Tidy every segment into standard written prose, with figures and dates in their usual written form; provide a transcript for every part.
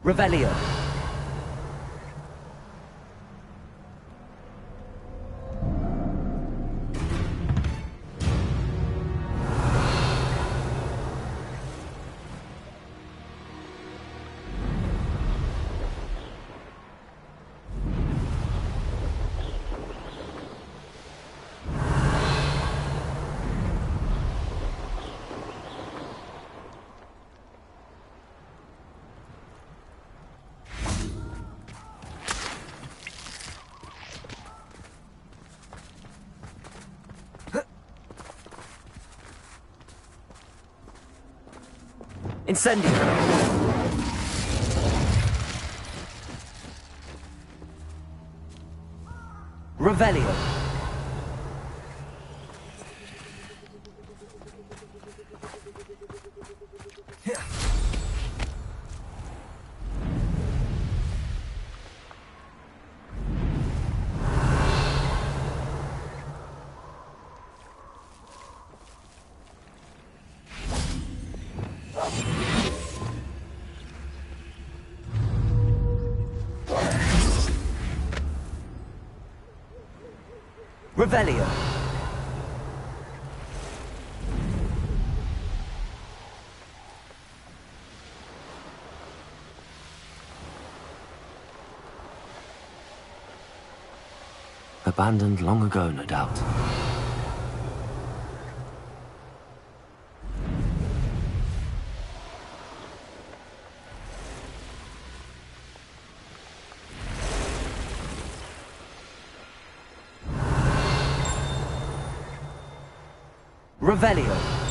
Revelio. Incendio. Revelio. Revelio. Abandoned long ago, no doubt. Revelio.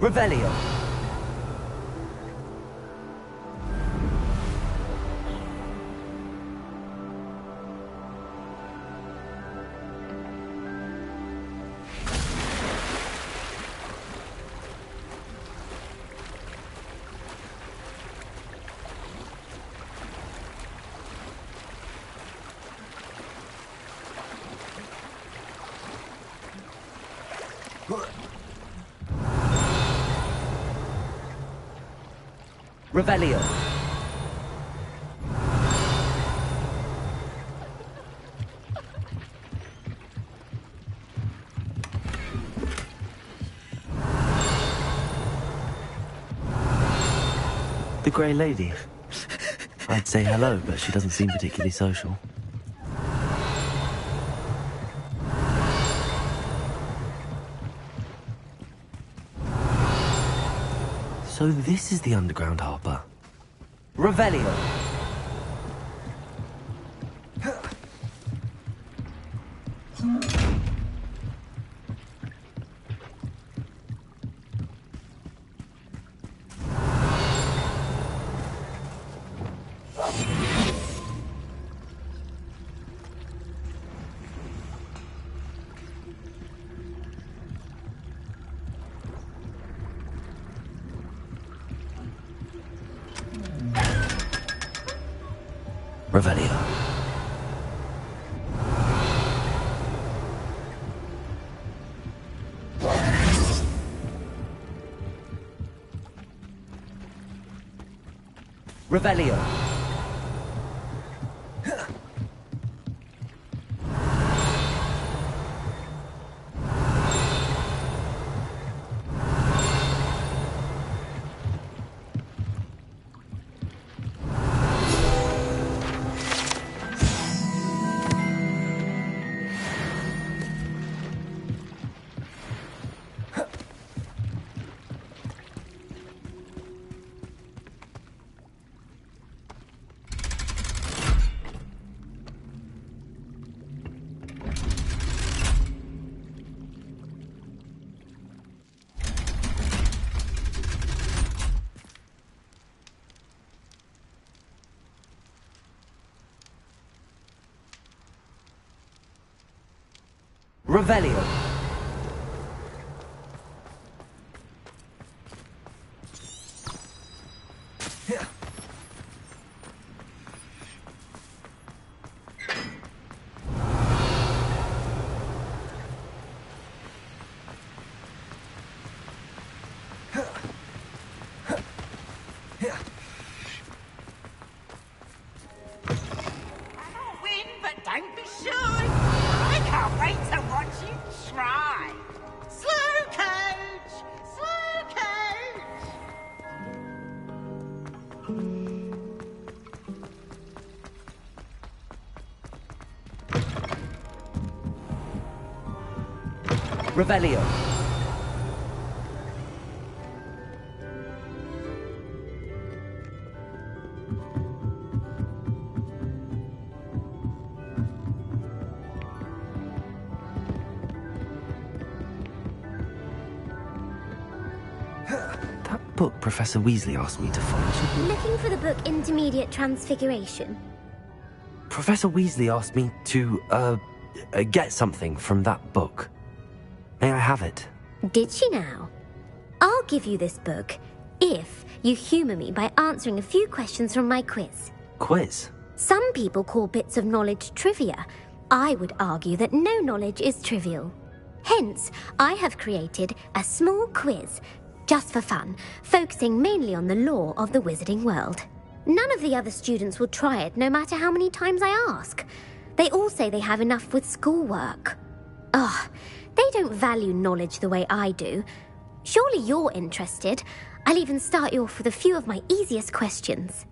Revelio. Revelio. The Grey Lady. I'd say hello, but she doesn't seem particularly social. So this is the underground harbour. Revelio. Revelio. Revelio. Revelio. Win, but don't be shy. I can't wait to watch you try. Slow coach! Slow coach! Revelio. That book Professor Weasley asked me to find. Looking for the book Intermediate Transfiguration? Professor Weasley asked me to, get something from that book. May I have it? Did she now? I'll give you this book if you humour me by answering a few questions from my quiz. Quiz? Some people call bits of knowledge trivia. I would argue that no knowledge is trivial. Hence, I have created a small quiz, just for fun, focusing mainly on the lore of the wizarding world. None of the other students will try it, no matter how many times I ask. They all say they have enough with schoolwork. Ugh, they don't value knowledge the way I do. Surely you're interested. I'll even start you off with a few of my easiest questions.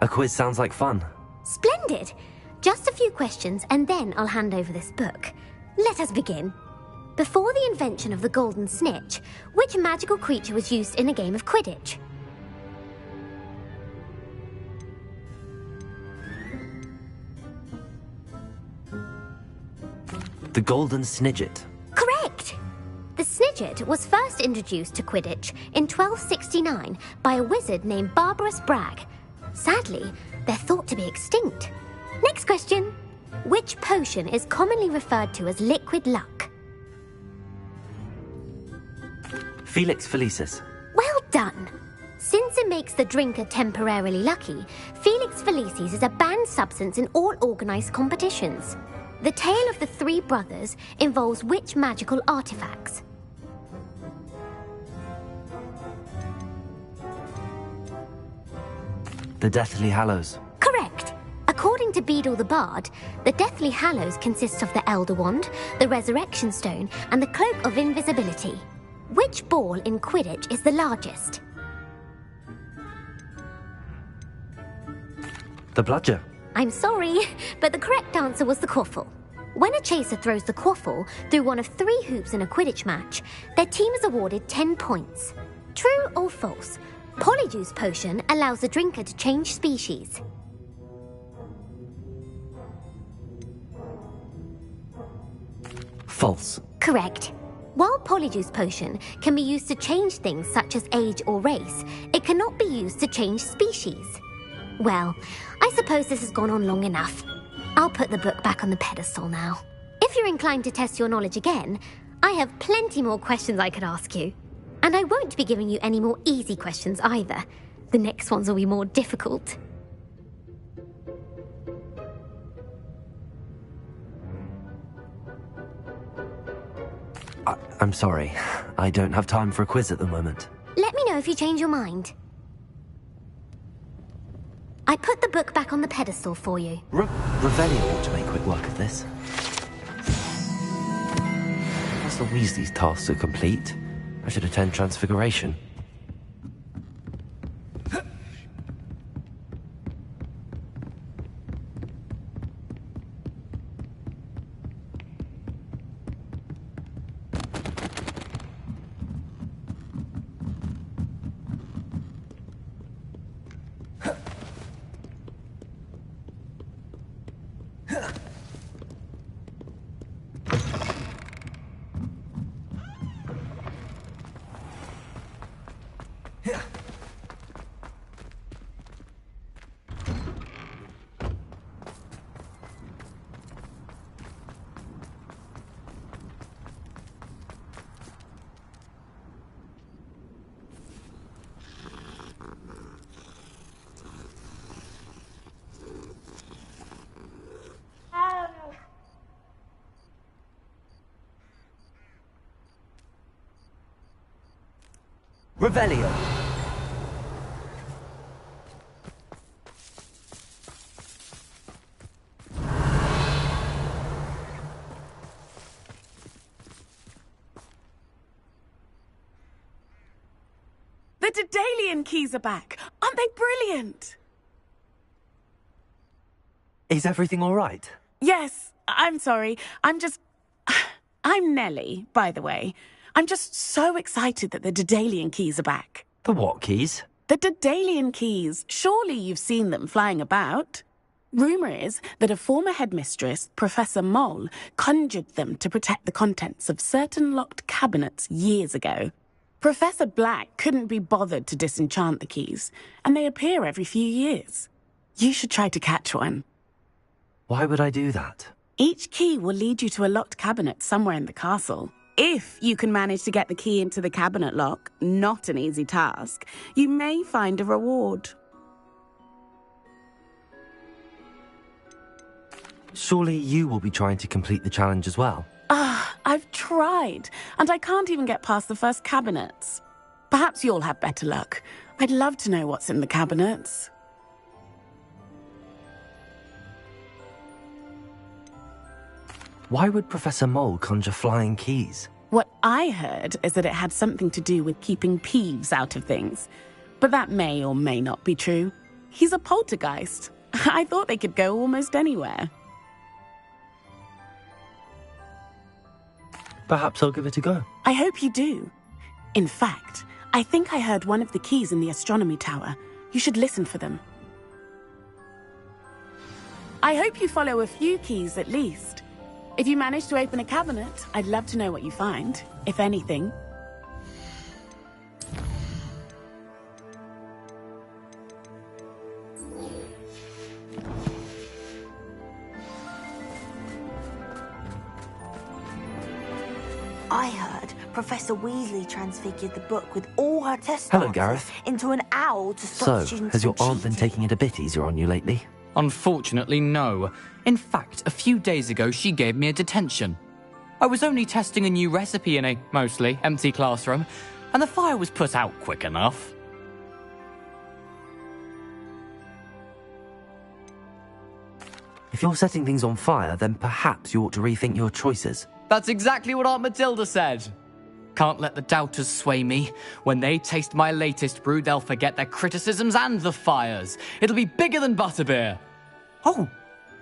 A quiz sounds like fun. Splendid! Just a few questions and then I'll hand over this book. Let us begin. Before the invention of the golden snitch, which magical creature was used in a game of Quidditch? The Golden Snidget. Correct! The Snidget was first introduced to Quidditch in 1269 by a wizard named Barbarous Bragg. Sadly, they're thought to be extinct. Next question. Which potion is commonly referred to as liquid luck? Felix Felicis. Well done! Since it makes the drinker temporarily lucky, Felix Felicis is a banned substance in all organised competitions. The tale of the three brothers involves which magical artifacts? The Deathly Hallows. Correct! According to Beadle the Bard, the Deathly Hallows consists of the Elder Wand, the Resurrection Stone, and the Cloak of Invisibility. Which ball in Quidditch is the largest? The Bludger. I'm sorry, but the correct answer was the quaffle. When a chaser throws the quaffle through one of 3 hoops in a Quidditch match, their team is awarded 10 points. True or false? Polyjuice Potion allows the drinker to change species. False. Correct. While Polyjuice Potion can be used to change things such as age or race, it cannot be used to change species. Well, I suppose this has gone on long enough. I'll put the book back on the pedestal now. If you're inclined to test your knowledge again, I have plenty more questions I could ask you. And I won't be giving you any more easy questions either. The next ones will be more difficult. I'm sorry. I don't have time for a quiz at the moment. Let me know if you change your mind. I put the book back on the pedestal for you. Revelio ought to make quick work of this. Professor Weasley's tasks are complete. I should attend Transfiguration. Revelio. The Daedalian keys are back. Aren't they brilliant? Is everything all right? Yes, I'm sorry. I'm Nellie, by the way. I'm just so excited that the Daedalian keys are back. The what keys? The Daedalian keys. Surely you've seen them flying about. Rumour is that a former headmistress, Professor Mole, conjured them to protect the contents of certain locked cabinets years ago. Professor Black couldn't be bothered to disenchant the keys, and they appear every few years. You should try to catch one. Why would I do that? Each key will lead you to a locked cabinet somewhere in the castle. If you can manage to get the key into the cabinet lock, not an easy task, you may find a reward. Surely you will be trying to complete the challenge as well. I've tried, and I can't even get past the first cabinets. Perhaps you'll have better luck. I'd love to know what's in the cabinets. Why would Professor Mole conjure flying keys? What I heard is that it had something to do with keeping Peeves out of things. But that may or may not be true. He's a poltergeist. I thought they could go almost anywhere. Perhaps I'll give it a go. I hope you do. In fact, I think I heard one of the keys in the astronomy tower. You should listen for them. I hope you follow a few keys at least. If you manage to open a cabinet, I'd love to know what you find, if anything. I heard Professor Weasley transfigured the book with all her test Hello, answers Gareth. into an owl to stop So, students has your from aunt been cheating. taking it a bit easier on you lately? Unfortunately, no. In fact, a few days ago, she gave me a detention. I was only testing a new recipe in a mostly empty classroom, and the fire was put out quick enough. If you're setting things on fire, then perhaps you ought to rethink your choices. That's exactly what Aunt Matilda said. Can't let the doubters sway me. When they taste my latest brew, they'll forget their criticisms and the fires. It'll be bigger than butterbeer. Oh,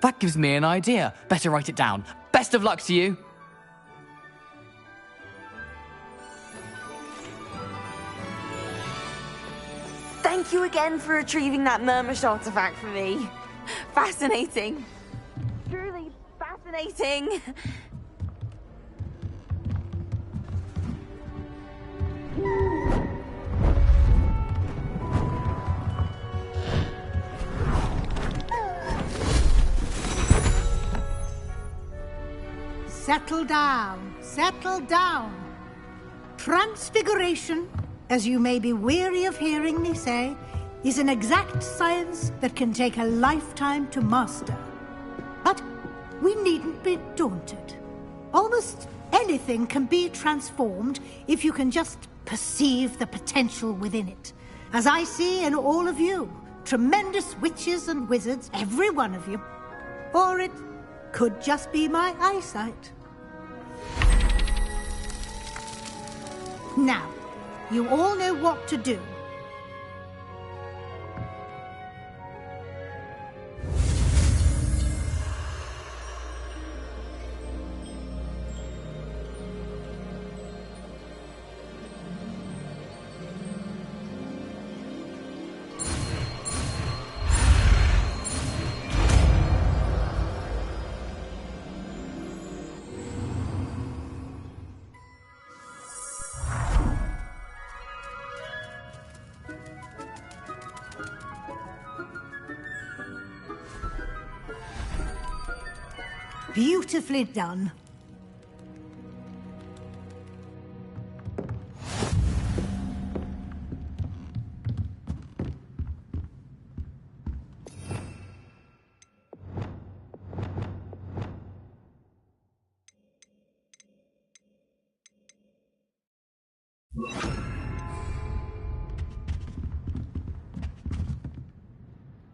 that gives me an idea. Better write it down. Best of luck to you. Thank you again for retrieving that Murmush artifact for me. Fascinating. Truly fascinating. Settle down, settle down. Transfiguration, as you may be weary of hearing me say, is an exact science that can take a lifetime to master. But we needn't be daunted. Almost anything can be transformed if you can just perceive the potential within it. As I see in all of you, tremendous witches and wizards, every one of you. Or it could just be my eyesight. Now, you all know what to do. Beautifully done.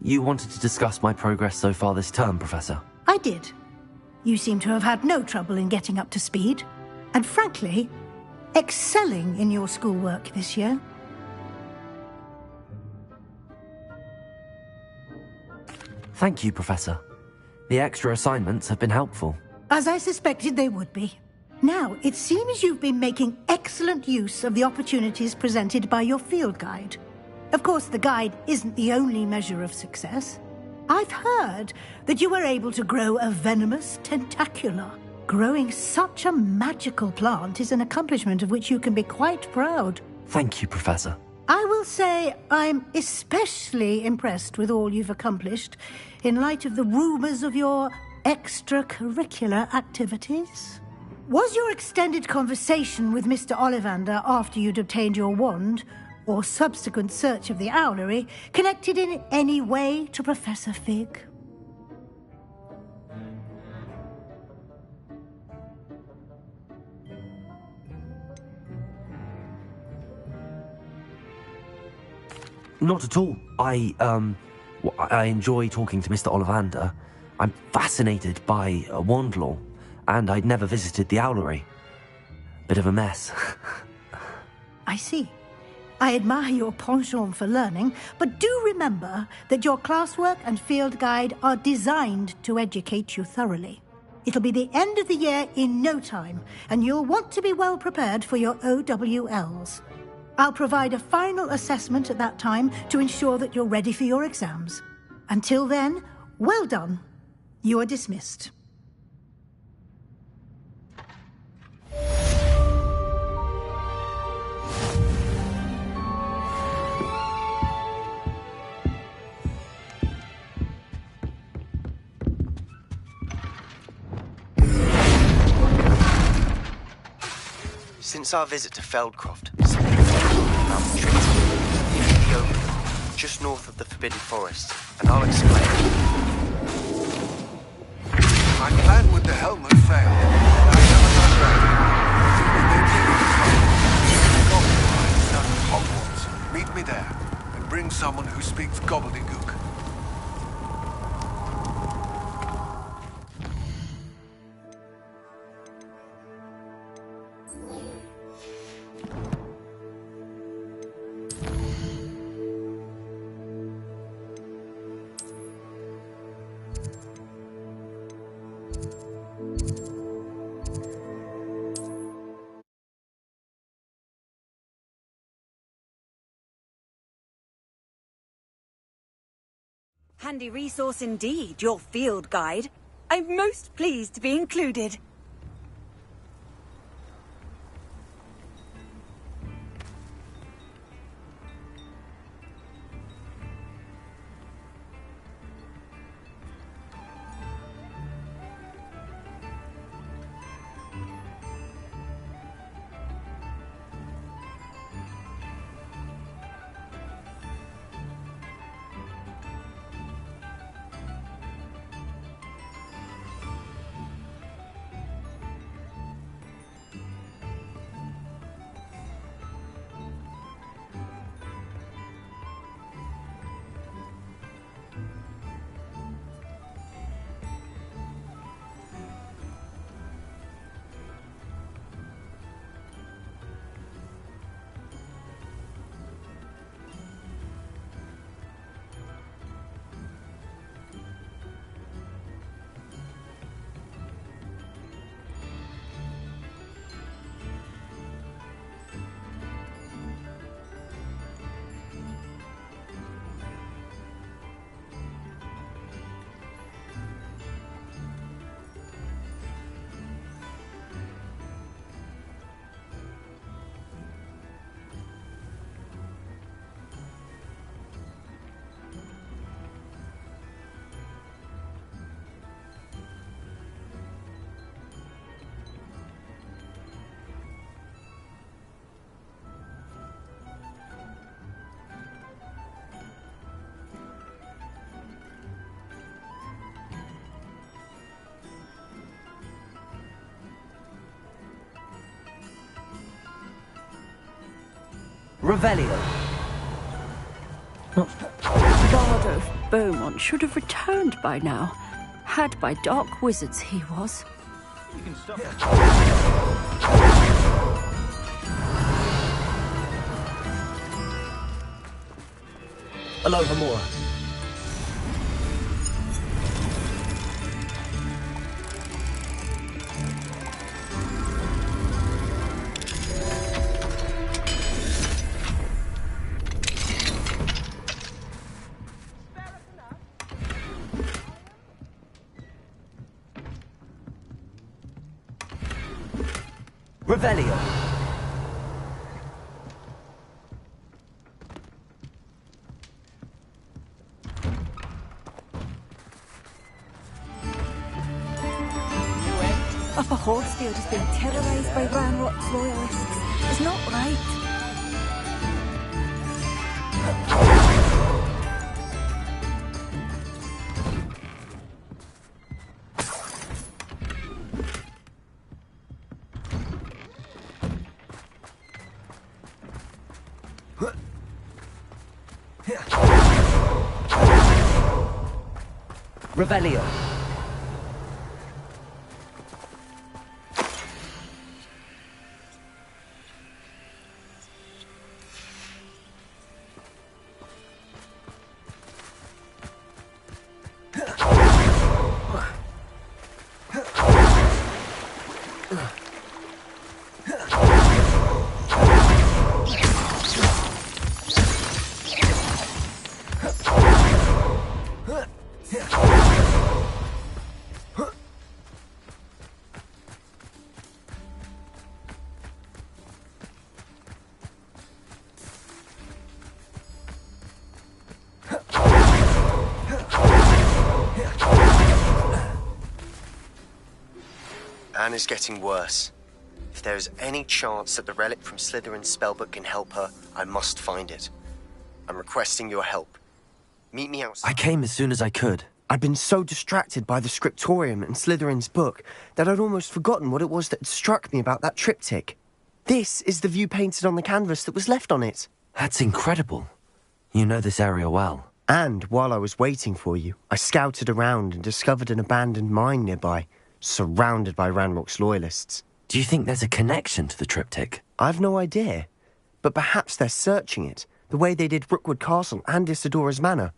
You wanted to discuss my progress so far this term, Professor? I did. You seem to have had no trouble in getting up to speed, and frankly, excelling in your schoolwork this year. Thank you, Professor. The extra assignments have been helpful. As I suspected they would be. Now, it seems you've been making excellent use of the opportunities presented by your field guide. Of course, the guide isn't the only measure of success. I've heard that you were able to grow a venomous tentacula. Growing such a magical plant is an accomplishment of which you can be quite proud. Thank you, Professor. I will say I'm especially impressed with all you've accomplished in light of the rumors of your extracurricular activities. Was your extended conversation with Mr. Ollivander after you'd obtained your wand, or subsequent search of the owlery, connected in any way to Professor Fig? Not at all. I enjoy talking to Mr. Ollivander. I'm fascinated by wand law, and I'd never visited the owlery. Bit of a mess. I see. I admire your penchant for learning, but do remember that your classwork and field guide are designed to educate you thoroughly. It'll be the end of the year in no time, and you'll want to be well prepared for your OWLs. I'll provide a final assessment at that time to ensure that you're ready for your exams. Until then, well done. You are dismissed. Since our visit to Feldcroft, something about the trees in the open, just north of the Forbidden Forest, and I'll explain. My plan with the helmet failed. I never got back. Hogwarts. Meet me there, and bring someone who speaks gobbledygook. Handy resource indeed, your field guide. I'm most pleased to be included. Revelio. Bard of Beaumont should have returned by now. Had by dark wizards he was. You can stop. Aloha Mora. Revelio. Upper Horsefield has been terrorised by Ranrock's loyalists. It's not right. Revelio. Anne is getting worse. If there is any chance that the relic from Slytherin's spellbook can help her, I must find it. I'm requesting your help. Meet me outside. I came as soon as I could. I'd been so distracted by the scriptorium and Slytherin's book that I'd almost forgotten what it was that had struck me about that triptych. This is the view painted on the canvas that was left on it. That's incredible. You know this area well. And while I was waiting for you, I scouted around and discovered an abandoned mine nearby, surrounded by Ranrock's loyalists. Do you think there's a connection to the triptych? I've no idea, but perhaps they're searching it, the way they did Rookwood Castle and Isidora's Manor.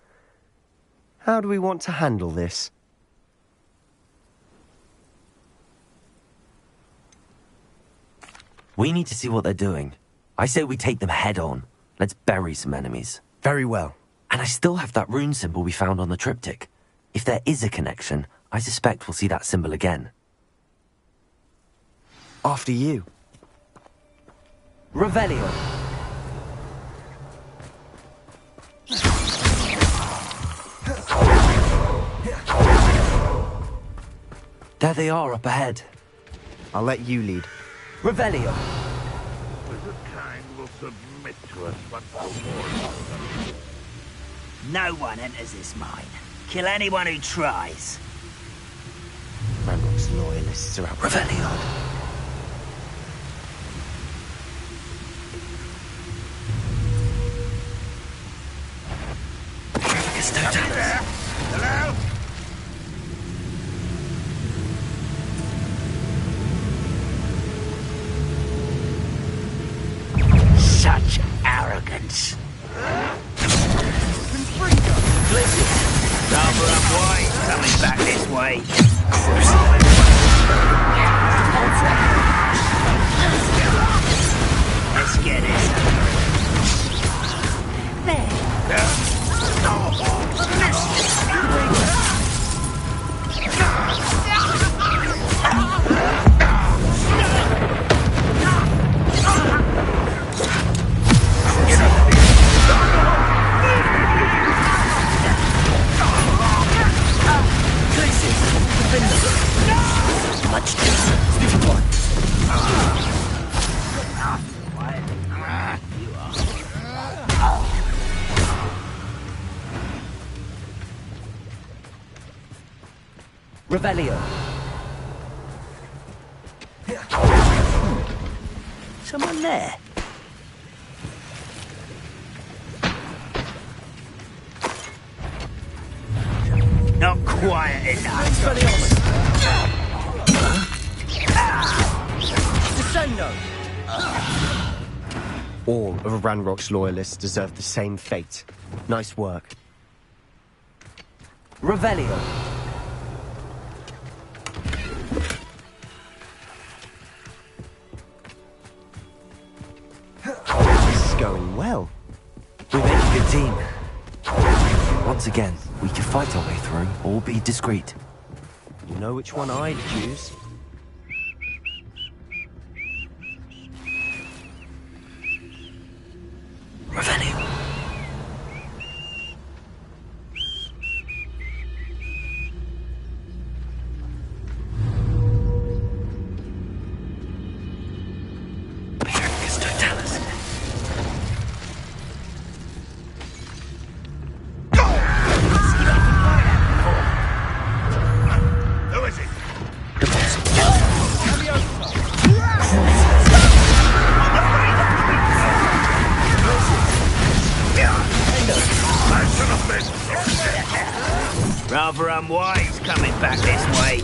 How do we want to handle this? We need to see what they're doing. I say we take them head on. Let's bury some enemies. Very well. And I still have that rune symbol we found on the triptych. If there is a connection, I suspect we'll see that symbol again. After you. Revelio. There they are up ahead. I'll let you lead. Revelio. Wizardkind will submit to us once more. No one enters this mine. Kill anyone who tries. Ranrock's loyalists are out. Revelio. Hello? Such arrogance. Cover up wide, coming back this way. Let's get it. Much Sneaky one. Revelio. Someone there. quiet enough. Descendo! All of Ranrock's loyalists deserve the same fate. Nice work. Revelio. This is going well. We make a good team. Once again, we can fight our way through or be discreet. You know which one I'd choose? Revelio. Who is it? Rather unwise coming back this way.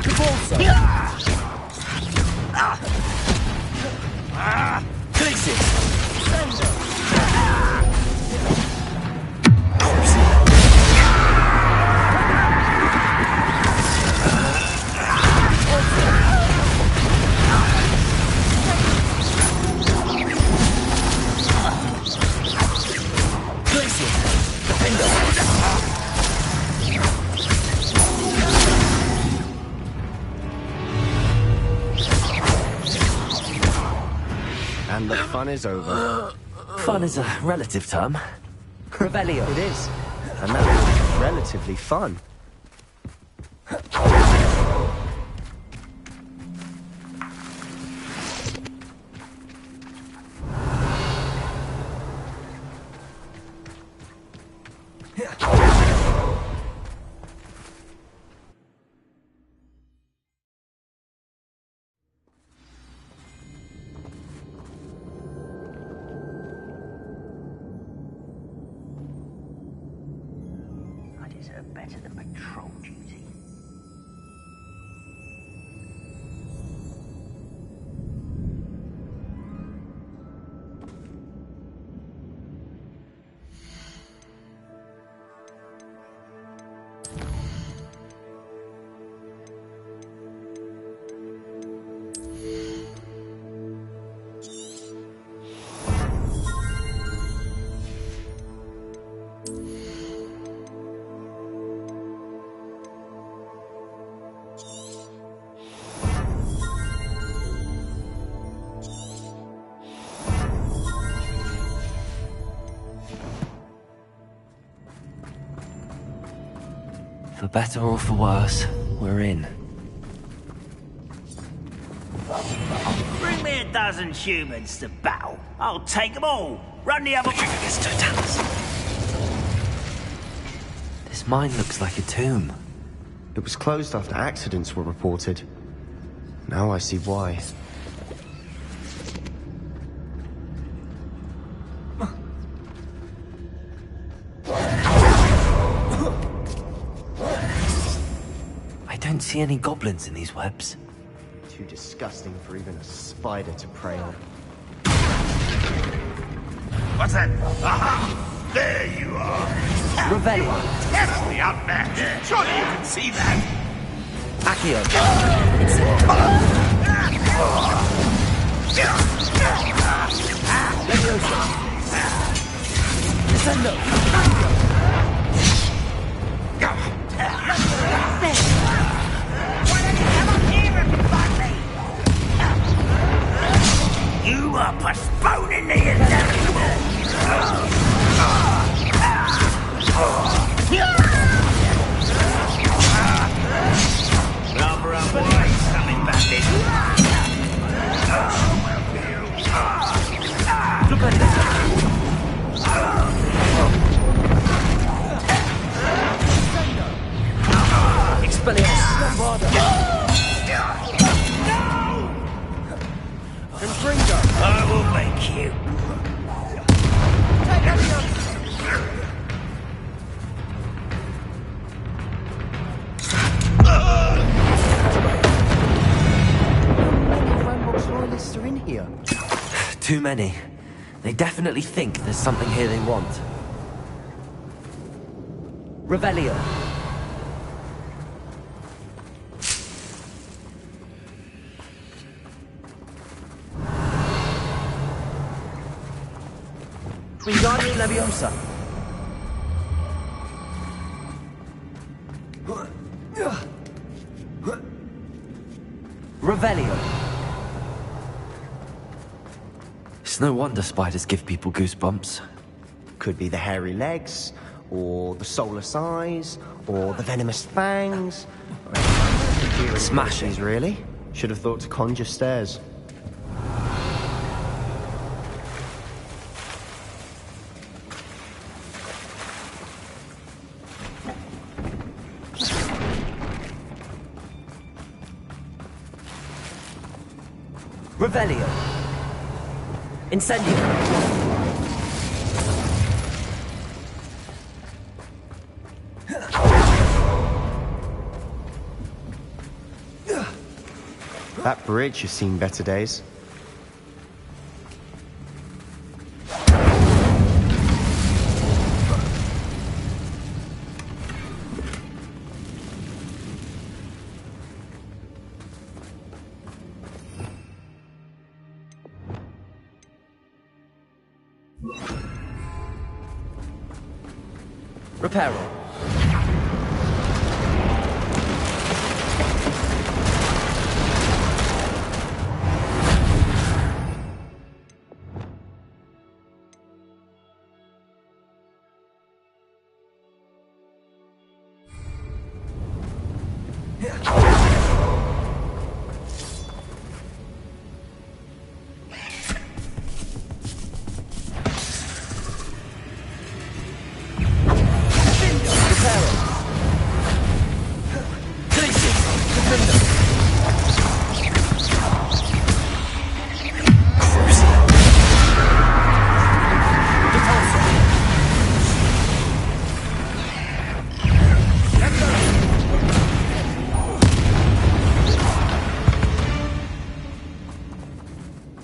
And the fun is over. Fun is a relative term. Revelio. It is. And that was relatively fun. I deserve better than patrol duty. For better or for worse, we're in. Bring me a dozen humans to battle. I'll take them all. Run the other way. This mine looks like a tomb. It was closed after accidents were reported. Now I see why. I don't see any goblins in these webs. Too disgusting for even a spider to prey on. What's that? Aha! There you are! Revelio. Test me up, man! Surely you can see that! Accio. Leviosa. Descendo. You are postponing the inevitable. Rather unwise coming back this way. I will make you. Too many. They definitely think there's something here they want. Revelio. Wingardium Leviosa. Revelio. It's no wonder spiders give people goosebumps. Could be the hairy legs, or the soulless eyes, or the venomous fangs. Smashing. Really? Should have thought to conjure stairs. Revelio. Incendio. That bridge has seen better days. Reparo.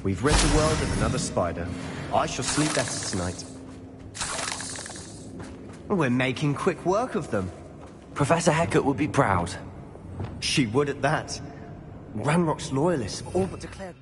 We've rid the world of another spider. I shall sleep better tonight. We're making quick work of them. Professor Hecat would be proud. She would at that. Ranrock's loyalists have all but declared...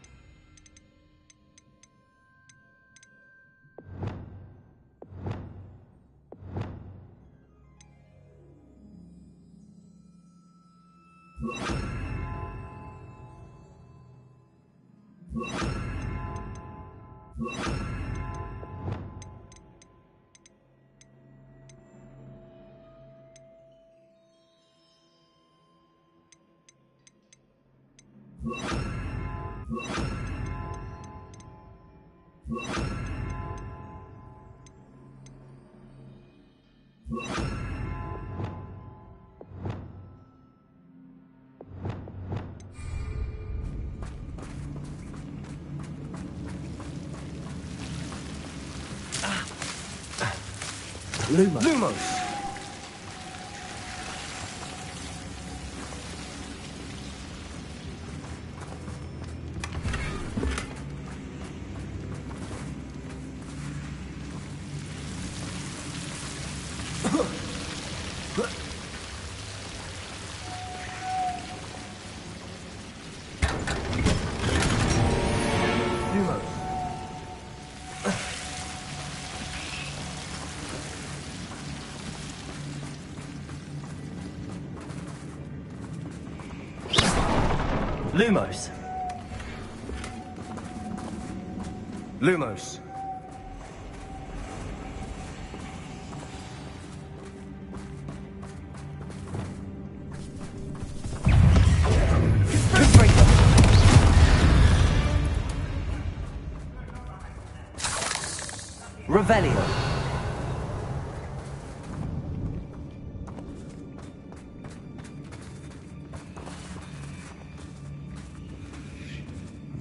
Lumos. Lumos. Lumos. Revelio.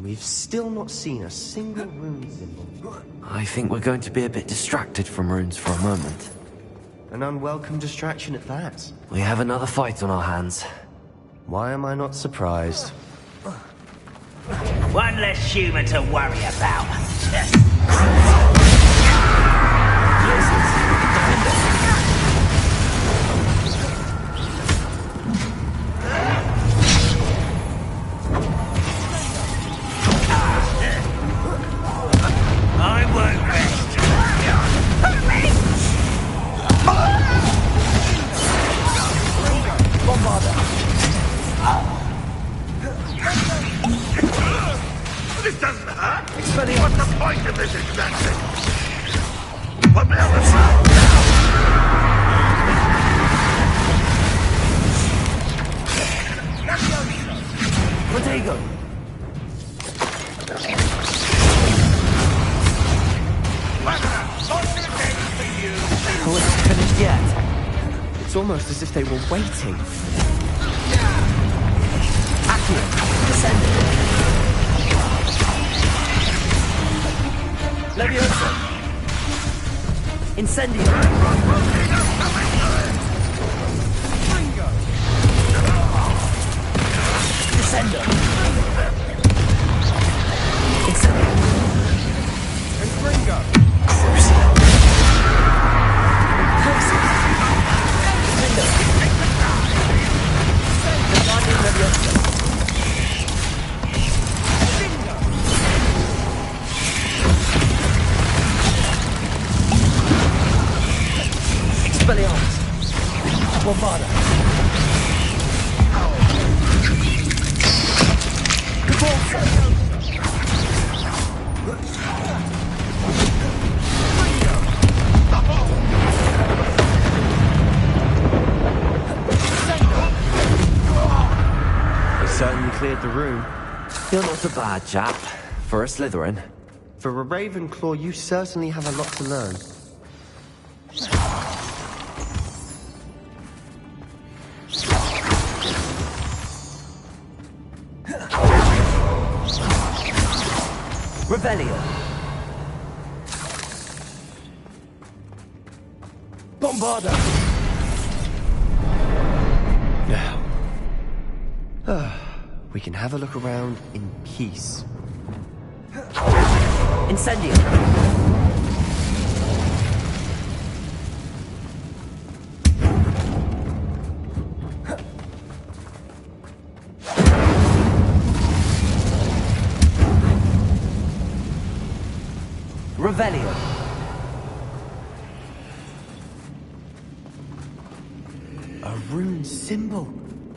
We've still not seen a single rune symbol. I think we're going to be a bit distracted from runes for a moment. An unwelcome distraction at that. We have another fight on our hands. Why am I not surprised? One less human to worry about. I won't rest. This doesn't hurt. What's the point of this exactly? What the hell is that? Protego! Oh, it's finished yet. It's almost as if they were waiting. Accio. Descending. Leviosa. Incendio. Descendo. Incendio. Inspringo. Expelliarmus. Bombarda. Cavalso. They certainly cleared the room. You're not a bad chap. For a Slytherin. For a Ravenclaw, you certainly have a lot to learn. Revelio. Bombarda. Now, we can have a look around in peace. Incendio. Revelio. A rune symbol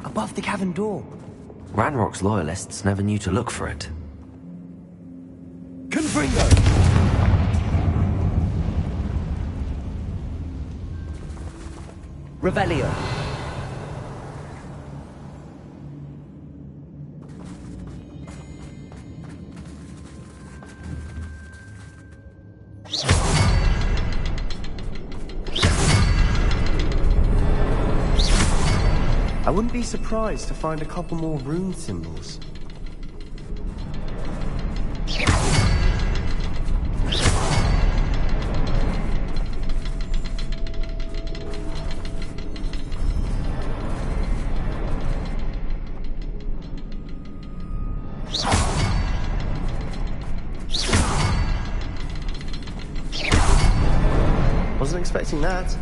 above the cavern door. Ranrock's loyalists never knew to look for it. Confringo. Revelio. I wouldn't be surprised to find a couple more rune symbols. Wasn't expecting that.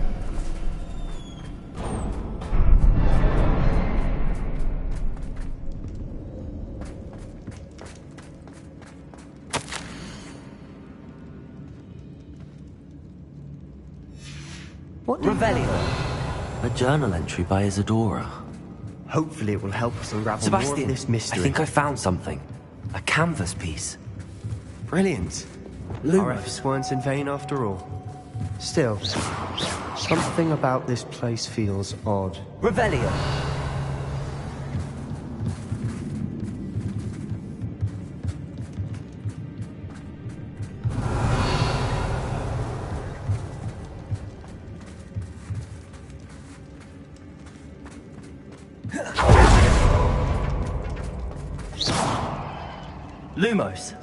What do you Revelio. have? A journal entry by Isadora. Hopefully it will help us unravel more of Sebastian, this mystery. I think I found something. A canvas piece. Brilliant. Our efforts weren't in vain after all. Still, something about this place feels odd. Revelio. Lumos.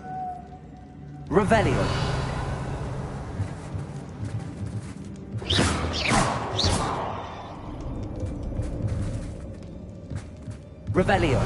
Revelio. Revelio.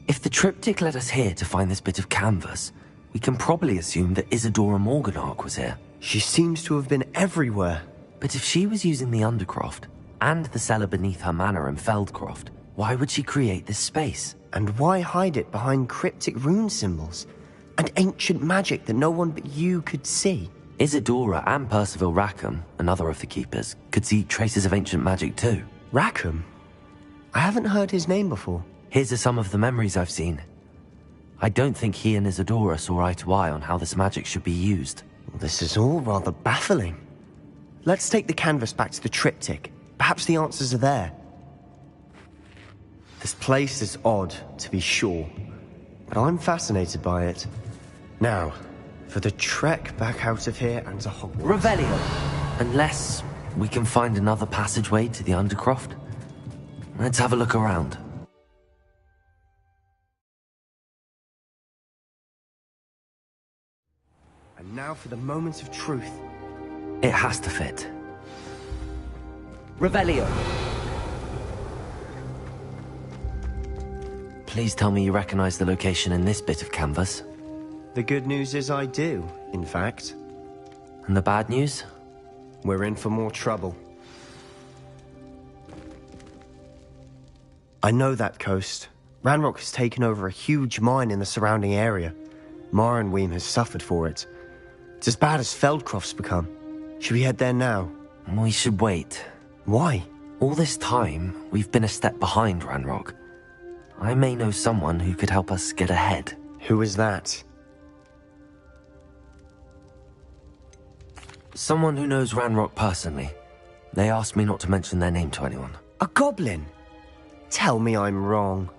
If the triptych led us here to find this bit of canvas, we can probably assume that Isadora Morganark was here. She seems to have been everywhere. But if she was using the Undercroft, and the cellar beneath her manor in Feldcroft, why would she create this space? And why hide it behind cryptic rune symbols? And ancient magic that no one but you could see? Isadora and Percival Rackham, another of the Keepers, could see traces of ancient magic too. Rackham? I haven't heard his name before. Here's some of the memories I've seen. I don't think he and Isadora saw eye to eye on how this magic should be used. Well, this is all rather baffling. Let's take the canvas back to the triptych. Perhaps the answers are there. This place is odd, to be sure, but I'm fascinated by it. Now, for the trek back out of here and to Hogwarts. Revelio! Unless we can find another passageway to the Undercroft. Let's have a look around. And now for the moment of truth. It has to fit. Revelio. Please tell me you recognize the location in this bit of canvas. The good news is I do, in fact. And the bad news? We're in for more trouble. I know that coast. Ranrock has taken over a huge mine in the surrounding area. Mornweem has suffered for it. It's as bad as Feldcroft's become. Should we head there now? We should wait. Why? All this time, we've been a step behind Ranrock. I may know someone who could help us get ahead. Who is that? Someone who knows Ranrock personally. They asked me not to mention their name to anyone. A goblin? Tell me I'm wrong.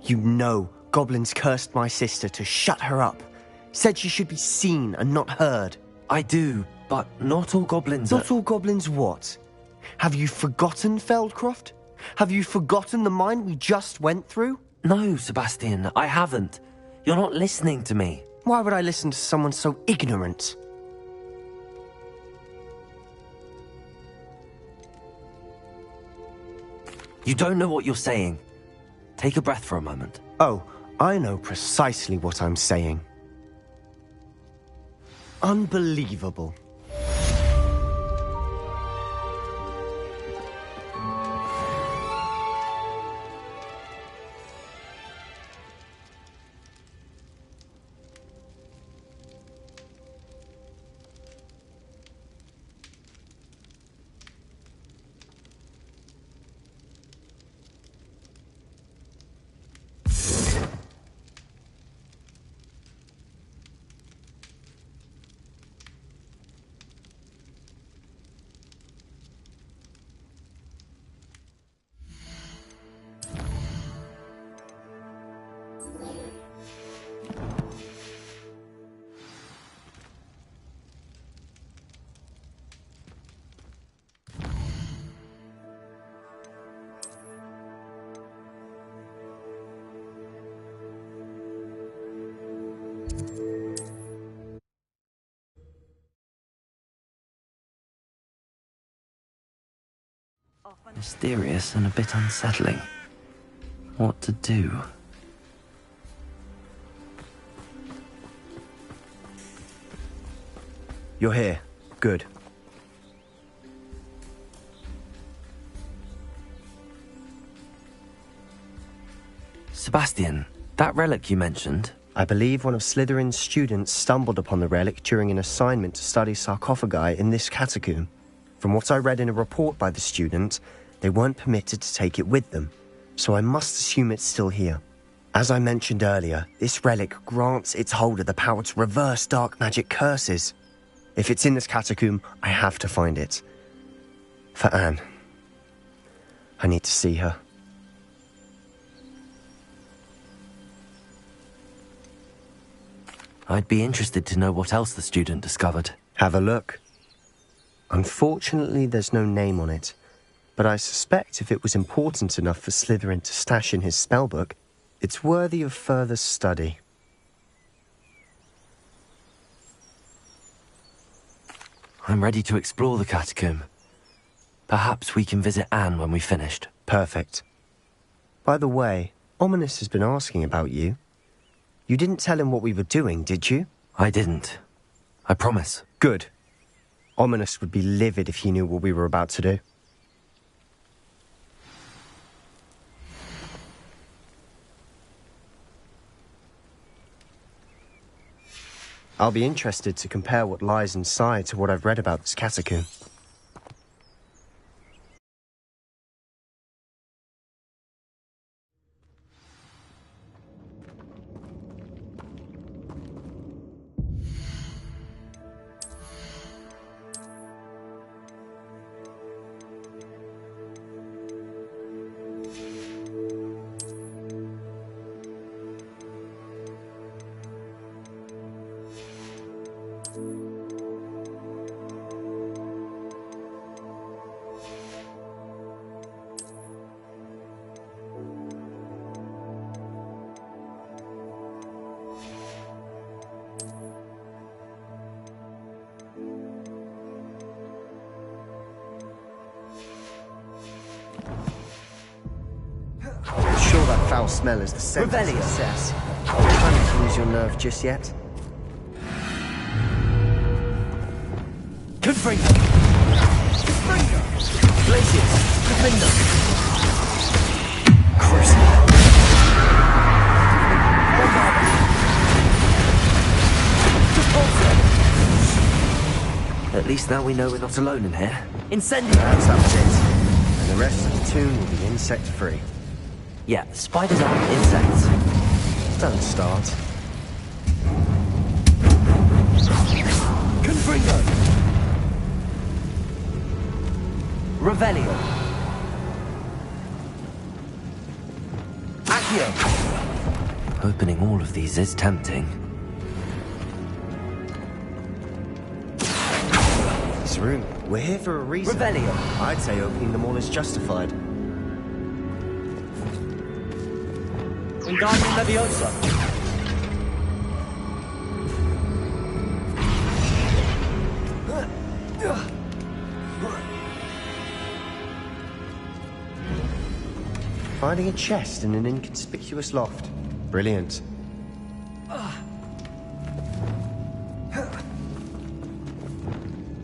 You know goblins cursed my sister to shut her up. Said she should be seen and not heard. I do, but not all goblins Not all goblins what? Have you forgotten Feldcroft? Have you forgotten the mine we just went through? No, Sebastian, I haven't. You're not listening to me. Why would I listen to someone so ignorant? You don't know what you're saying. Take a breath for a moment. Oh, I know precisely what I'm saying. Unbelievable. Mysterious and a bit unsettling. What to do? You're here. Good. Sebastian, that relic you mentioned... I believe one of Slytherin's students stumbled upon the relic during an assignment to study sarcophagi in this catacomb. From what I read in a report by the student, they weren't permitted to take it with them, so I must assume it's still here. As I mentioned earlier, this relic grants its holder the power to reverse dark magic curses. If it's in this catacomb, I have to find it. For Anne. I need to see her. I'd be interested to know what else the student discovered. Have a look. Unfortunately, there's no name on it, but I suspect if it was important enough for Slytherin to stash in his spellbook, it's worthy of further study. I'm ready to explore the catacomb. Perhaps we can visit Anne when we've finished. Perfect. By the way, Ominous has been asking about you. You didn't tell him what we were doing, did you? I didn't. I promise. Good. Ominous would be livid if he knew what we were about to do. I'll be interested to compare what lies inside to what I've read about this catacomb. Sure that foul smell is the scent of success. Try not to lose your nerve just yet. Confringo! Confringo! Glacius! Confringo! Crucible! At least now we know we're not alone in here. Incendio! That's it. And the rest of the tomb will be insect-free. Yeah, spiders aren't insects. Don't start. Confringo! Revelio! Accio! Opening all of these is tempting. This room, we're here for a reason. Revelio! I'd say opening them all is justified. Wingardium Leviosa! Finding a chest in an inconspicuous loft. Brilliant.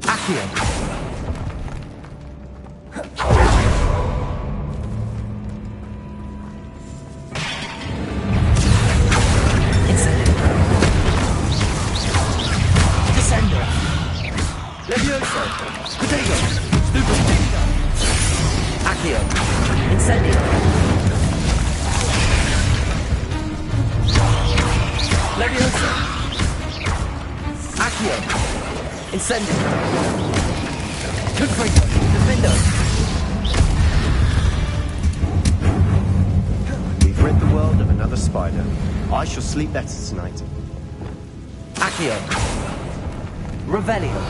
Accio! Levioso! Potato! Stupid! Accio! Incendio! Levioso! Accio! Incendio! Confringo! Defendo! We've rid the world of another spider. I shall sleep better tonight. Accio! Revelio!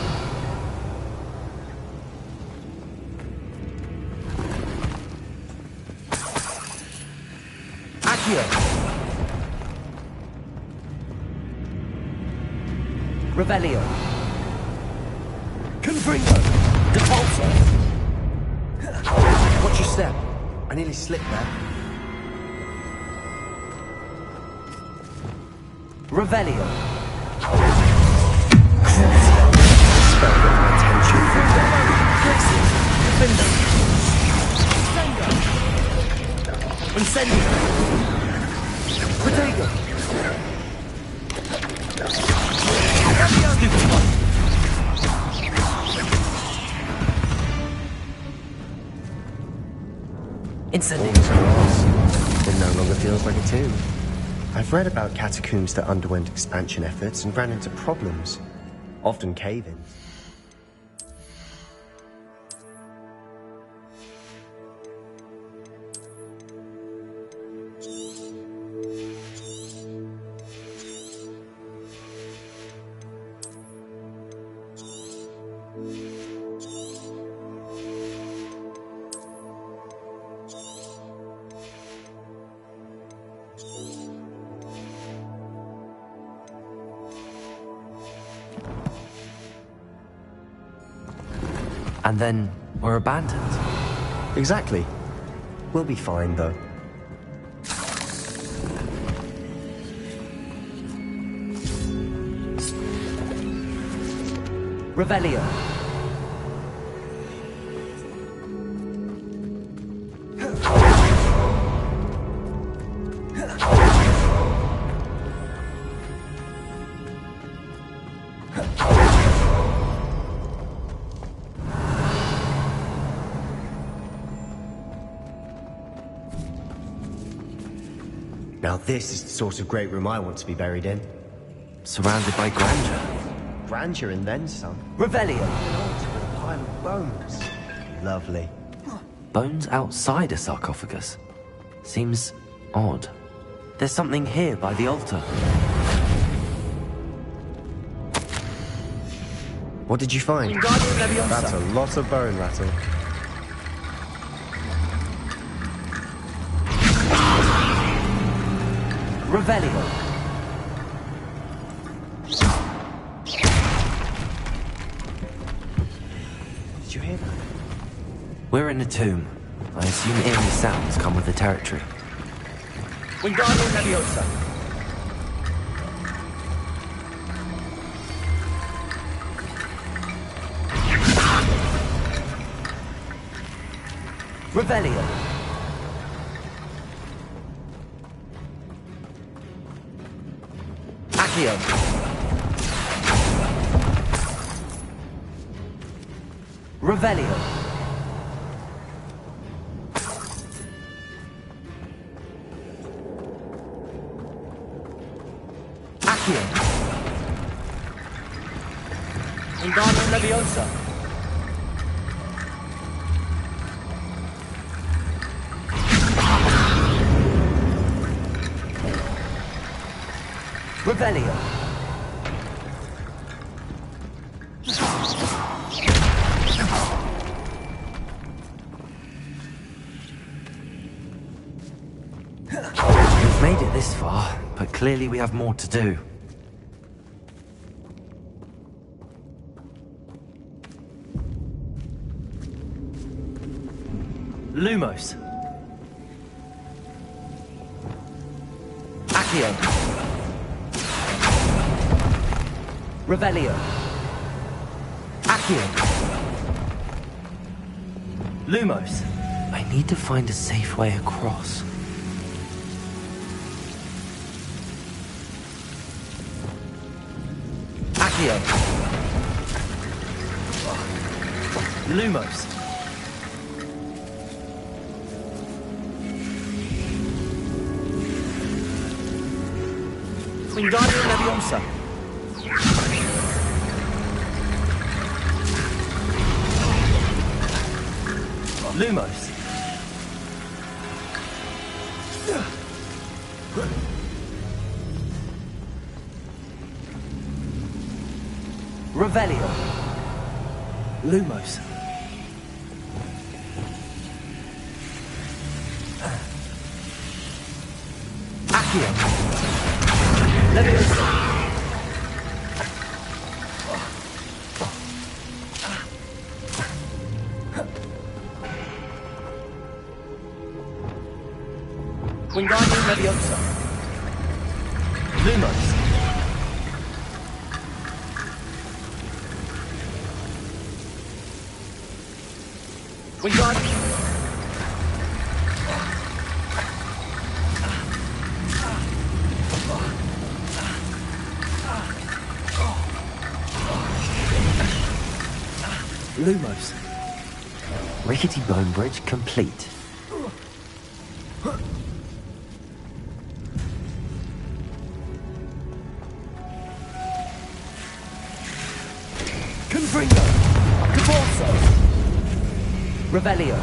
Accio! Revelio! Confringo! Depulso! Watch your step. I nearly slipped there. Revelio! Spell got my attention. Defendo! Incendio! Protego! Stupid one! Incendio! It no longer feels like a tomb. I've read about catacombs that underwent expansion efforts and ran into problems, often cave-ins. And then we're abandoned. Exactly. We'll be fine, though. Revelio. Now this is the sort of great room I want to be buried in. Surrounded by grandeur. Grandeur and then some. Revelio. An altar with a pile of bones. Lovely. Bones outside a sarcophagus. Seems odd. There's something here by the altar. What did you find? Wingardium Leviosa. That's a lot of bone rattle. Revelio. Did you hear that? We're in a tomb. I assume eerie sounds come with the territory. Wingardium Leviosa. Revelio. Accio. Revelio. Accio. Wingardium Leviosa. Revelio. We've made it this far, but clearly we have more to do. Lumos. Accio. Revelio. Accio. Lumos. I need to find a safe way across. Accio. Lumos. Wingardium Leviosa. Lumos. Revelio. Lumos. Accio. Leviosa. Wingardium Leviosa. Lumos. Wingardium. Lumos. Rickety bone bridge complete. Confringo. Caborso. Revelio.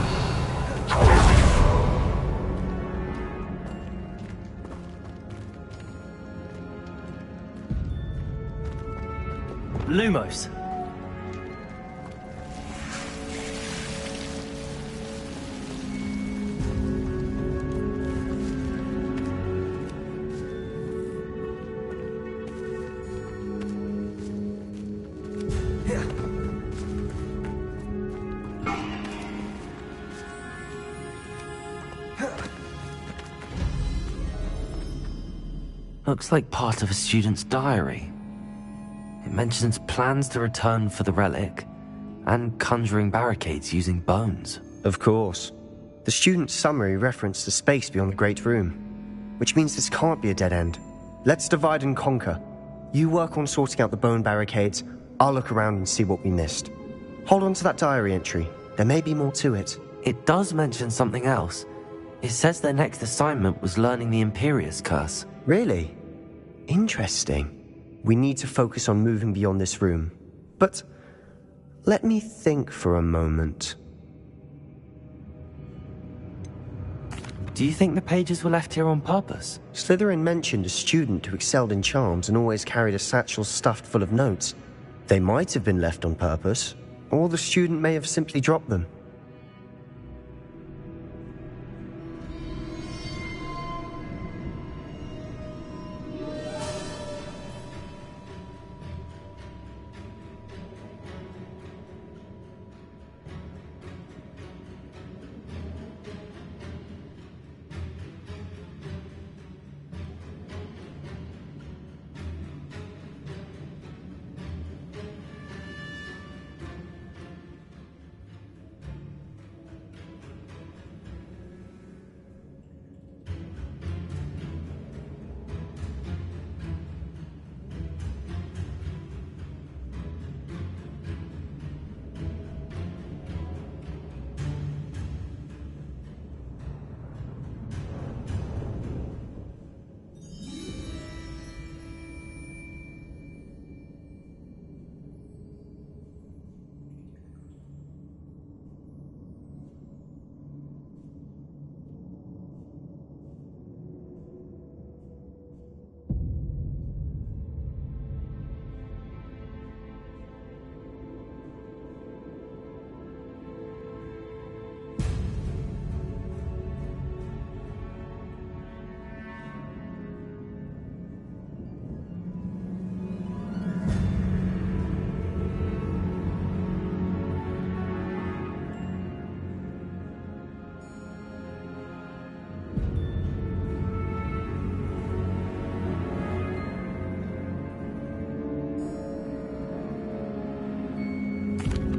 Lumos. Looks like part of a student's diary. It mentions plans to return for the relic and conjuring barricades using bones. Of course. The student's summary referenced the space beyond the Great Room, which means this can't be a dead end. Let's divide and conquer. You work on sorting out the bone barricades, I'll look around and see what we missed. Hold on to that diary entry. There may be more to it. It does mention something else. It says their next assignment was learning the Imperious Curse. Really? Interesting. We need to focus on moving beyond this room. But let me think for a moment. Do you think the pages were left here on purpose? Slytherin mentioned a student who excelled in charms and always carried a satchel stuffed full of notes. They might have been left on purpose, or the student may have simply dropped them.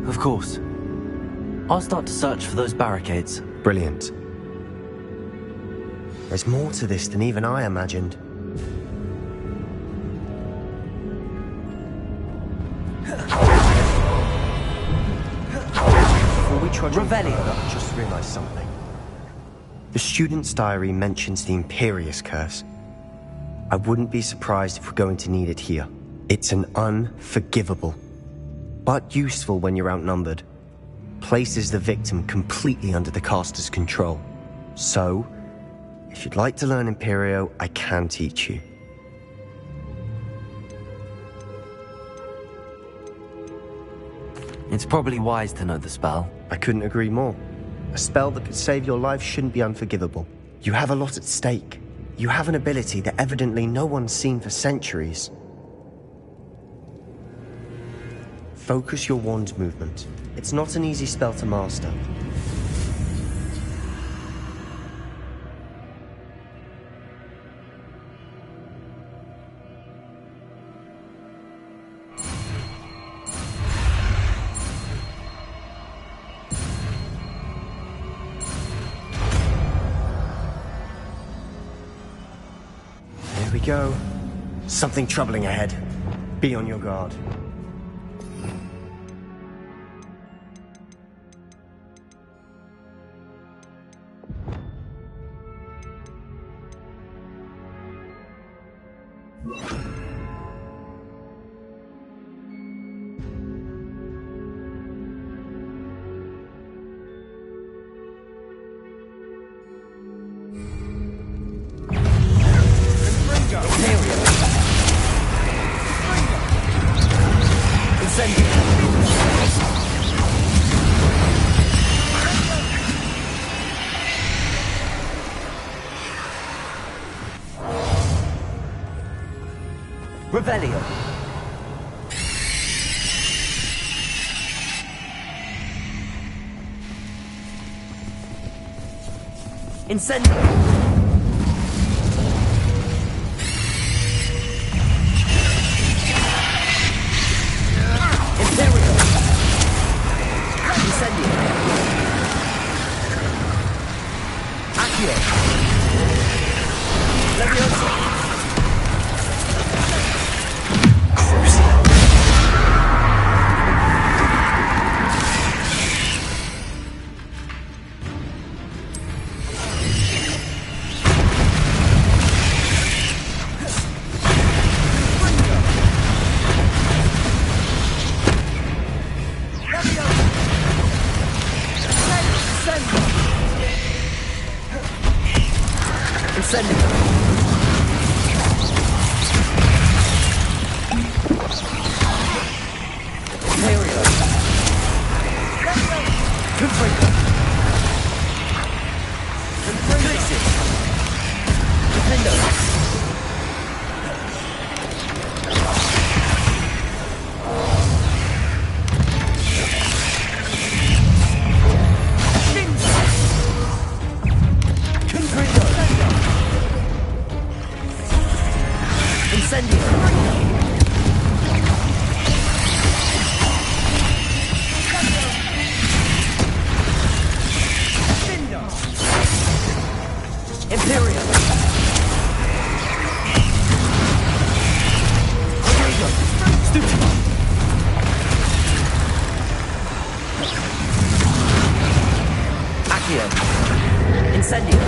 Of course. I'll start to search for those barricades. Brilliant. There's more to this than even I imagined. Before we trudge on further, I just realized something. The student's diary mentions the Imperious Curse. I wouldn't be surprised if we're going to need it here. It's an unforgivable, but useful when you're outnumbered. Places the victim completely under the caster's control. So, if you'd like to learn Imperio, I can teach you. It's probably wise to know the spell. I couldn't agree more. A spell that could save your life shouldn't be unforgivable. You have a lot at stake. You have an ability that evidently no one's seen for centuries. Focus your wand movement. It's not an easy spell to master. There we go. Something troubling ahead. Be on your guard. Revelio. Incendio. Incendio! Imperium! Rodrigo! Stupid! Accio! Incendio!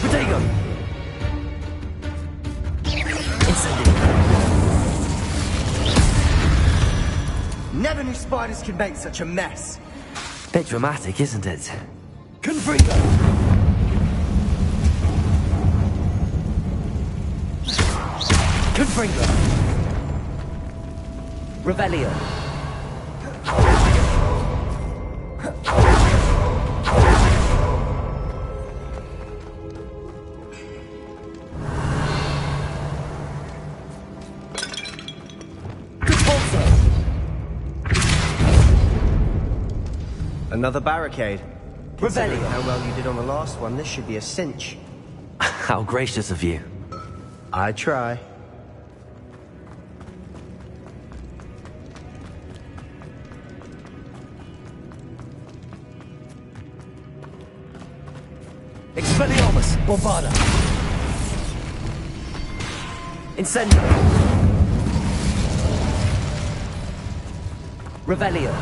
Rodrigo! Never knew spiders could make such a mess. Bit dramatic, isn't it? Confringo! Confringo! Revelio! Another barricade. Considering Revelio! how well you did on the last one, this should be a cinch. How gracious of you. I try. Expelliarmus! Bombarda! Incendio! Revelio!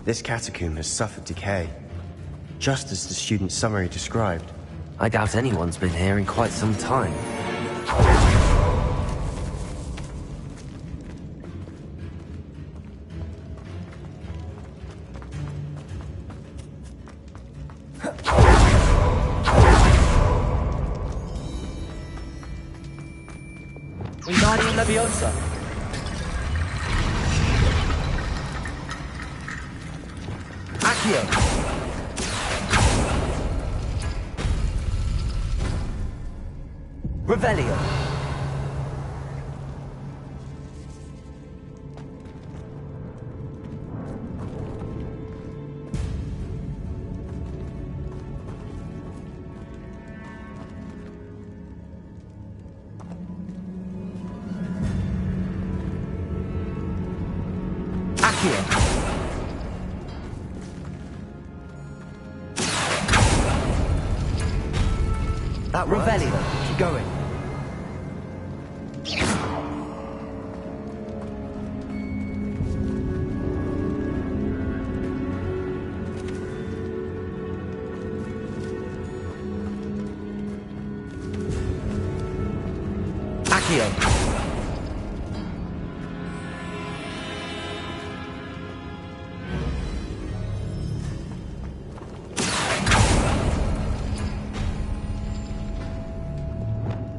This catacomb has suffered decay, just as the student's summary described. I doubt anyone's been here in quite some time. Wingardium Leviosa! Accio! Revelio! Accio! That Revelio! works. Keep going. Accio!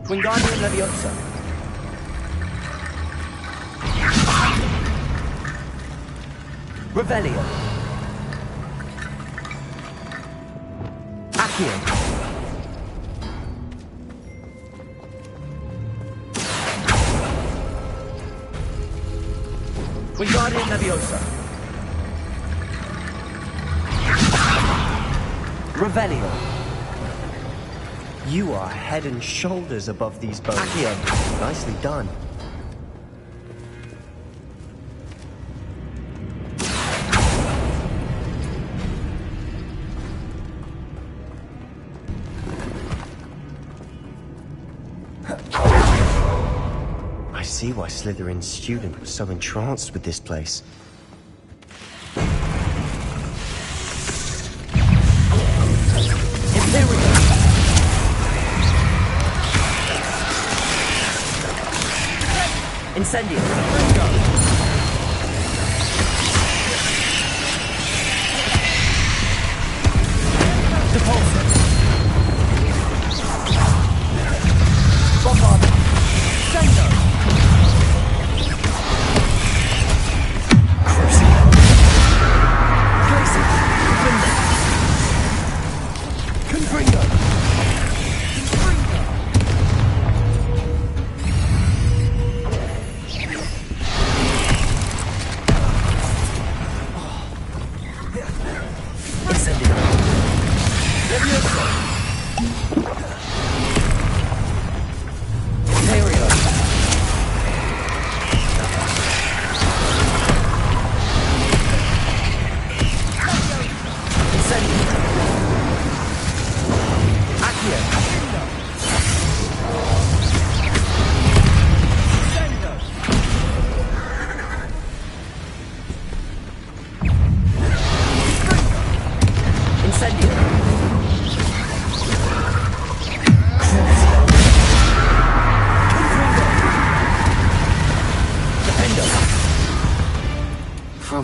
Wingardium Leviosa! Revelio! Accio! Wingardium Leviosa! Revelio! You are head and shoulders above these bones. Accio! Nicely done. I see why Slytherin's student was so entranced with this place. Incendio! Depulso!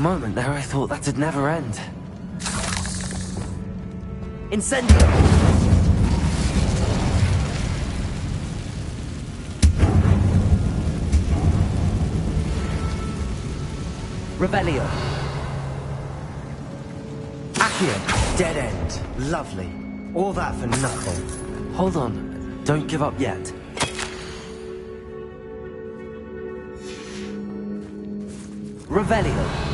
moment there, I thought that'd never end. Incendio! Revelio. Accio. Dead end. Lovely. All that for nothing. Hold on. Don't give up yet. Revelio.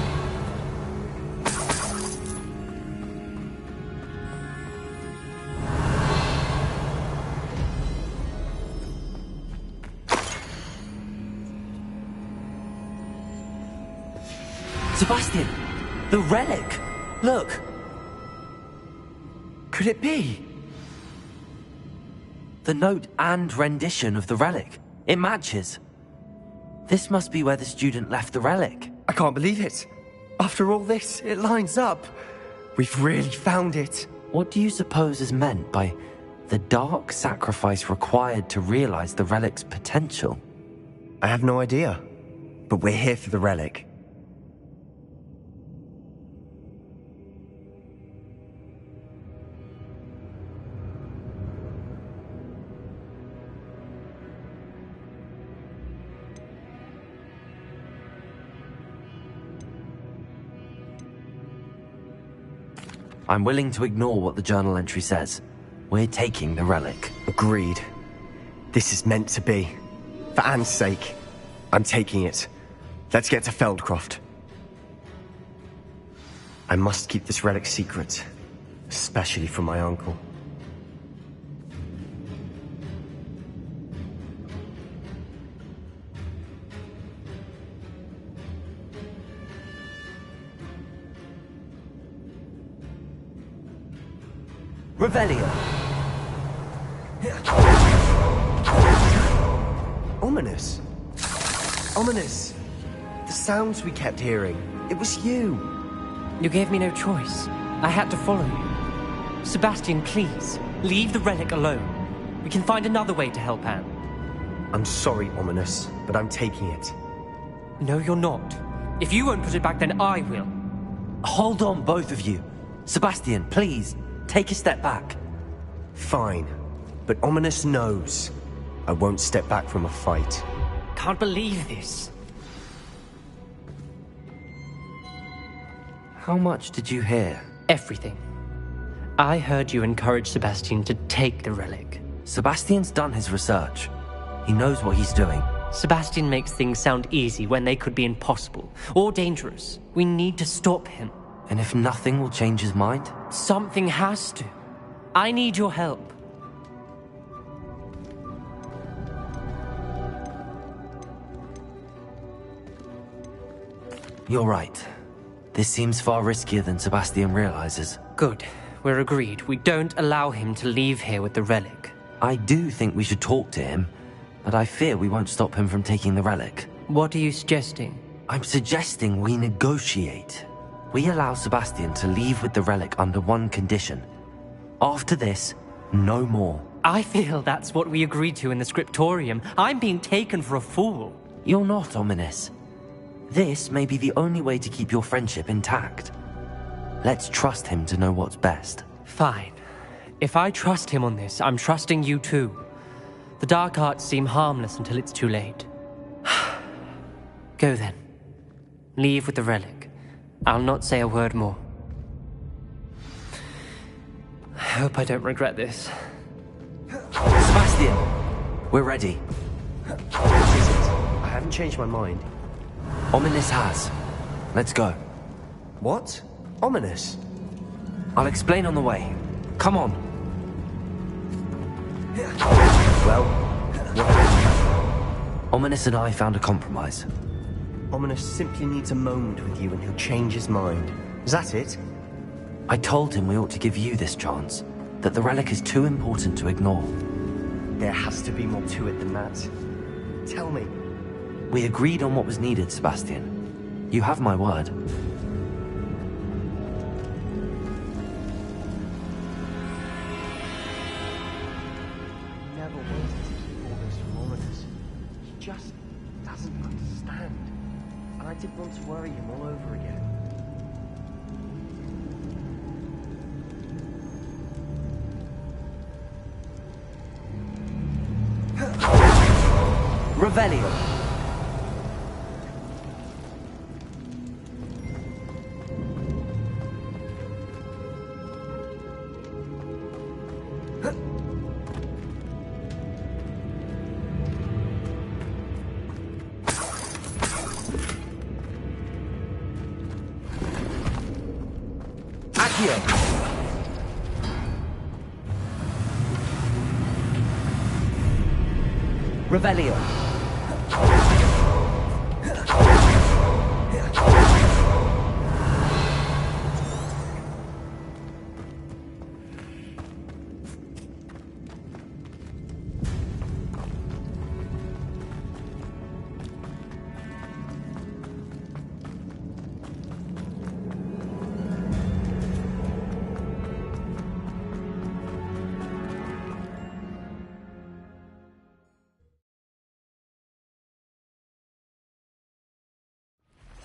Sebastian! The relic! Look! Could it be? The note and rendition of the relic. It matches. This must be where the student left the relic. I can't believe it. After all this, it lines up. We've really found it. What do you suppose is meant by the dark sacrifice required to realize the relic's potential? I have no idea. But we're here for the relic. I'm willing to ignore what the journal entry says. We're taking the relic. Agreed. This is meant to be. For Anne's sake, I'm taking it. Let's get to Feldcroft. I must keep this relic secret, especially from my uncle. Revelio. Ominous. Ominous. The sounds we kept hearing. It was you. You gave me no choice. I had to follow you. Sebastian, please, leave the relic alone. We can find another way to help Anne. I'm sorry, Ominous, but I'm taking it. No, you're not. If you won't put it back, then I will. Hold on, both of you. Sebastian, please. Take a step back. Fine. But Ominous knows I won't step back from a fight. Can't believe this. How much did you hear? Everything. I heard you encourage Sebastian to take the relic. Sebastian's done his research. He knows what he's doing. Sebastian makes things sound easy when they could be impossible or dangerous. We need to stop him. And if nothing will change his mind? Something has to. I need your help. You're right. This seems far riskier than Sebastian realizes. Good. We're agreed. We don't allow him to leave here with the relic. I do think we should talk to him, but I fear we won't stop him from taking the relic. What are you suggesting? I'm suggesting we negotiate. We allow Sebastian to leave with the relic under one condition. After this, no more. I feel that's what we agreed to in the scriptorium. I'm being taken for a fool. You're not, Ominous. This may be the only way to keep your friendship intact. Let's trust him to know what's best. Fine. If I trust him on this, I'm trusting you too. The dark arts seem harmless until it's too late. Go then. Leave with the relic. I'll not say a word more. I hope I don't regret this. Sebastian! We're ready. What is it? I haven't changed my mind. Ominous has. Let's go. What? Ominous? I'll explain on the way. Come on. Well, what? Ominous and I found a compromise. Ominous simply needs a moment with you and he'll change his mind. Is that it? I told him we ought to give you this chance. That the relic is too important to ignore. There has to be more to it than that. Tell me. We agreed on what was needed, Sebastian. You have my word. I never wanted to keep all this from Ominous. He just doesn't understand. And I didn't want to worry him all over again. Revelio. Accio. Revelio.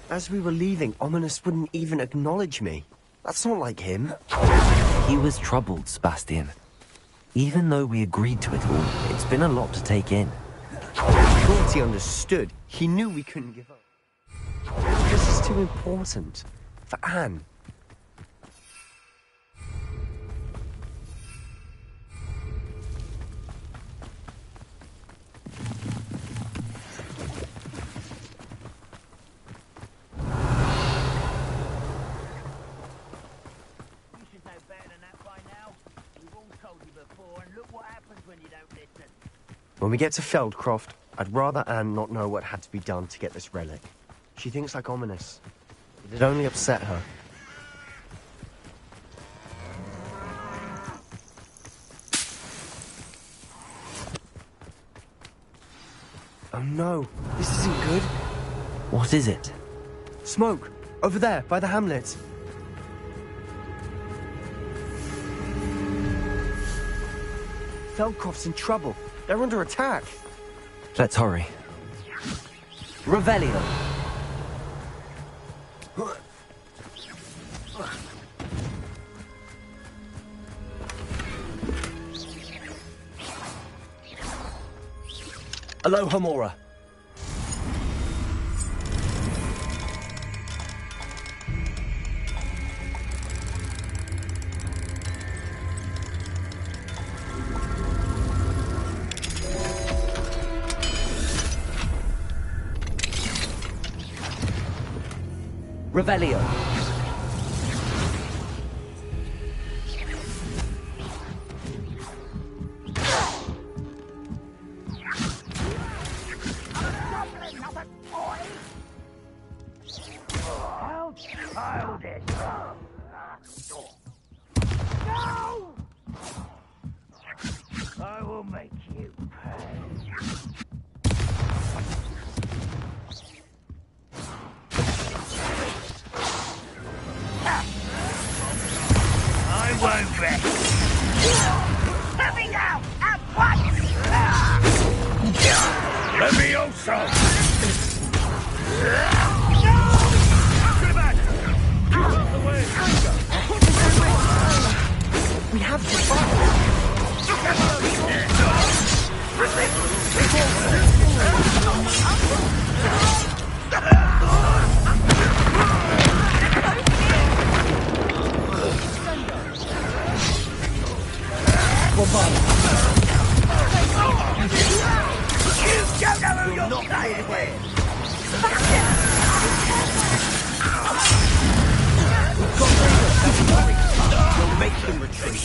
As we were leaving, Ominous wouldn't even acknowledge me. That's not like him. He was troubled, Sebastian. Even though we agreed to it all, it's been a lot to take in. He thought he understood. He knew we couldn't give up. This is too important. For Anne. When we get to Feldcroft, I'd rather Anne not know what had to be done to get this relic. She thinks like Ominous. It'd only upset her. Oh no, this isn't good. What is it? Smoke! Over there, by the hamlet. Feldcroft's in trouble. They're under attack. Let's hurry. Revelio. Aloha Mora. Revelio. I will make you pay. I won't rest. Let me now! At once! Levioso! We have to fight. You don't know who you're playing with! You'll make them retreat.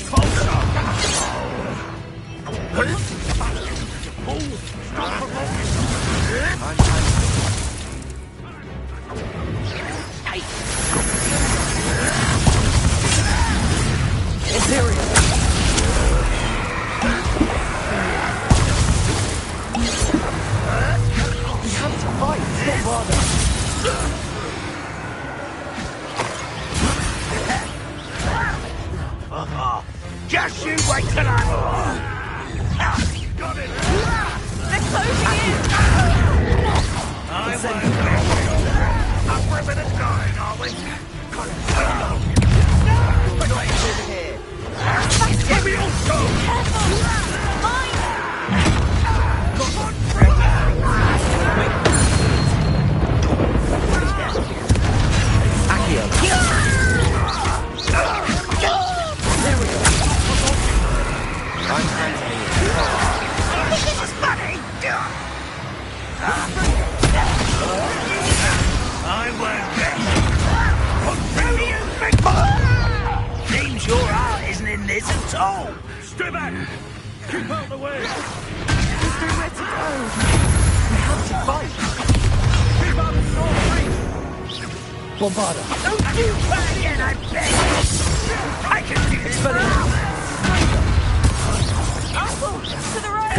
way! Mr. Where to go? We have to fight! Keep out of short reach! Bombarda. Don't you try again, I beg! I can see this now! Uncle, to the right!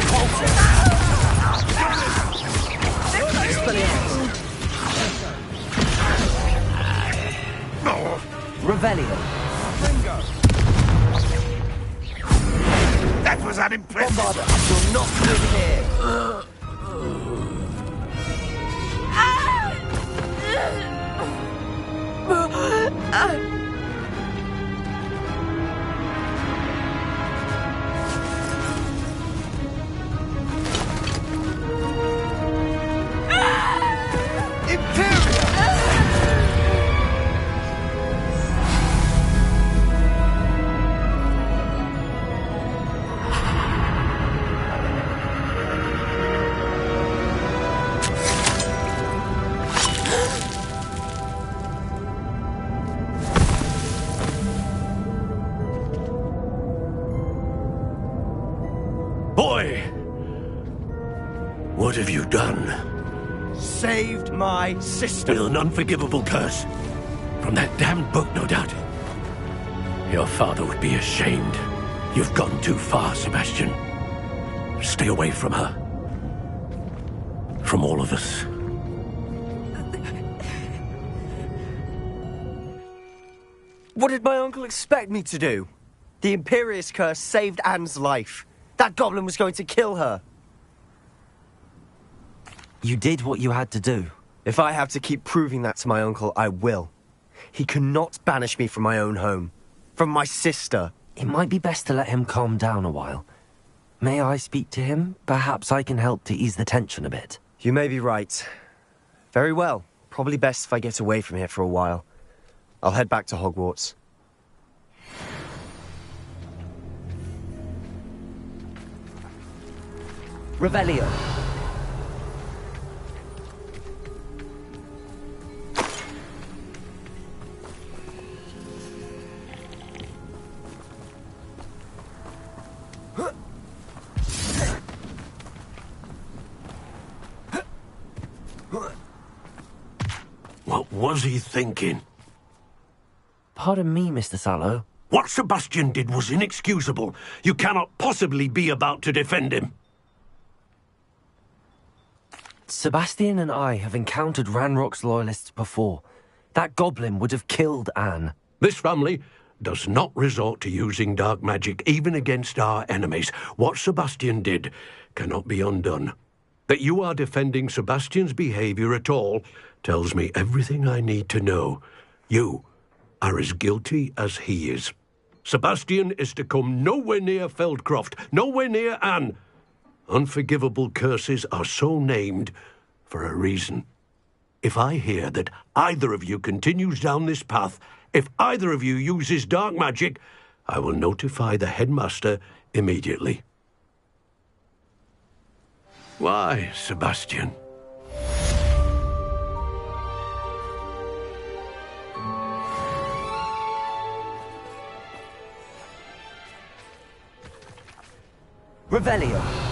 Revelio. That was unimpressive! Bombarda. You're not good here. Boy! What have you done? Saved my sister. With an unforgivable curse. From that damned book, no doubt. Your father would be ashamed. You've gone too far, Sebastian. Stay away from her. From all of us. What did my uncle expect me to do? The Imperious curse saved Anne's life. That goblin was going to kill her. You did what you had to do. If I have to keep proving that to my uncle, I will. He cannot banish me from my own home. From my sister. It might be best to let him calm down a while. May I speak to him? Perhaps I can help to ease the tension a bit. You may be right. Very well. Probably best if I get away from here for a while. I'll head back to Hogwarts. Revelio. What was he thinking? Pardon me, Mr. Sallow. What Sebastian did was inexcusable. You cannot possibly be about to defend him. Sebastian and I have encountered Ranrock's loyalists before. That goblin would have killed Anne. This family does not resort to using dark magic, even against our enemies. What Sebastian did cannot be undone. That you are defending Sebastian's behavior at all tells me everything I need to know. You are as guilty as he is. Sebastian is to come nowhere near Feldcroft, nowhere near Anne. Unforgivable curses are so named for a reason. If I hear that either of you continues down this path, if either of you uses dark magic, I will notify the headmaster immediately. Why, Sebastian? Revelio.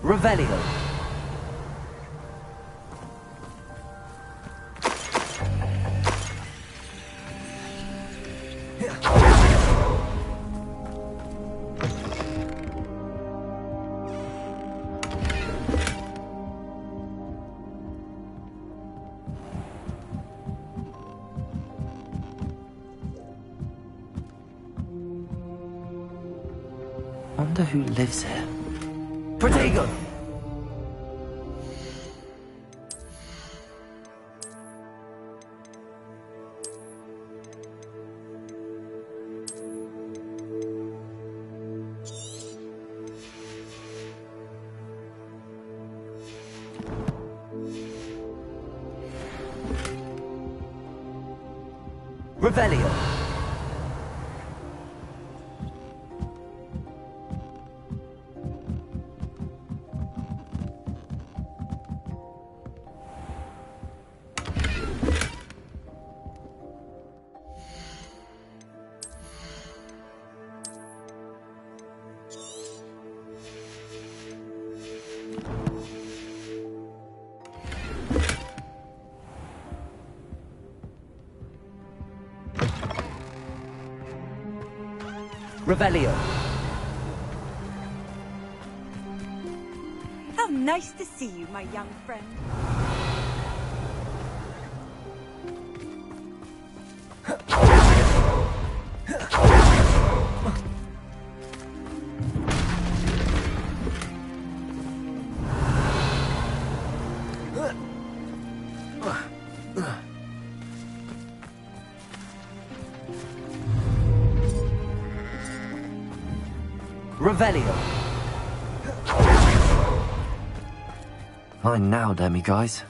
Revelio. Wonder who lives here. Protego. Revelio. Revelio. How nice to see you, my young friend. Revelio. Fine now, Demi guys.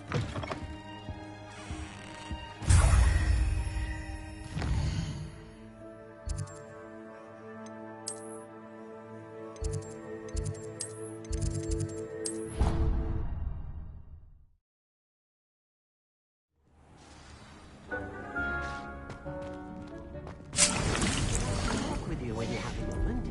Talk with you when you have a moment.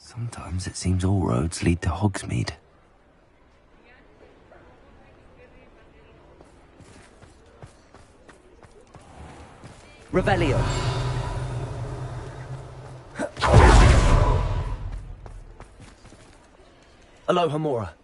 Sometimes it seems all roads lead to Hogsmeade. Revelio. Aloha Mora.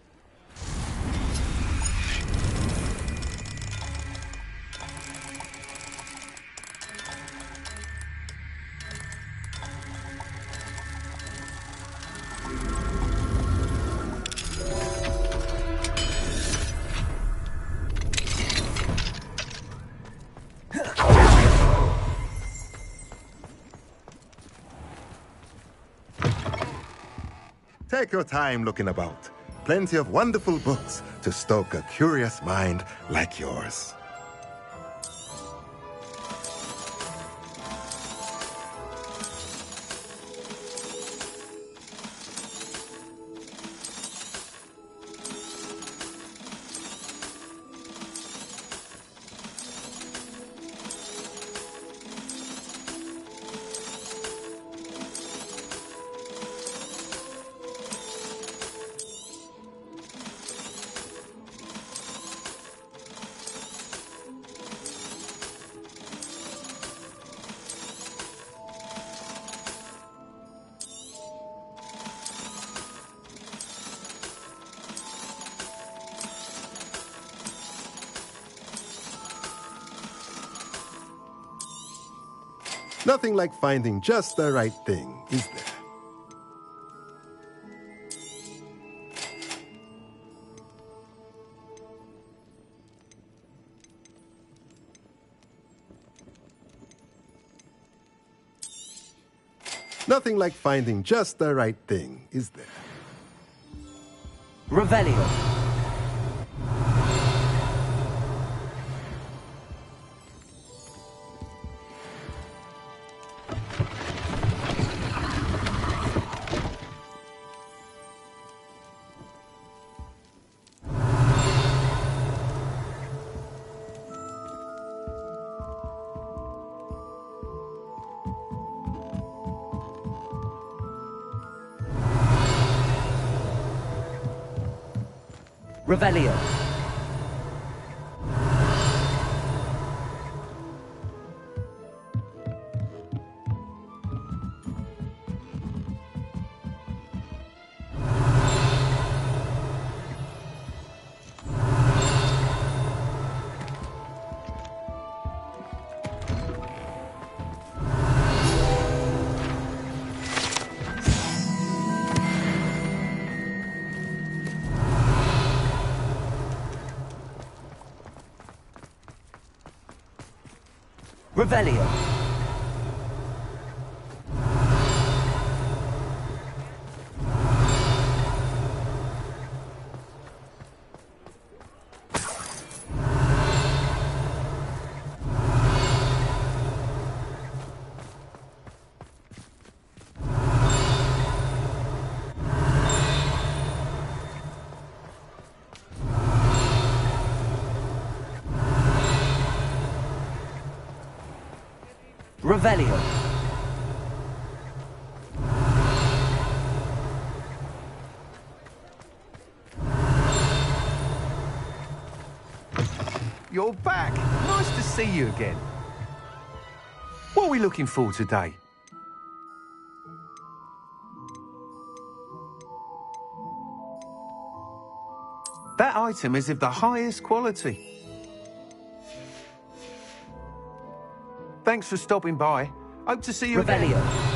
Take your time looking about. Plenty of wonderful books to stoke a curious mind like yours. Nothing like finding just the right thing, is there? Nothing like finding just the right thing, is there? Revelio. Revelio. Revelio. Revelio. You're back. Nice to see you again. What are we looking for today? That item is of the highest quality. Thanks for stopping by. Hope to see you Revelio. again.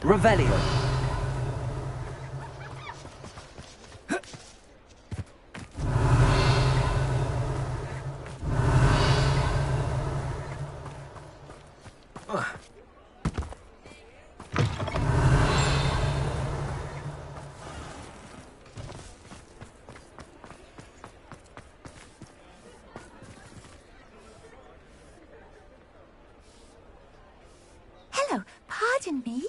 Revelio. Hello, pardon me.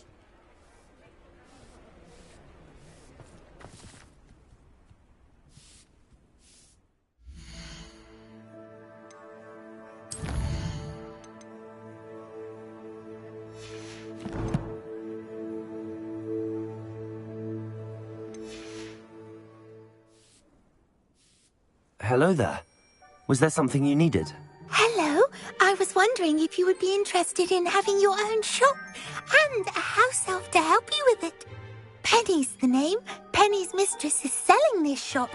Hello there. Was there something you needed? Hello, I was wondering if you would be interested in having your own shop and a house elf to help you with it. Penny's the name. Penny's mistress is selling this shop,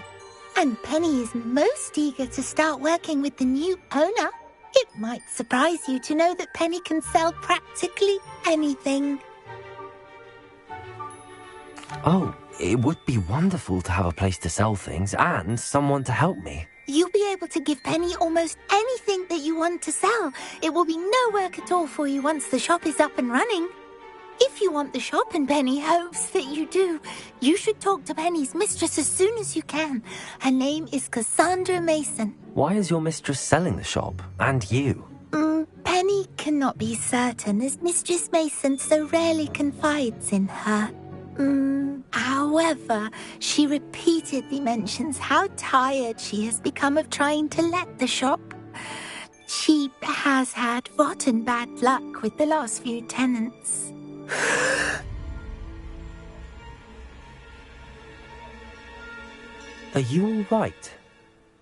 and Penny is most eager to start working with the new owner. It might surprise you to know that Penny can sell practically anything. Oh, it would be wonderful to have a place to sell things and someone to help me. You'll be able to give Penny almost anything that you want to sell. It will be no work at all for you once the shop is up and running. If you want the shop and Penny hopes that you do, you should talk to Penny's mistress as soon as you can. Her name is Cassandra Mason. Why is your mistress selling the shop? And you? Penny cannot be certain, as Mistress Mason so rarely confides in her. However, she repeatedly mentions how tired she has become of trying to let the shop. She has had rotten bad luck with the last few tenants. Are you all right?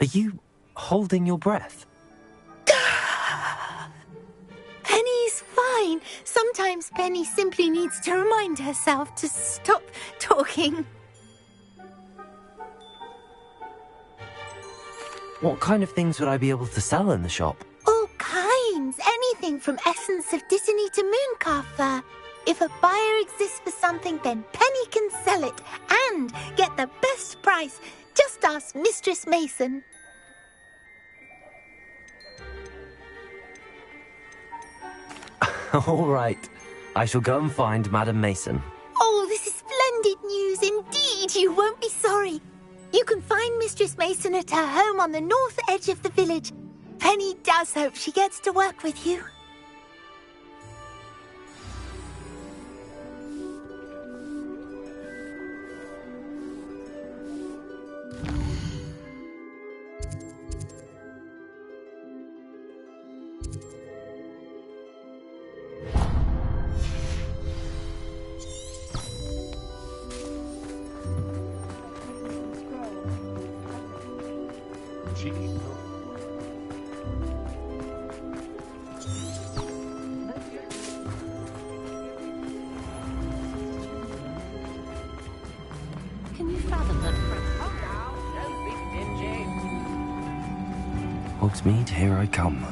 Are you holding your breath? Penny's fine. Sometimes Penny simply needs to remind herself to stop talking. What kind of things would I be able to sell in the shop? All kinds. Anything from essence of Disney to Mooncalf fur. If a buyer exists for something, then Penny can sell it and get the best price. Just ask Mistress Mason. All right. I shall go and find Madam Mason. Oh, this is splendid news indeed. You won't be sorry. You can find Mistress Mason at her home on the north edge of the village. Penny does hope she gets to work with you. Can you fathom that? Oh, now, don't be dingy. Hogsmeade, here I come.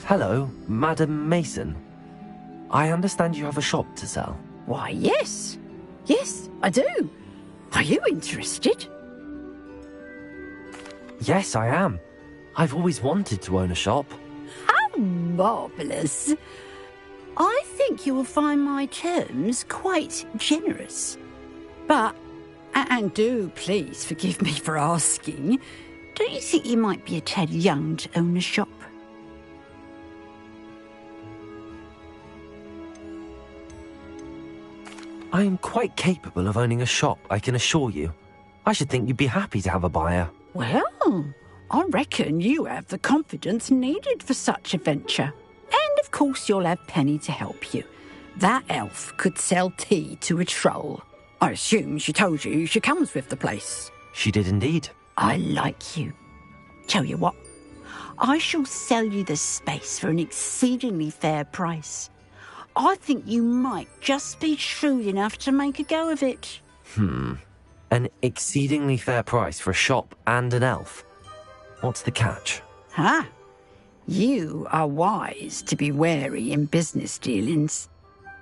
Hello, Madam Mason. I understand you have a shop to sell. Why, yes. Yes, I do. Are you interested? Yes, I am. I've always wanted to own a shop. How marvellous. I think you will find my terms quite generous. But, and do please forgive me for asking, don't you think you might be a tad young to own a shop? I am quite capable of owning a shop, I can assure you. I should think you'd be happy to have a buyer. Well, I reckon you have the confidence needed for such a venture. And of course you'll have Penny to help you. That elf could sell tea to a troll. I assume she told you she comes with the place. She did indeed. I like you. Tell you what, I shall sell you the space for an exceedingly fair price. I think you might just be shrewd enough to make a go of it. An exceedingly fair price for a shop and an elf. What's the catch? Huh? You are wise to be wary in business dealings.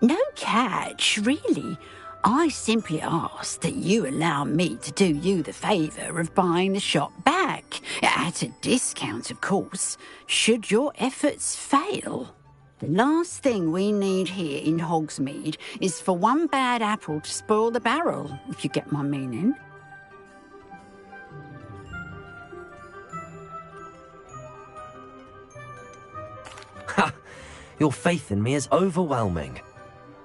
No catch, really. I simply ask that you allow me to do you the favour of buying the shop back, at a discount, of course, should your efforts fail. The last thing we need here in Hogsmeade is for one bad apple to spoil the barrel, if you get my meaning. Ha! Your faith in me is overwhelming.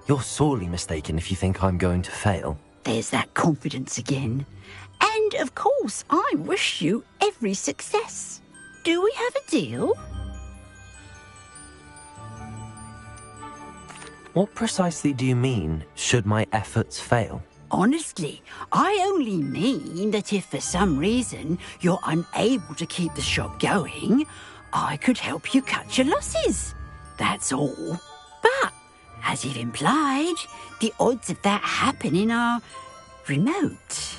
You're sorely mistaken if you think I'm going to fail. There's that confidence again. And, of course, I wish you every success. Do we have a deal? What precisely do you mean, should my efforts fail? Honestly, I only mean that if for some reason you're unable to keep the shop going, I could help you cut your losses. That's all. But, as you've implied, the odds of that happening are remote.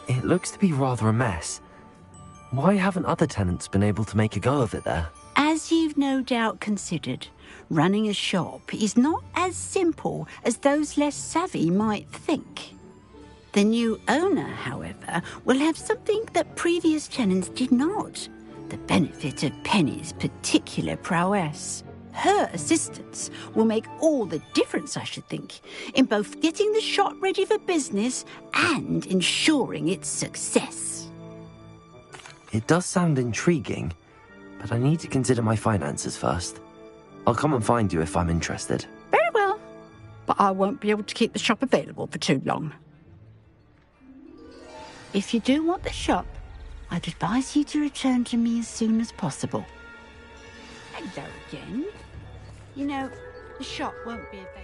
It looks to be rather a mess. Why haven't other tenants been able to make a go of it there? As you've no doubt considered, running a shop is not as simple as those less savvy might think. The new owner, however, will have something that previous tenants did not. The benefit of Penny's particular prowess. Her assistance will make all the difference, I should think, in both getting the shop ready for business and ensuring its success. It does sound intriguing, but I need to consider my finances first. I'll come and find you if I'm interested. Very well. But I won't be able to keep the shop available for too long. If you do want the shop, I'd advise you to return to me as soon as possible. Hello again. You know, the shop won't be available.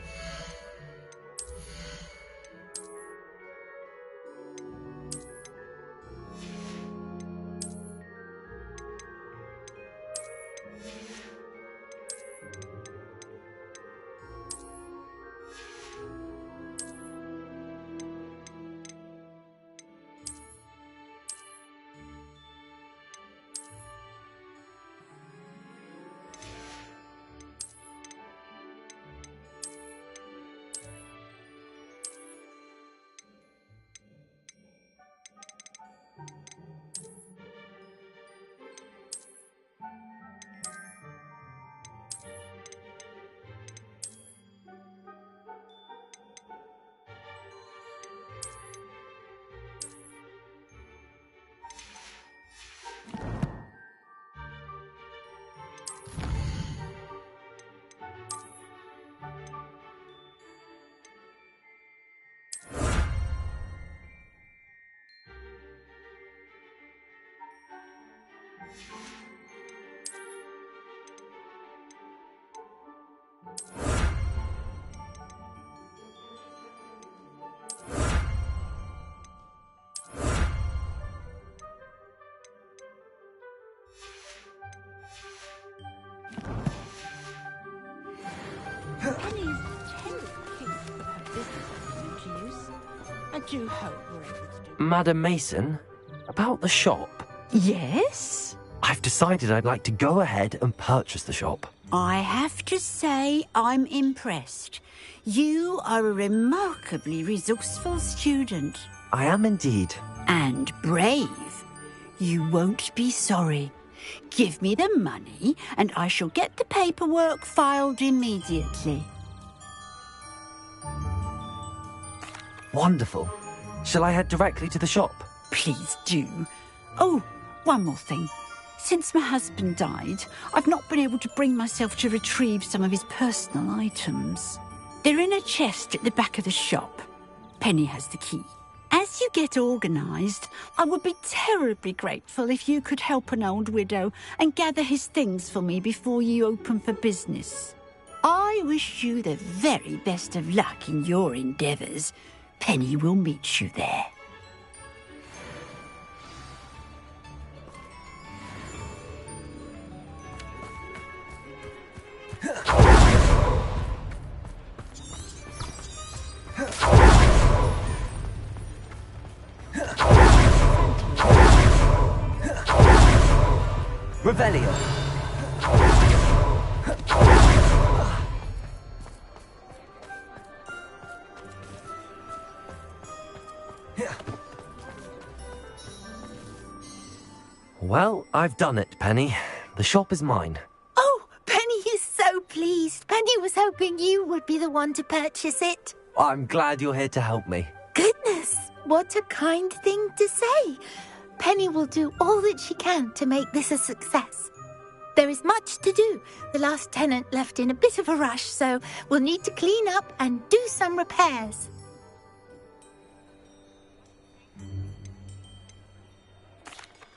I do hope we're able to do... Madam Mason, about the shop. Yes? I've decided I'd like to go ahead and purchase the shop. I have to say I'm impressed. You are a remarkably resourceful student. I am indeed. And brave. You won't be sorry. Give me the money, and I shall get the paperwork filed immediately. Wonderful. Shall I head directly to the shop? Please do. Oh, one more thing. Since my husband died, I've not been able to bring myself to retrieve some of his personal items. They're in a chest at the back of the shop. Penny has the key. As you get organised, I would be terribly grateful if you could help an old widow and gather his things for me before you open for business. I wish you the very best of luck in your endeavours. Penny will meet you there. Revelio. Well, I've done it, Penny. The shop is mine. Oh, Penny is so pleased. Penny was hoping you would be the one to purchase it. I'm glad you're here to help me. Goodness, what a kind thing to say. Penny will do all that she can to make this a success. There is much to do. The last tenant left in a bit of a rush, so we'll need to clean up and do some repairs.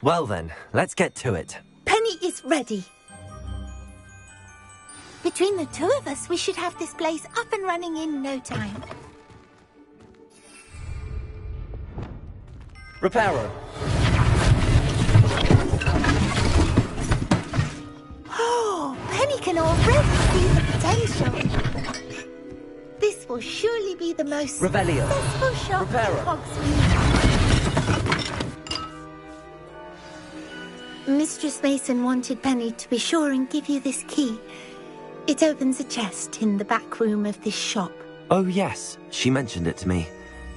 Well then, let's get to it. Penny is ready. Between the two of us, we should have this place up and running in no time. Reparo. Oh, Penny can already see the potential. This will surely be the most Revelio. successful shop in Reparo. Hogsmeade. Mistress Mason wanted Penny to be sure and give you this key. It opens a chest in the back room of this shop. Oh yes, she mentioned it to me.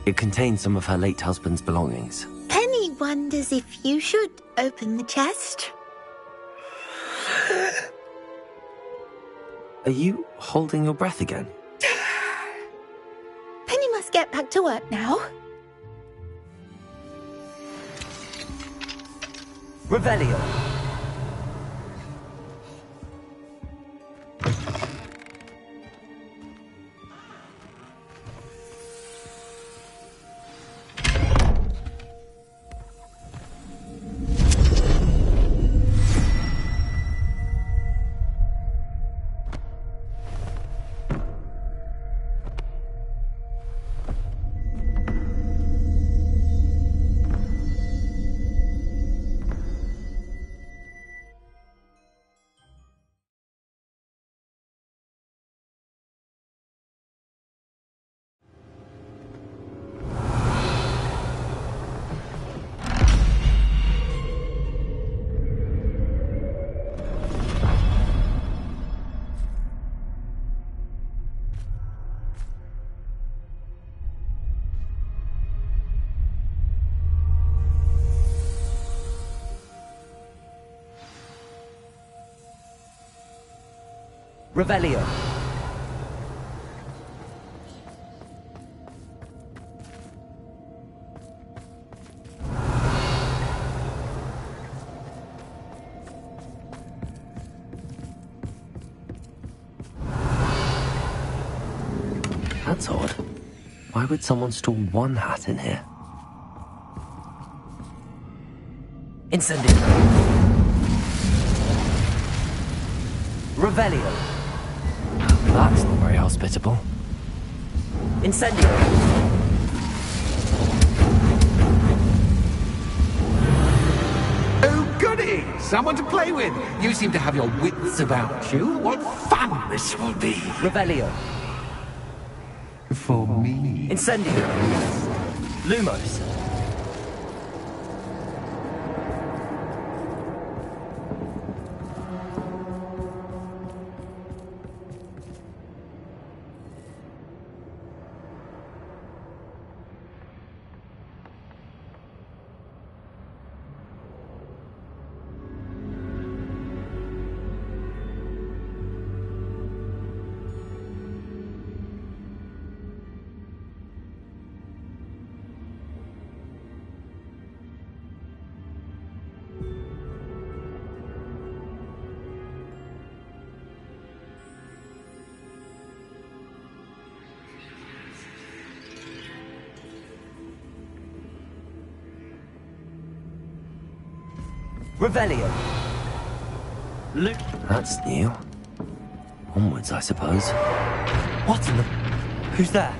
It contains some of her late husband's belongings. Penny wonders if you should open the chest. Are you holding your breath again? Penny must get back to work now. Revelio. Revelio. That's odd. Why would someone store one hat in here? Incendio. Revelio. That's not very hospitable. Incendio. Oh, goody! Someone to play with. You seem to have your wits about you. What fun this will be. Revelio. For me. Incendio. Lumos. Revelio. That's new. Onwards, I suppose. What in the... Who's there?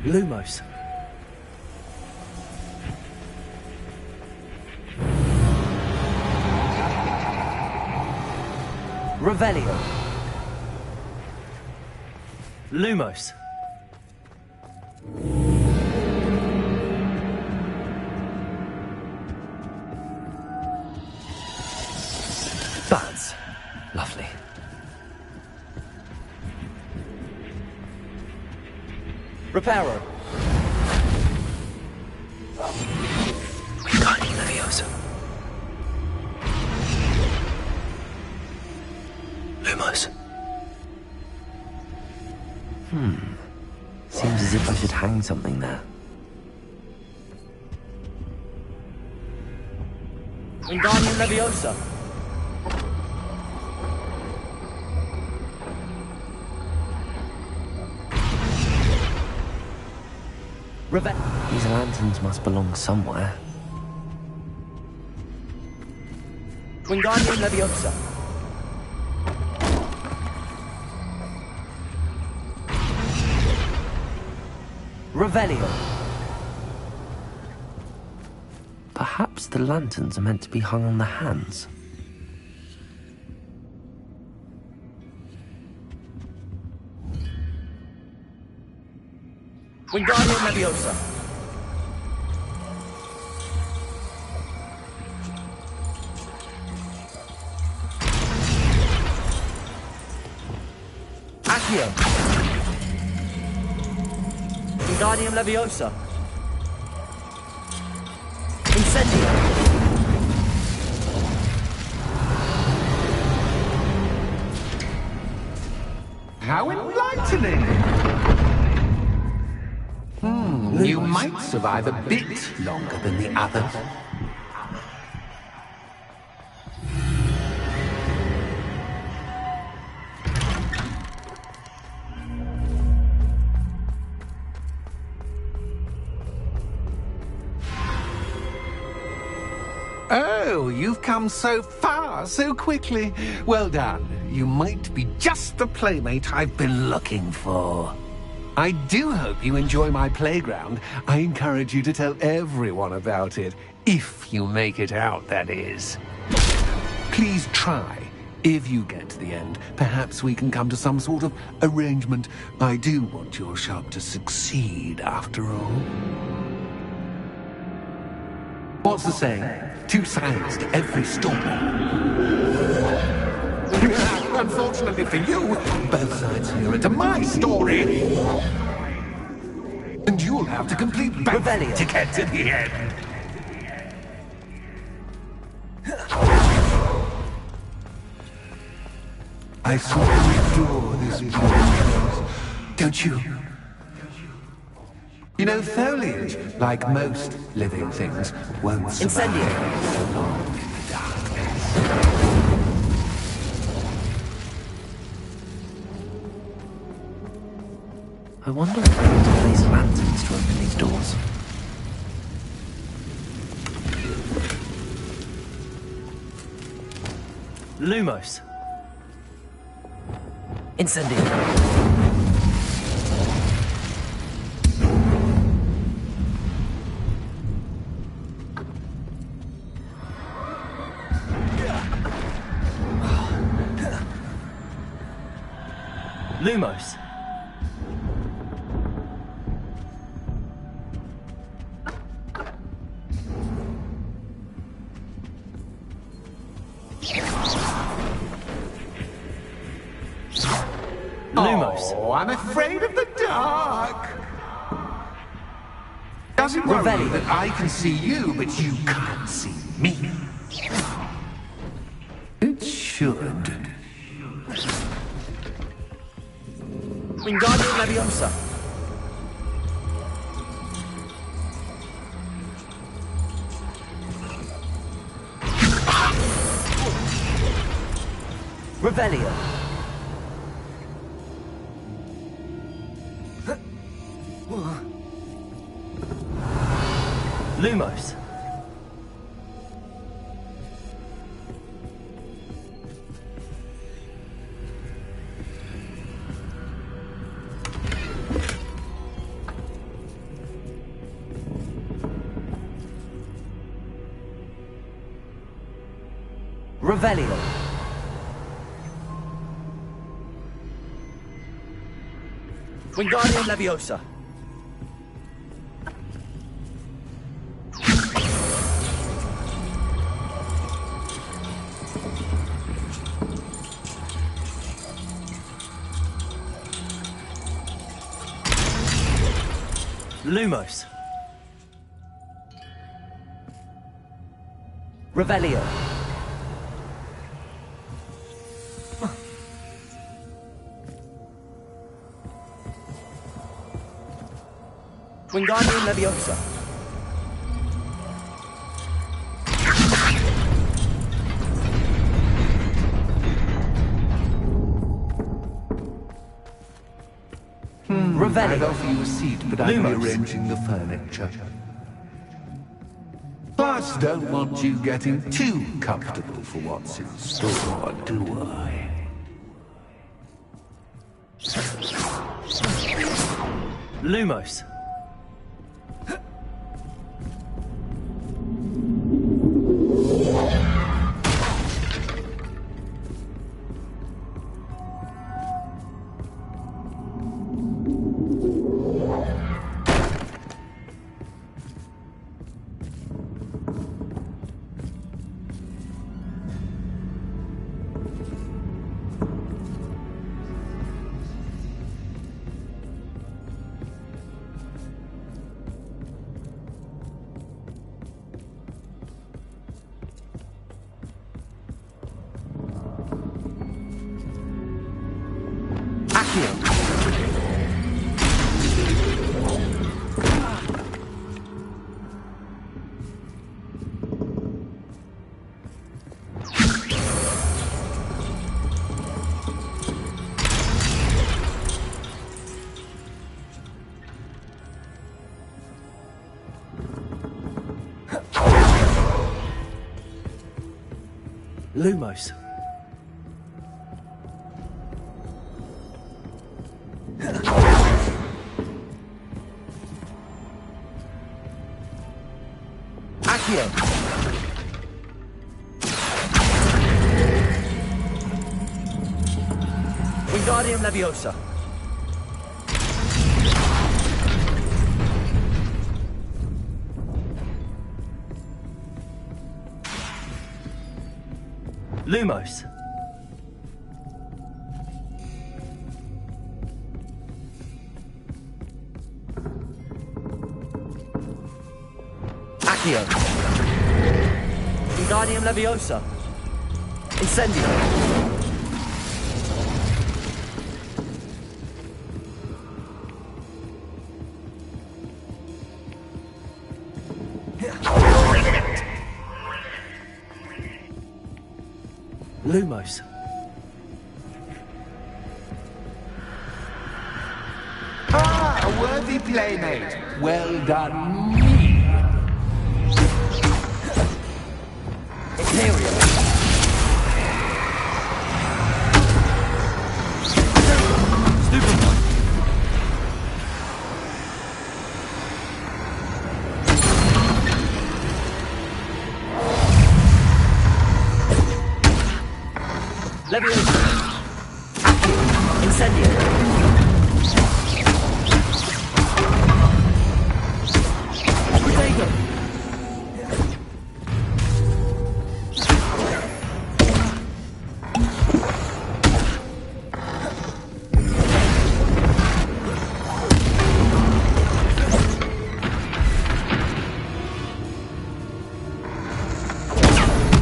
Lumos. Revelio. Lumos. Bats. Lovely. Reparo. Wingardium Leviosa. Lumos. Seems as if I should hang something there. Wingardium Leviosa. These lanterns must belong somewhere. Wingardium Leviosa. Revelio. Perhaps the lanterns are meant to be hung on the hands. Wingardium Leviosa. Accio. Wingardium Leviosa. Incendio. How enlightening! You might survive a bit longer than the others. Oh, you've come so far, so quickly. Well done. You might be just the playmate I've been looking for. I do hope you enjoy my playground. I encourage you to tell everyone about it. If you make it out, that is. Please try. If you get to the end, perhaps we can come to some sort of arrangement. I do want your shop to succeed, after all. What's the saying? 2 sides to every story. Unfortunately for you, both sides here into my story. And you'll have to complete both to get to the end. I simply adore this beauty, don't you? You know, foliage, like most living things, won't survive for long in the darkness. I wonder if I need to place lanterns to open these doors. Lumos. Incendio. Lumos. Lumos. Oh, I'm afraid of the dark. Doesn't worry that I can see you, but you can't see me. It should. Wingardium Leviosa. Revelio. Lumos. Revelio. Wingardium Leviosa. Lumos. Revelio. Wingardium Leviosa. Revelio. I'd offer you a seat, but I'd be Lumos. arranging the furniture. Plus, don't want you getting too comfortable for what's in store, do I? Lumos. Lumos. Accio. Wingardium Leviosa. Lumos. Accio. Wingardium Leviosa. Incendio. Lumos. Ah, a worthy playmate. Well done, me. Imperial. Leviosa. Incendio. Protego.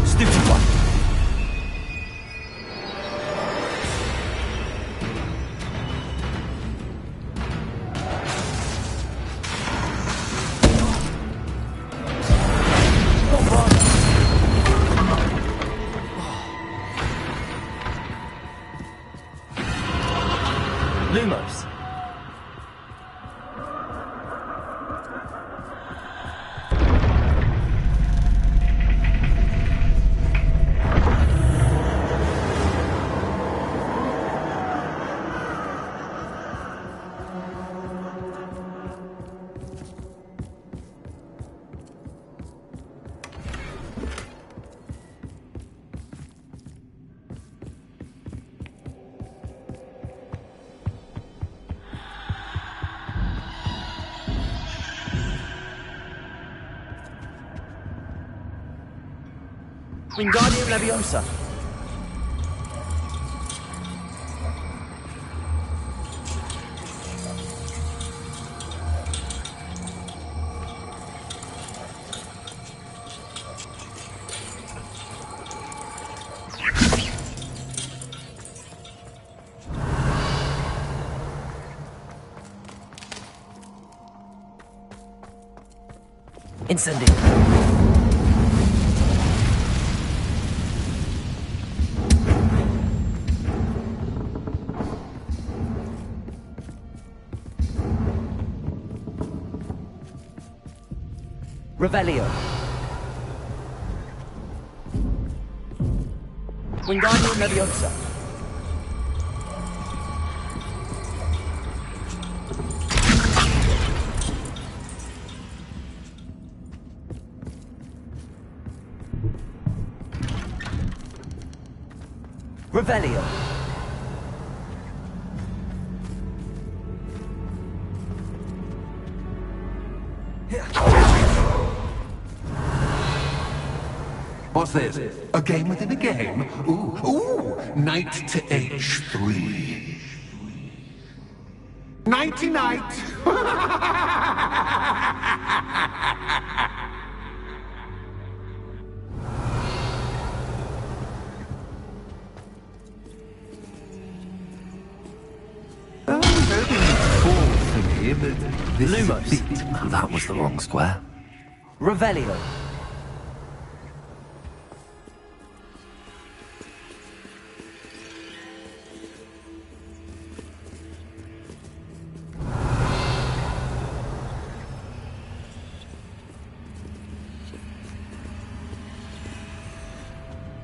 Stupefy. Lumos. Wingardium Leviosa. Incendio. Revelio. Wingardium Leviosa. Revelio. What's this? A game within a game? Ooh, knight to H3. Nighty-night! Lumos. That was the wrong square. Revelio.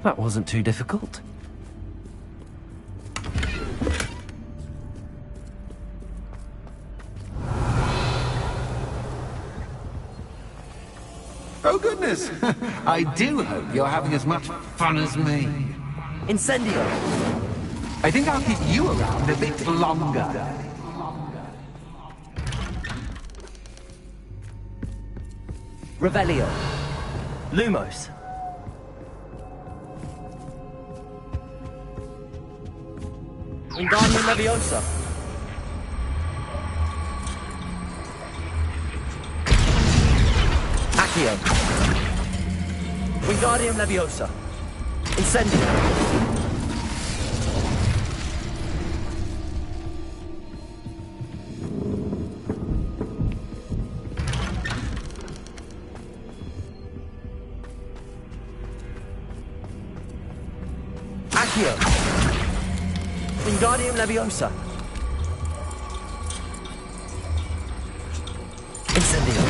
That wasn't too difficult. Oh goodness! I do hope you're having as much fun as me. Incendio. I think I'll keep you around a bit longer. Revelio. Lumos. Wingardium Leviosa. Accio. Wingardium Leviosa. Incendio. Accio. Wingardium Leviosa. Incendio.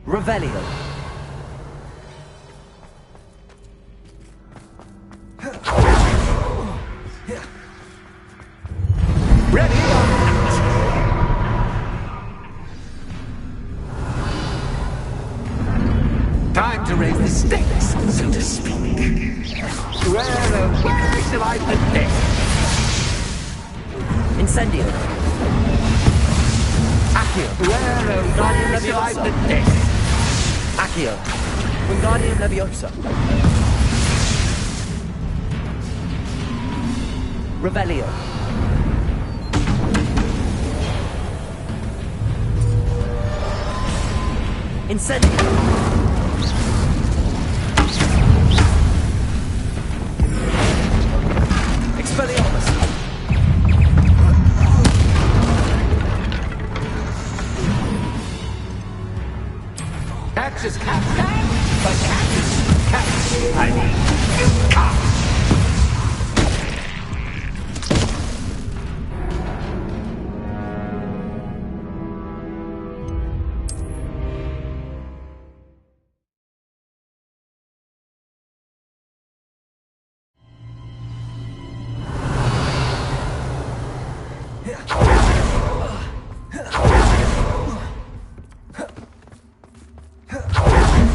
Revelio. Ready? Time to raise the stakes, so to speak. Where shall I put this? Incendio. Accio. Where shall I put this? Accio. Wingardium Leviosa. Revelio. Incendio. Expelliarmus. Axis cat, but cat, I mean, cat.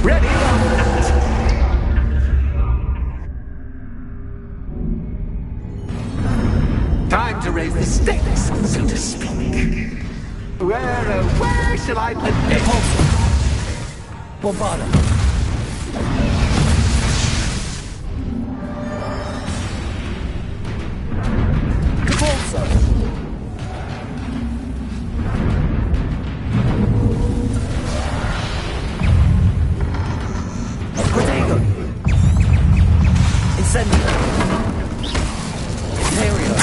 Ready? Time to raise the stakes, so to speak. Where shall I put this? Bombarda. Capulso. Protego. Incendio. Imperio.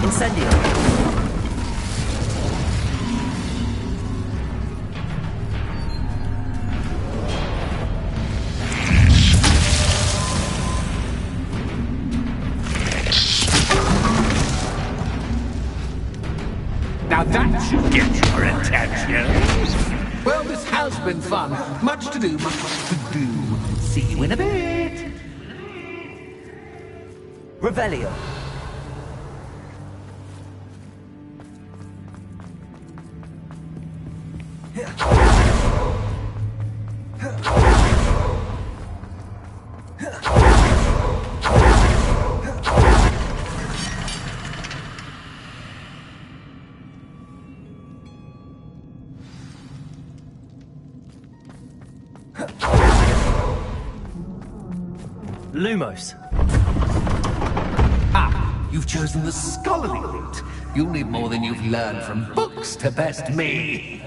Incendio. Now that should get your attention. Well, this has been fun. Much to do, much to do. See you in a bit. Revelio. Lumos. Ah, you've chosen the scholarly route. You'll need more than you've learned from books to best me.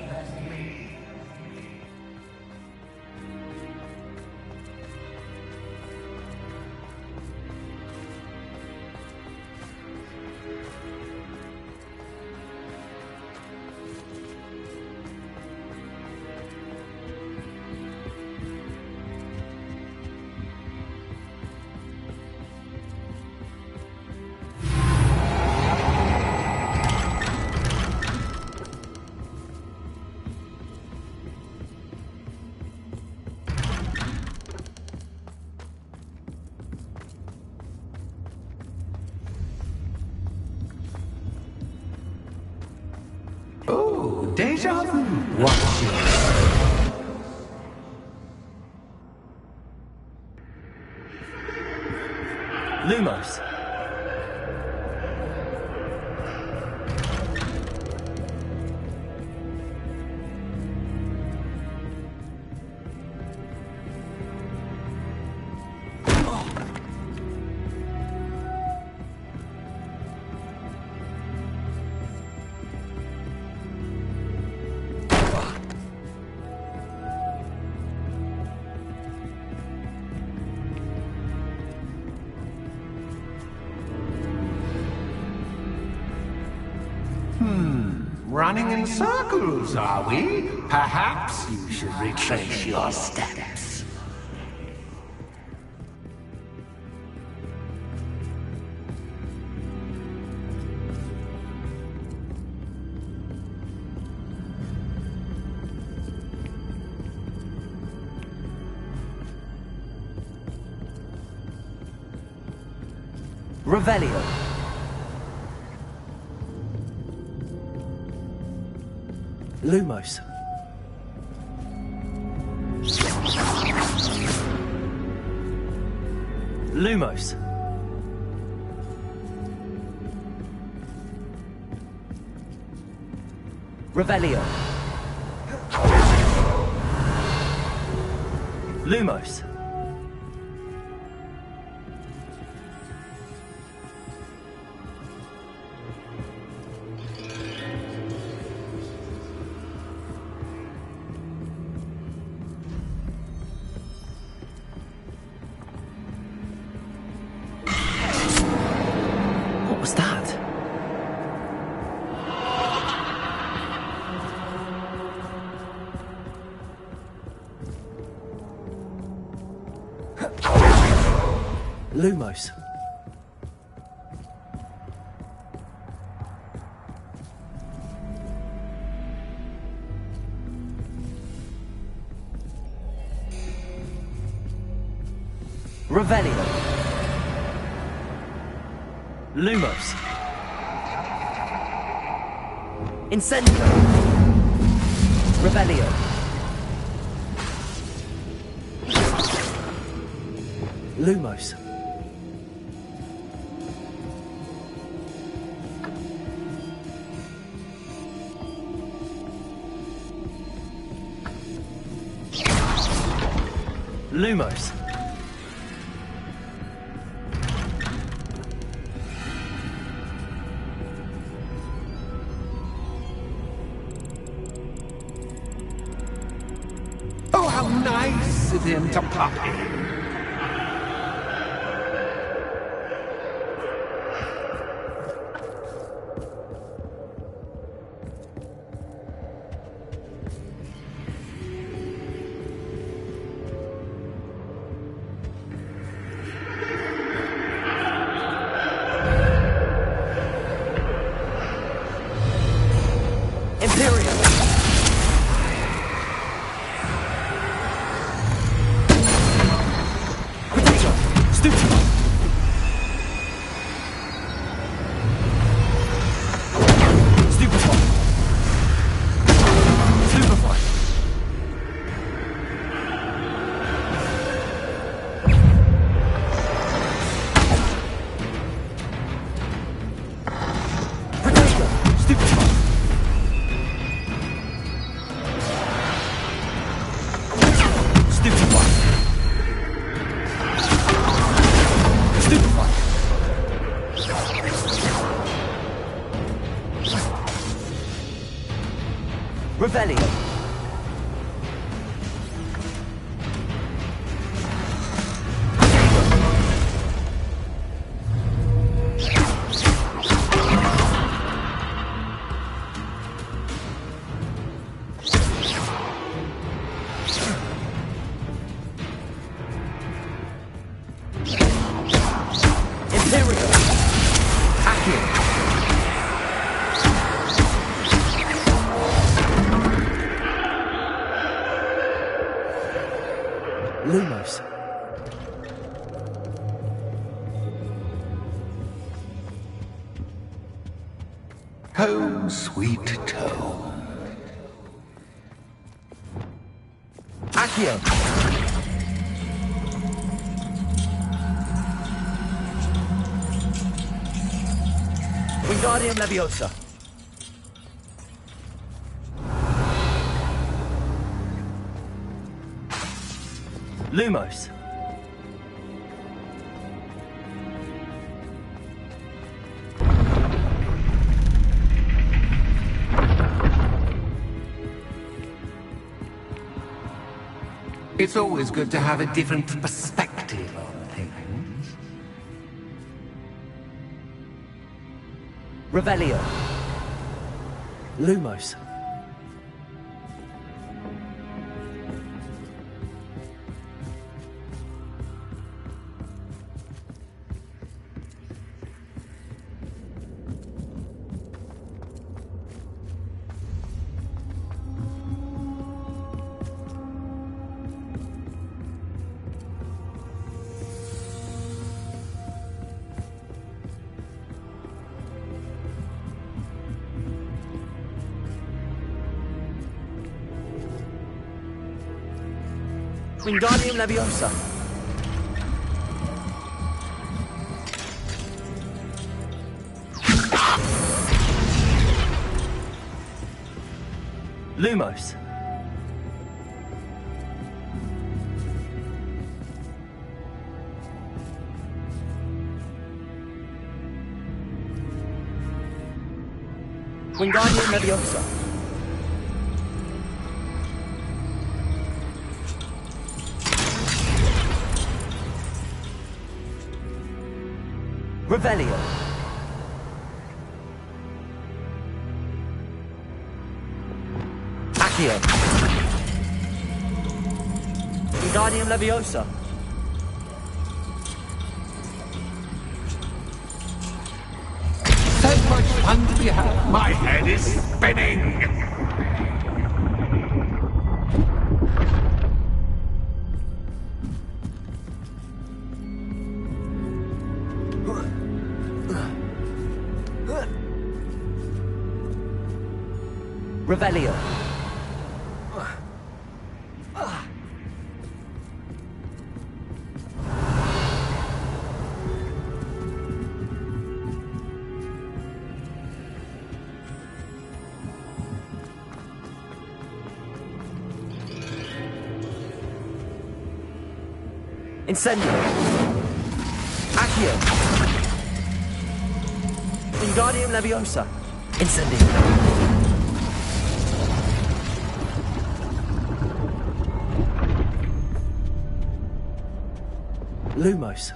Oh, deja vu. Watch it. Lumos. Running in circles, are we? Perhaps you should retrace your steps. Revelio. Lumos. Lumos. Revelio. Lumos. What was that? Lumos. Revelio. Lumos. Incendio. Revelio. Lumos. Lumos. Oh, how nice of him to pop in. Imperial. Potato. Stupefy. Stupefy. Stupefy. Potato. Stupefy. Stupefy. Stupefy. Revelio. Imperial. Accio. Lumos. Home, sweet home. Accio. Wingardium Leviosa. Lumos. It's always good to have a different perspective on things. Revelio. Lumos. Wingardium Leviosa. Lumos. Wingardium Leviosa. Revelio. Accio. Wingardium Leviosa. So much fun to be had. My head is spinning. Revelio. Incendio. Accio. Wingardium Leviosa. Incendio. Lumos.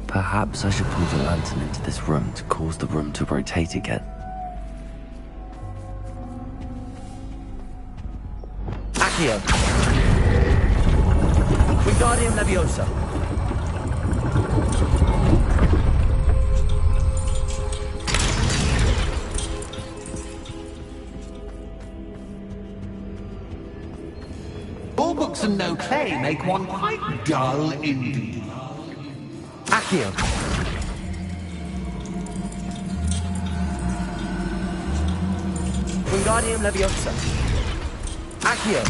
Perhaps I should pull the lantern into this room to cause the room to rotate again. Accio. Wingardium Leviosa. All books and no clay make one quite dull indeed. Accio. Wingardium Leviosa. Accio.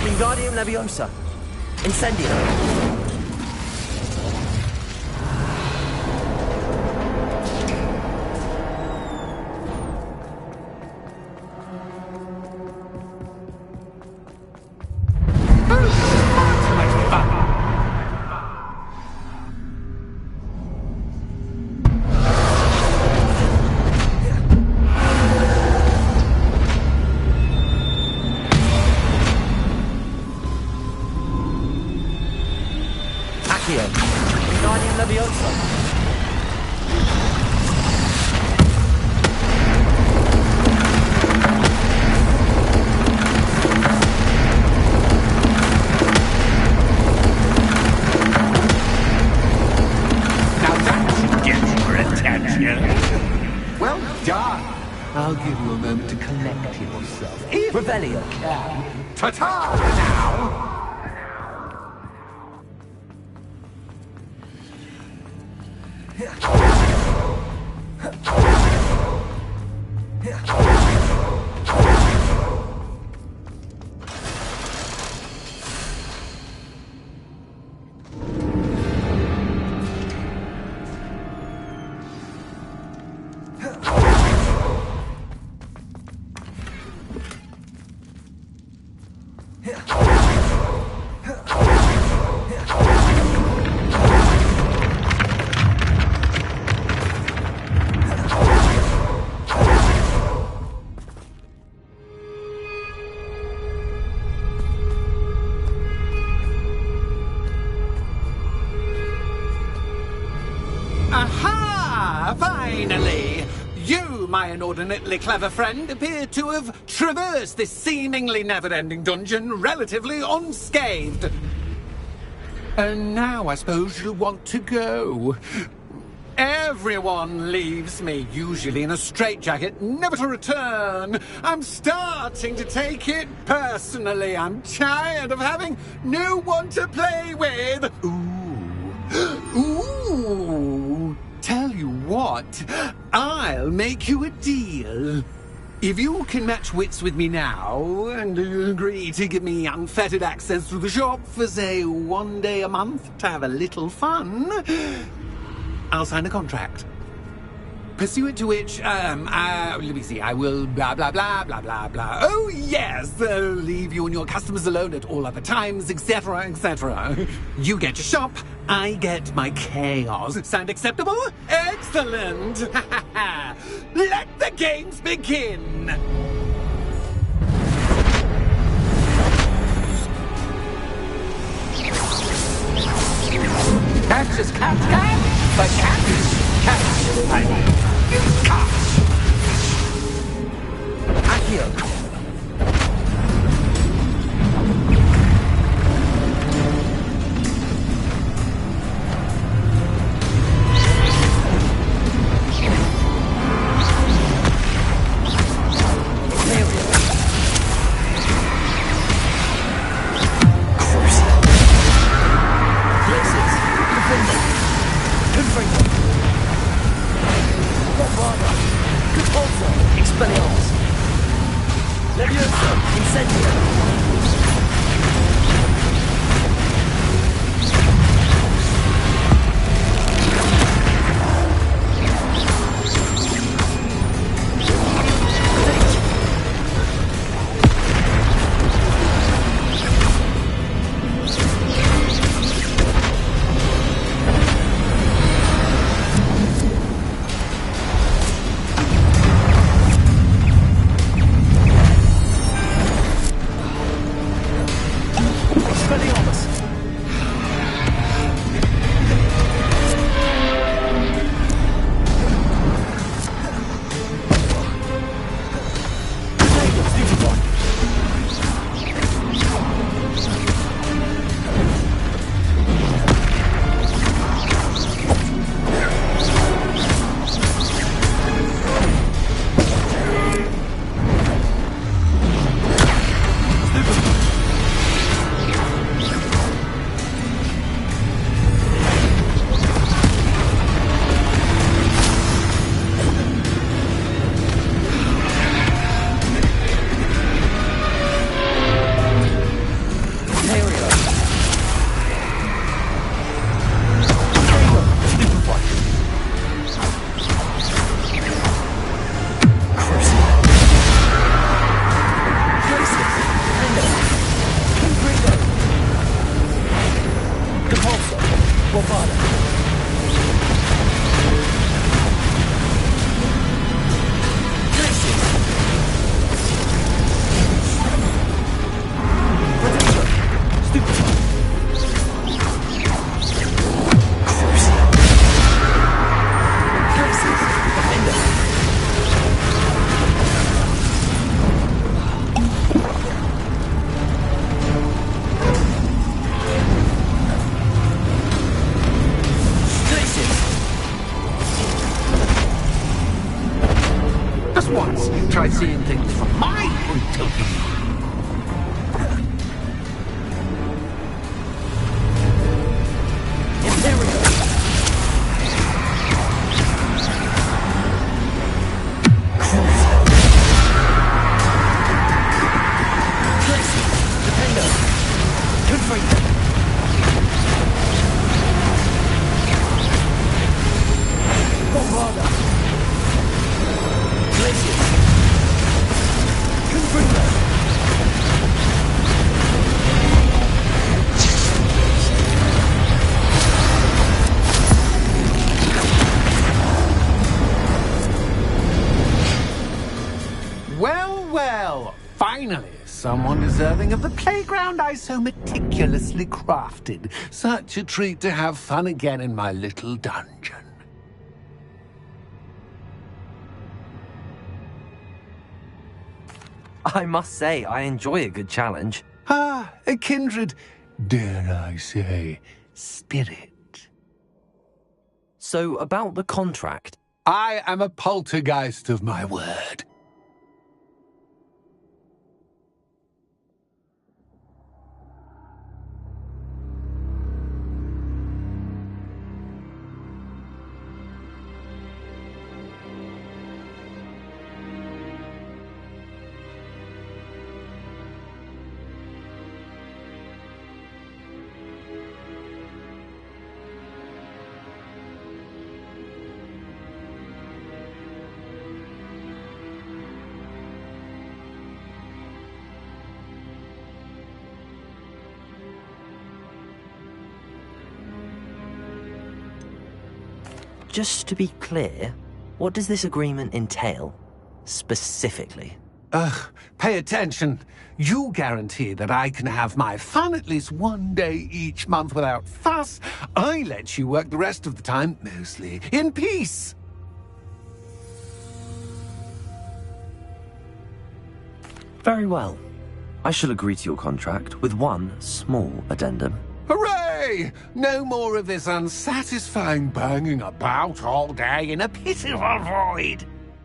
Wingardium Leviosa. Incendio. Wingardium Leviosa. Now that should get your attention. Well done. I'll give you a moment to collect yourself. If Revelio. you can. Ta-ta now! Finally! You, my inordinately clever friend, appear to have traversed this seemingly never-ending dungeon relatively unscathed. And now I suppose you'll want to go. Everyone leaves me, usually in a straitjacket, never to return. I'm starting to take it personally. I'm tired of having no one to play with. Ooh. Tell you what, I'll make you a deal. If you can match wits with me now, and agree to give me unfettered access to the shop for, say, 1 day a month to have a little fun, I'll sign a contract. Pursuant to which, let me see, I will blah, blah, blah, blah, blah, blah. Oh, yes, leave you and your customers alone at all other times, etc., etc. You get your shop, I get my chaos. Sound acceptable? Excellent! Let the games begin! Catch as cat can, but catch, I mean, catch! Accio. Once, try seeing things from my point of view. Finally, someone deserving of the playground I so meticulously crafted. Such a treat to have fun again in my little dungeon. I must say, I enjoy a good challenge. Ah, a kindred, dare I say, spirit. So, about the contract. I am a poltergeist of my word. Just to be clear, what does this agreement entail, specifically? Pay attention. You guarantee that I can have my fun at least one day each month without fuss. I let you work the rest of the time, mostly in peace. Very well. I shall agree to your contract with one small addendum. Hooray! No more of this unsatisfying banging about all day in a pitiful void.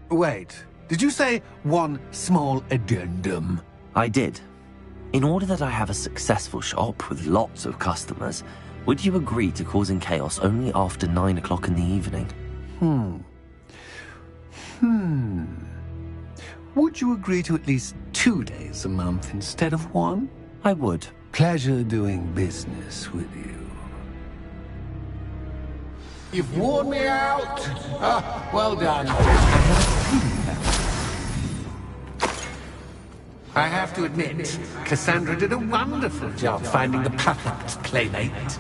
Wait, did you say one small addendum? I did. In order that I have a successful shop with lots of customers, would you agree to causing chaos only after 9 o'clock in the evening? Would you agree to at least 2 days a month instead of one? I would. Pleasure doing business with you. You've worn me out. Ah, well done. I have to admit, Cassandra did a wonderful job finding the perfect playmate.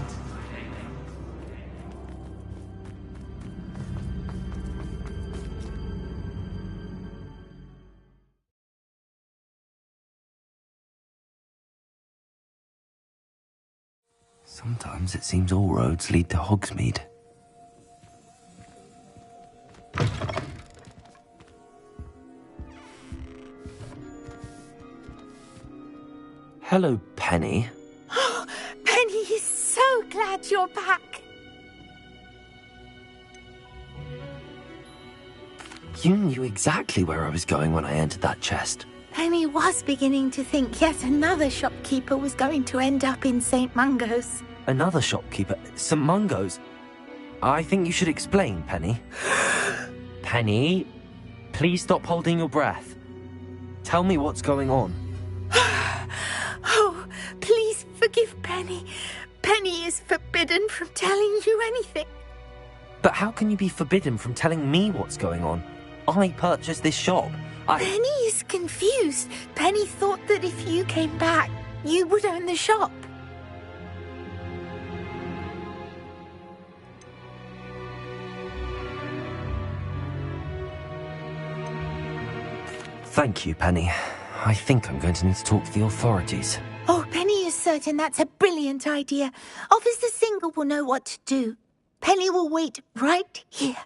Sometimes it seems all roads lead to Hogsmeade. Hello, Penny. Penny is so glad you're back. You knew exactly where I was going when I entered that chest. Penny was beginning to think yet another shopkeeper was going to end up in St. Mungo's. Another shopkeeper? St. Mungo's? I think you should explain, Penny. Penny, please stop holding your breath. Tell me what's going on. Oh, please forgive Penny. Penny is forbidden from telling you anything. But how can you be forbidden from telling me what's going on? I purchased this shop. Penny is confused. Penny thought that if you came back, you would own the shop. Thank you, Penny. I think I'm going to need to talk to the authorities. Oh, Penny is certain that's a brilliant idea. Officer Single will know what to do. Penny will wait right here.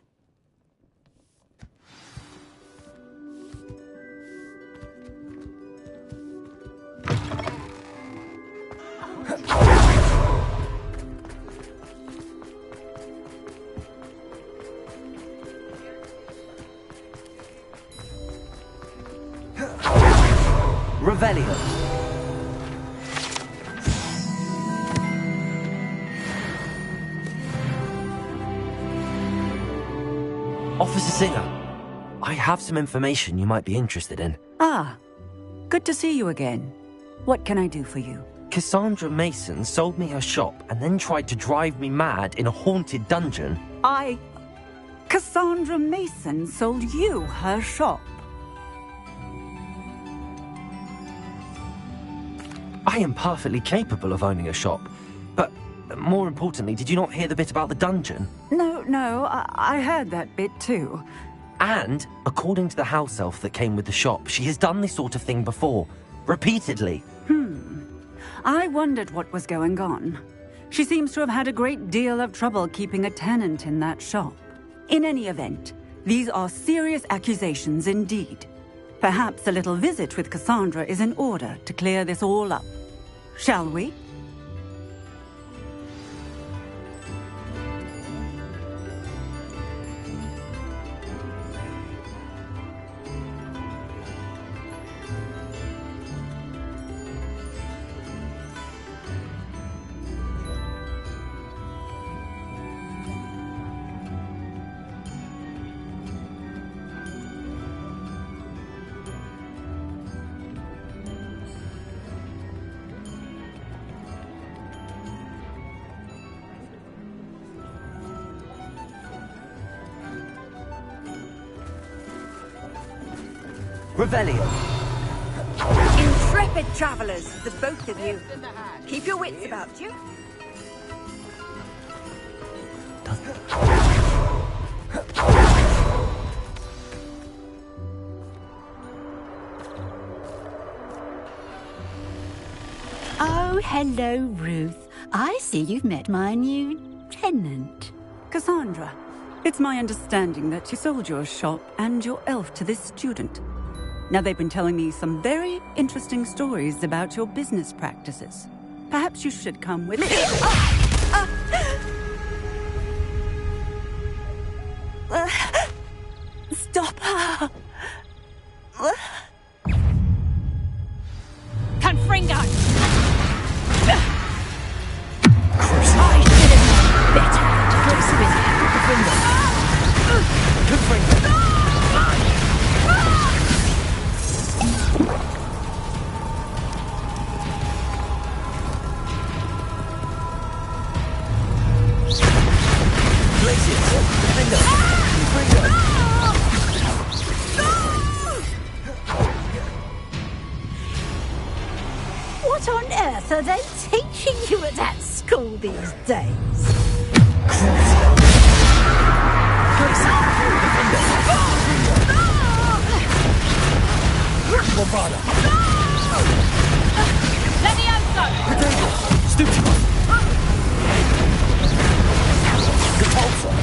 Revelio. Officer Singer, I have some information you might be interested in. Ah, good to see you again. What can I do for you? Cassandra Mason sold me her shop and then tried to drive me mad in a haunted dungeon. Cassandra Mason sold you her shop? I am perfectly capable of owning a shop, but more importantly, did you not hear the bit about the dungeon? No, I heard that bit too. And, according to the house elf that came with the shop, she has done this sort of thing before, repeatedly. I wondered what was going on. She seems to have had a great deal of trouble keeping a tenant in that shop. In any event, these are serious accusations indeed. Perhaps a little visit with Cassandra is in order to clear this all up. Shall we? Revelio. Intrepid travelers, the both of you. Keep your wits about you. Oh, hello, Ruth. I see you've met my new tenant. Cassandra, it's my understanding that you sold your shop and your elf to this student. Now, they've been telling me some very interesting stories about your business practices. Perhaps you should come with me. Stop her! Confringo! I should have known better to close with you. Confringo. What on earth are they teaching you at that school these days? Lombardo. Levioso! Stupid. Repulsor.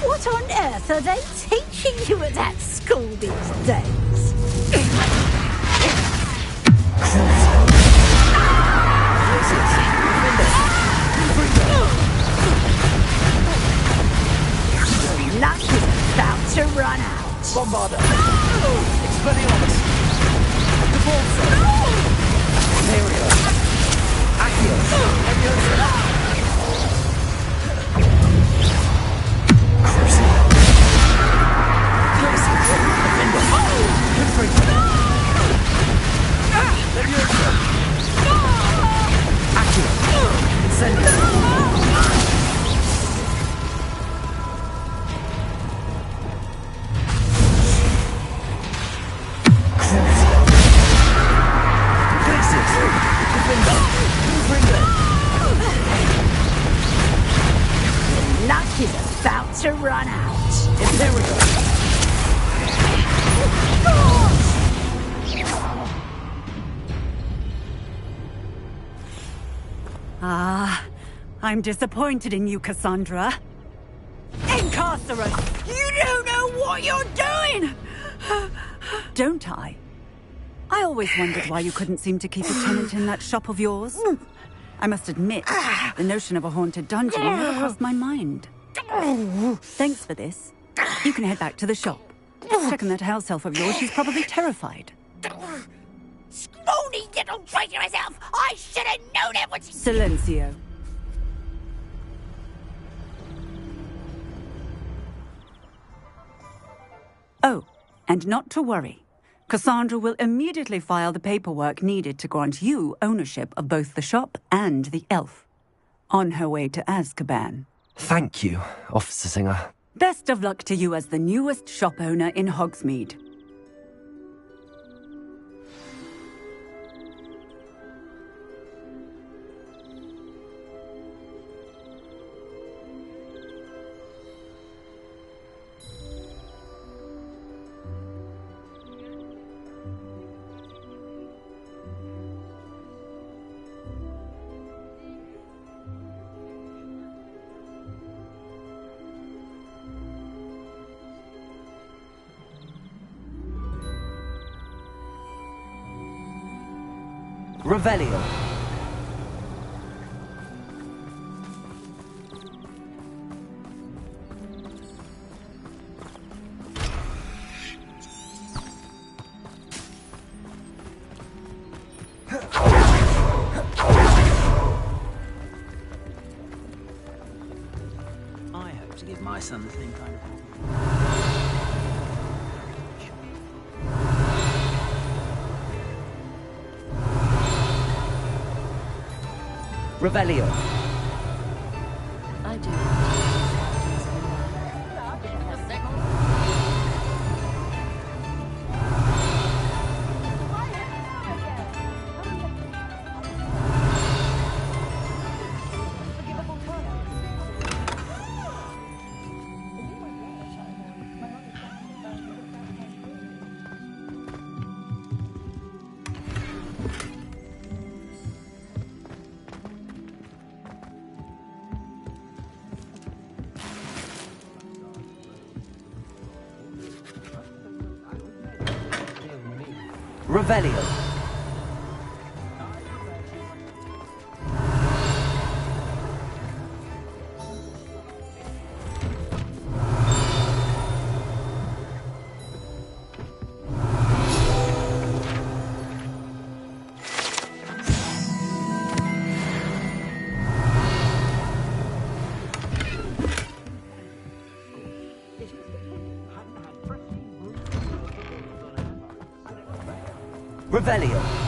What on earth are they teaching you at that school these days? Luck is about to run out. Bombarda. Expelliarmus. Devolso. Aperio. Accio. Leviosa. Luck is about to run out. Ah, I'm disappointed in you, Cassandra. Incarcerate! You don't know what you're doing! Don't I? I always wondered why you couldn't seem to keep a tenant in that shop of yours. I must admit, the notion of a haunted dungeon never crossed my mind. Thanks for this. You can head back to the shop. Checking that house elf of yours, she's probably terrified. Scrawny little traitor herself! I should have known it was... Silencio. Oh, and not to worry. Cassandra will immediately file the paperwork needed to grant you ownership of both the shop and the elf. On her way to Azkaban. Thank you, Officer Singer. Best of luck to you as the newest shop owner in Hogsmeade. Revelio. I hope to give my son the same kind of... Revelio. I do. Revelio. Revelio.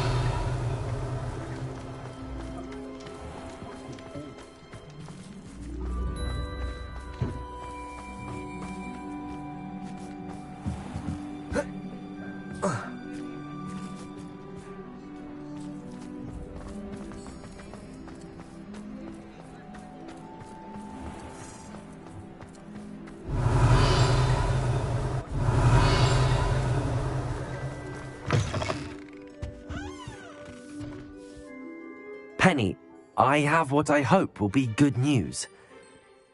Penny, I have what I hope will be good news.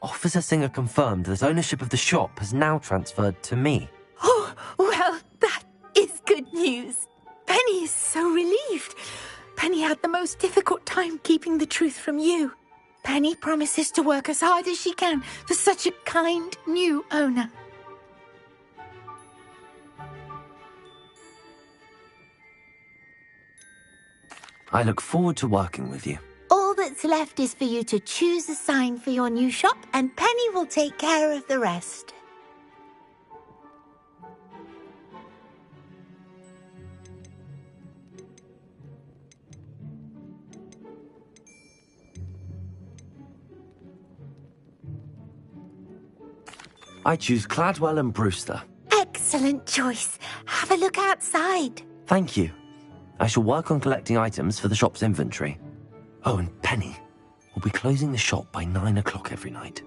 Officer Singer confirmed that ownership of the shop has now transferred to me. Oh, well, that is good news. Penny is so relieved. Penny had the most difficult time keeping the truth from you. Penny promises to work as hard as she can for such a kind new owner. I look forward to working with you. All that's left is for you to choose a sign for your new shop, and Penny will take care of the rest. I choose Cladwell and Brewster. Excellent choice. Have a look outside. Thank you. I shall work on collecting items for the shop's inventory. Oh, and Penny will be closing the shop by 9 o'clock every night.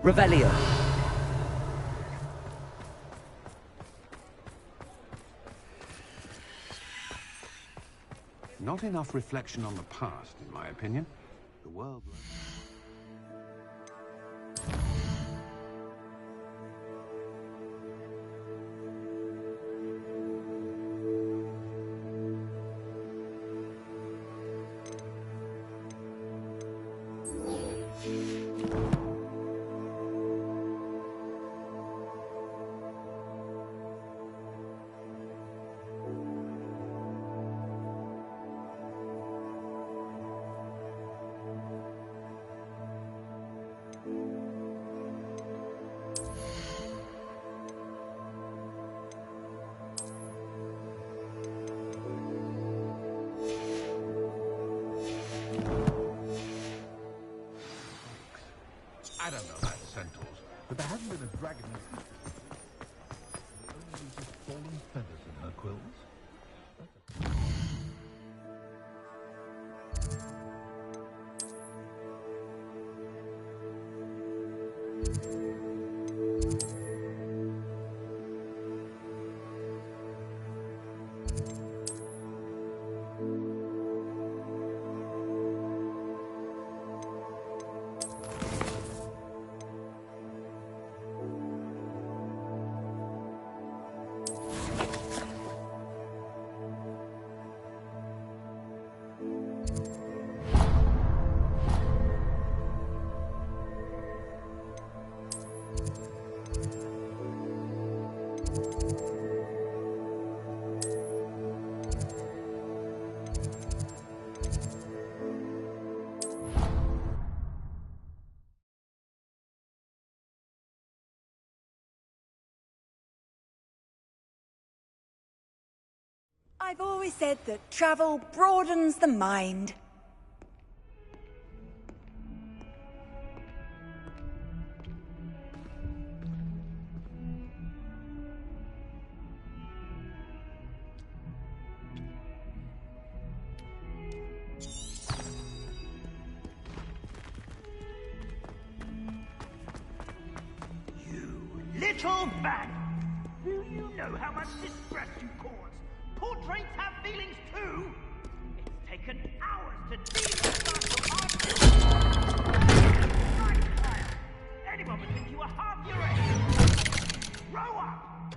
Revelio. Not enough reflection on the past, in my opinion. The world... I don't know about centaurs, but there hasn't been a dragon in... Only just fallen feathers in her quills. I've always said that travel broadens the mind. Little bag! Do you know how much distress you cause? Portraits have feelings too! It's taken hours to decipher your art. Child. Anyone would think you were half your age! Grow up!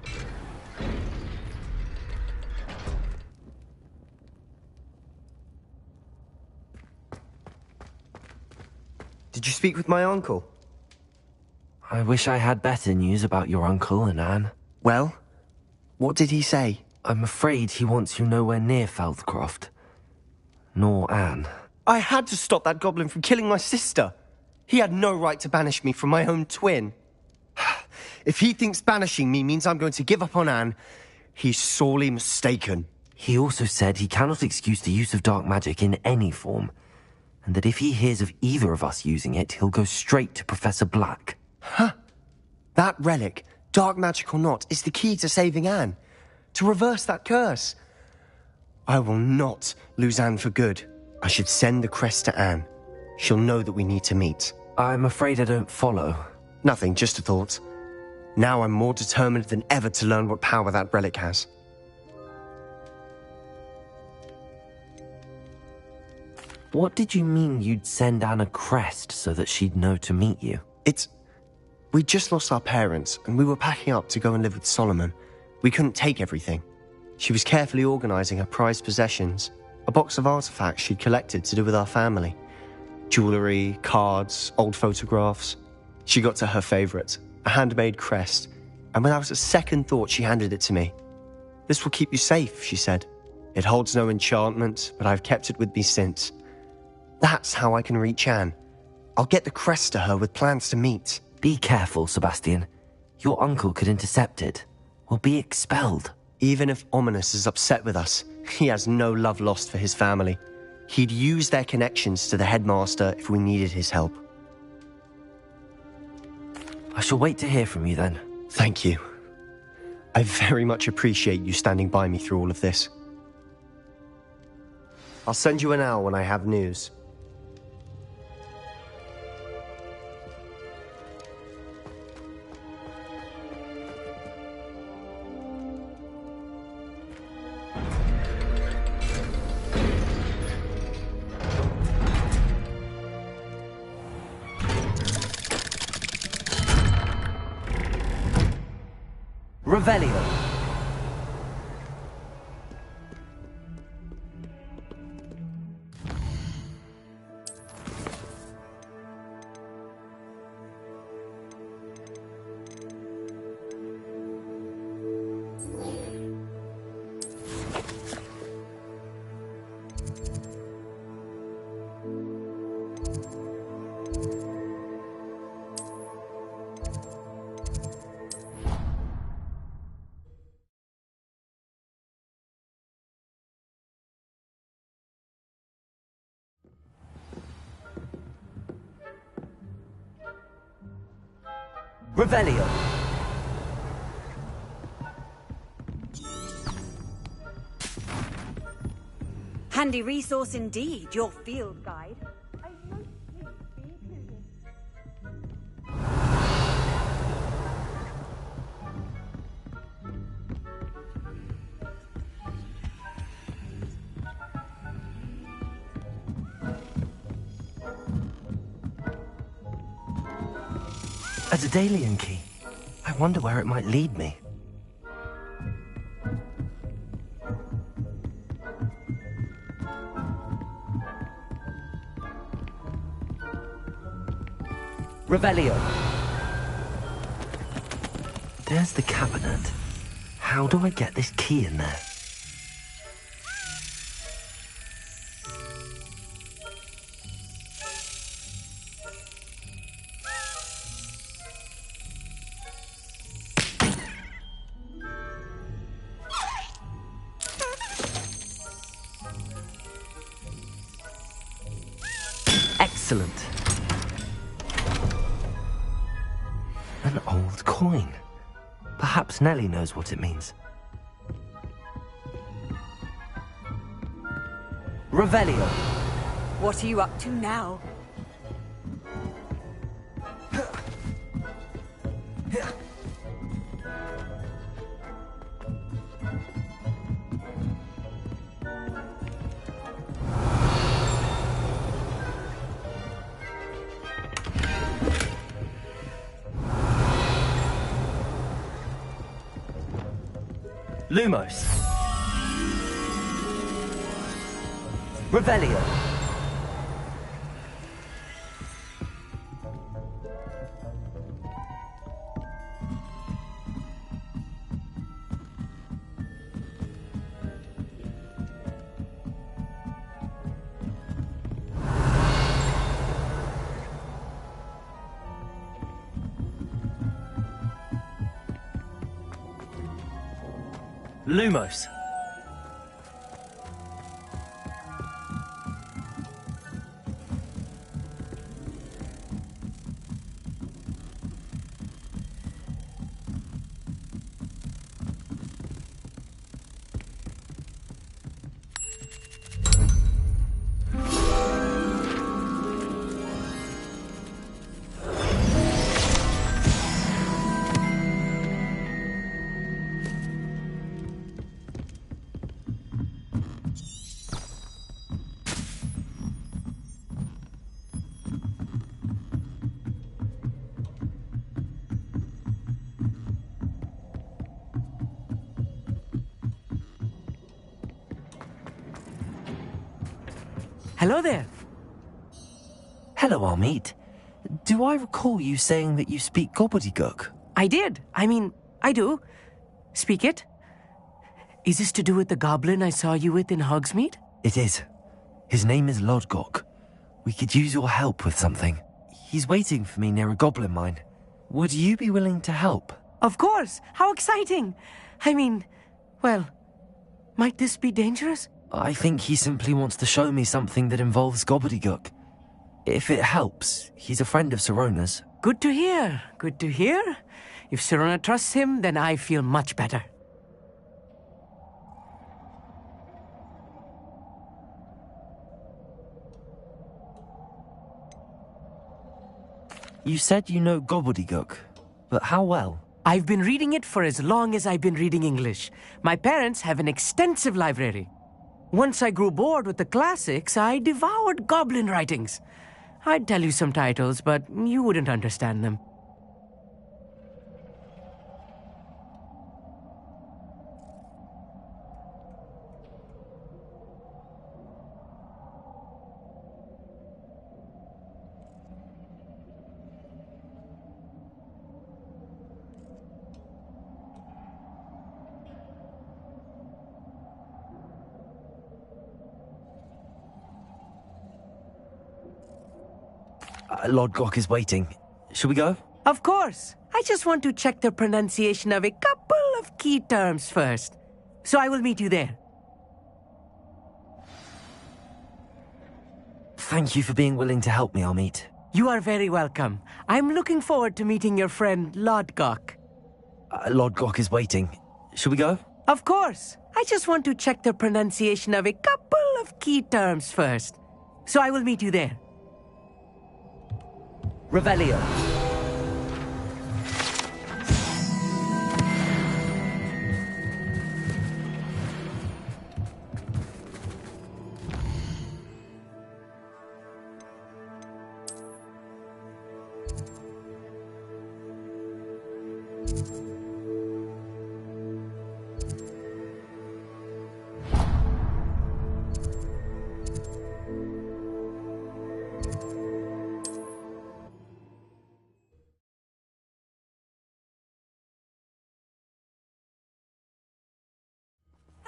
Did you speak with my uncle? I wish I had better news about your uncle and Anne. Well, what did he say? I'm afraid he wants you nowhere near Feldcroft. Nor Anne. I had to stop that goblin from killing my sister. He had no right to banish me from my own twin. If he thinks banishing me means I'm going to give up on Anne, he's sorely mistaken. He also said he cannot excuse the use of dark magic in any form, and that if he hears of either of us using it, he'll go straight to Professor Black. Huh. That relic, dark magic or not, is the key to saving Anne. To reverse that curse. I will not lose Anne for good. I should send the crest to Anne. She'll know that we need to meet. I'm afraid I don't follow. Nothing, just a thought. Now I'm more determined than ever to learn what power that relic has. What did you mean you'd send Anne a crest so that she'd know to meet you? We just lost our parents, and we were packing up to go and live with Solomon. We couldn't take everything. She was carefully organizing her prized possessions, a box of artifacts she'd collected to do with our family. Jewelry, cards, old photographs. She got to her favorite, a handmade crest, and without a second thought she handed it to me. This will keep you safe, she said. It holds no enchantment, but I've kept it with me since. That's how I can reach Anne. I'll get the crest to her with plans to meet. Be careful, Sebastian. Your uncle could intercept it. We'll be expelled. Even if Ominous is upset with us, he has no love lost for his family. He'd use their connections to the headmaster if we needed his help. I shall wait to hear from you then. Thank you. I very much appreciate you standing by me through all of this. I'll send you an owl when I have news. Revelio. Revelio. Handy resource indeed, your field guide. A Daedalian key. I wonder where it might lead me. Revelio. There's the cabinet. How do I get this key in there? Excellent. An old coin. Perhaps Nellie knows what it means. Revelio. What are you up to now? Lumos. Revelio. Lumos. Hello there. Hello, Amit. Do I recall you saying that you speak gobbledygook? I did. I do. Speak it. Is this to do with the goblin I saw you with in Hogsmeade? It is. His name is Lodgok. We could use your help with something. He's waiting for me near a goblin mine. Would you be willing to help? Of course. How exciting. Well, might this be dangerous? I think he simply wants to show me something that involves gobbledygook. If it helps, he's a friend of Sirona's. Good to hear. Good to hear. If Sirona trusts him, then I feel much better. You said you know gobbledygook, but how well? I've been reading it for as long as I've been reading English. My parents have an extensive library. Once I grew bored with the classics, I devoured goblin writings. I'd tell you some titles, but you wouldn't understand them. Lodgok is waiting. Shall we go? Of course. I just want to check the pronunciation of a couple of key terms first. So I will meet you there. Thank you for being willing to help me, Amit. You are very welcome. I'm looking forward to meeting your friend Lodgok. Lodgok is waiting. Shall we go? Of course. I just want to check the pronunciation of a couple of key terms first. So I will meet you there. Revelio.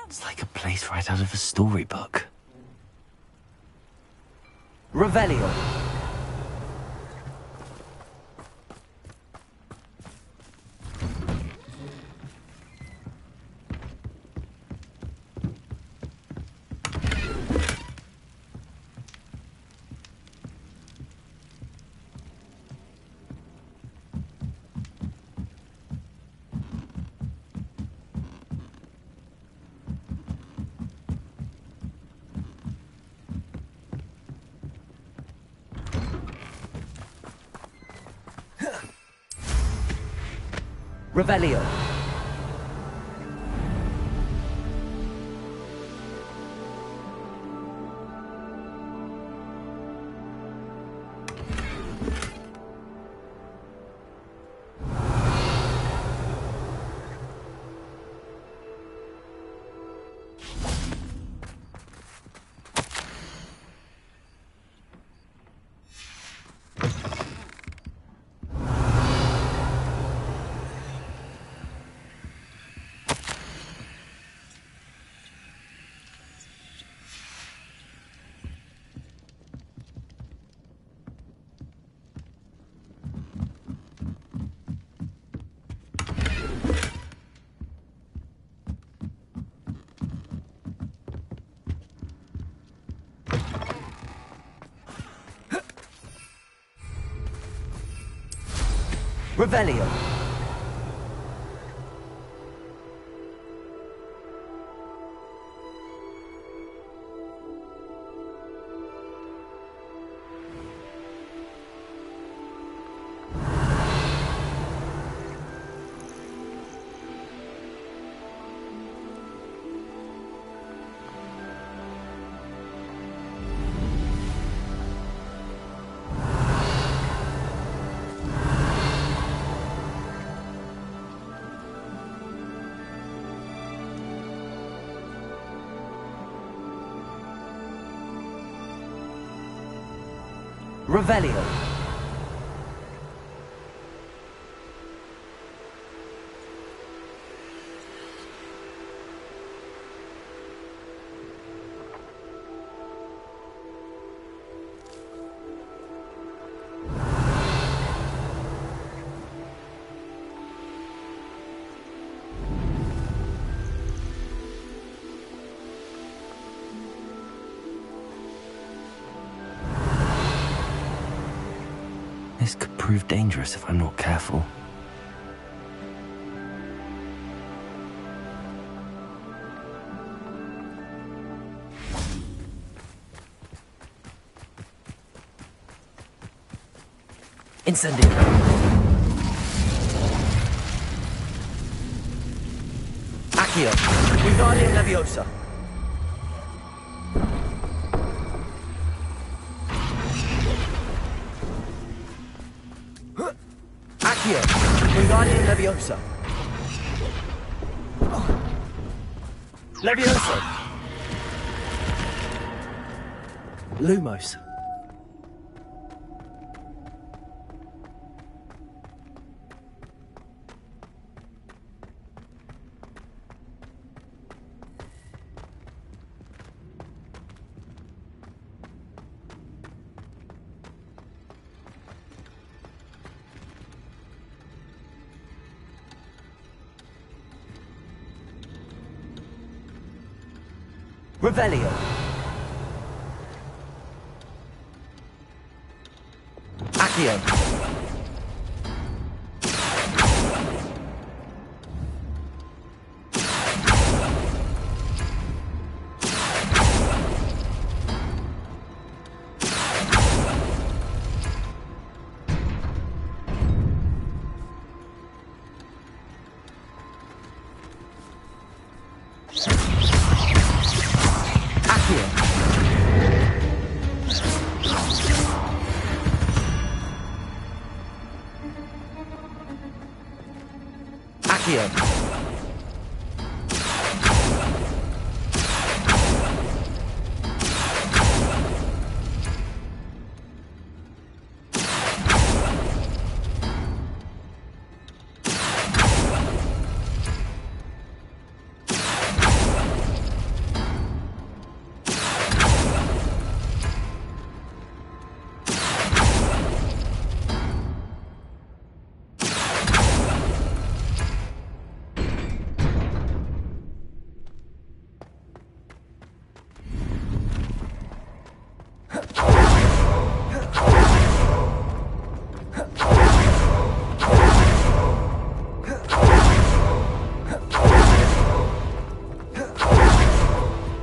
It's like a place right out of a storybook. Revelio. Revelio. Revelio. Revelio. This could prove dangerous if I'm not careful. Incendio. Accio. Wingardium Leviosa. Accio. Wingardium Leviosa. Leviosa. Lumos. Revelio. Accio.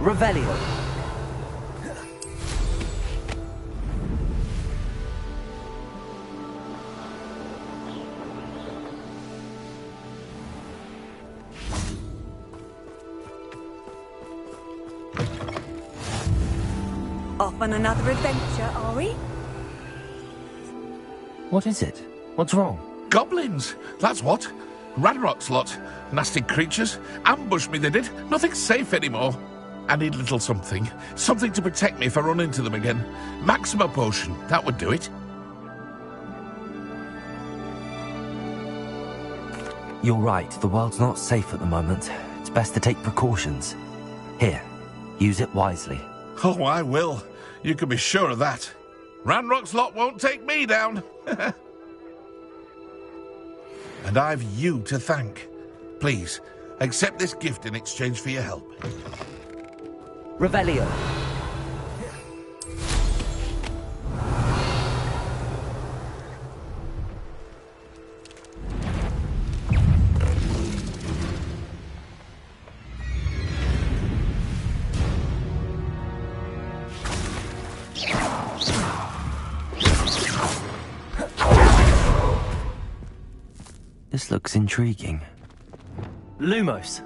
Revelio. Off on another adventure, are we? What is it? What's wrong? Goblins, that's what. Ranrock's lot. Nasty creatures. Ambushed me, they did. Nothing's safe anymore. I need a little something. Something to protect me if I run into them again. Maxima potion, that would do it. You're right, the world's not safe at the moment. It's best to take precautions. Here, use it wisely. Oh, I will. You can be sure of that. Ranrock's lot won't take me down. And I've you to thank. Please, accept this gift in exchange for your help. Revelio. This looks intriguing. Lumos.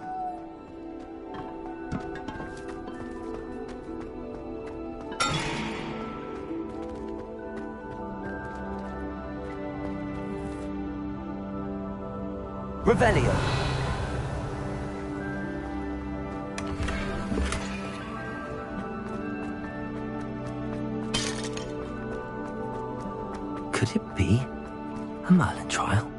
Revelio. Could it be a Merlin trial?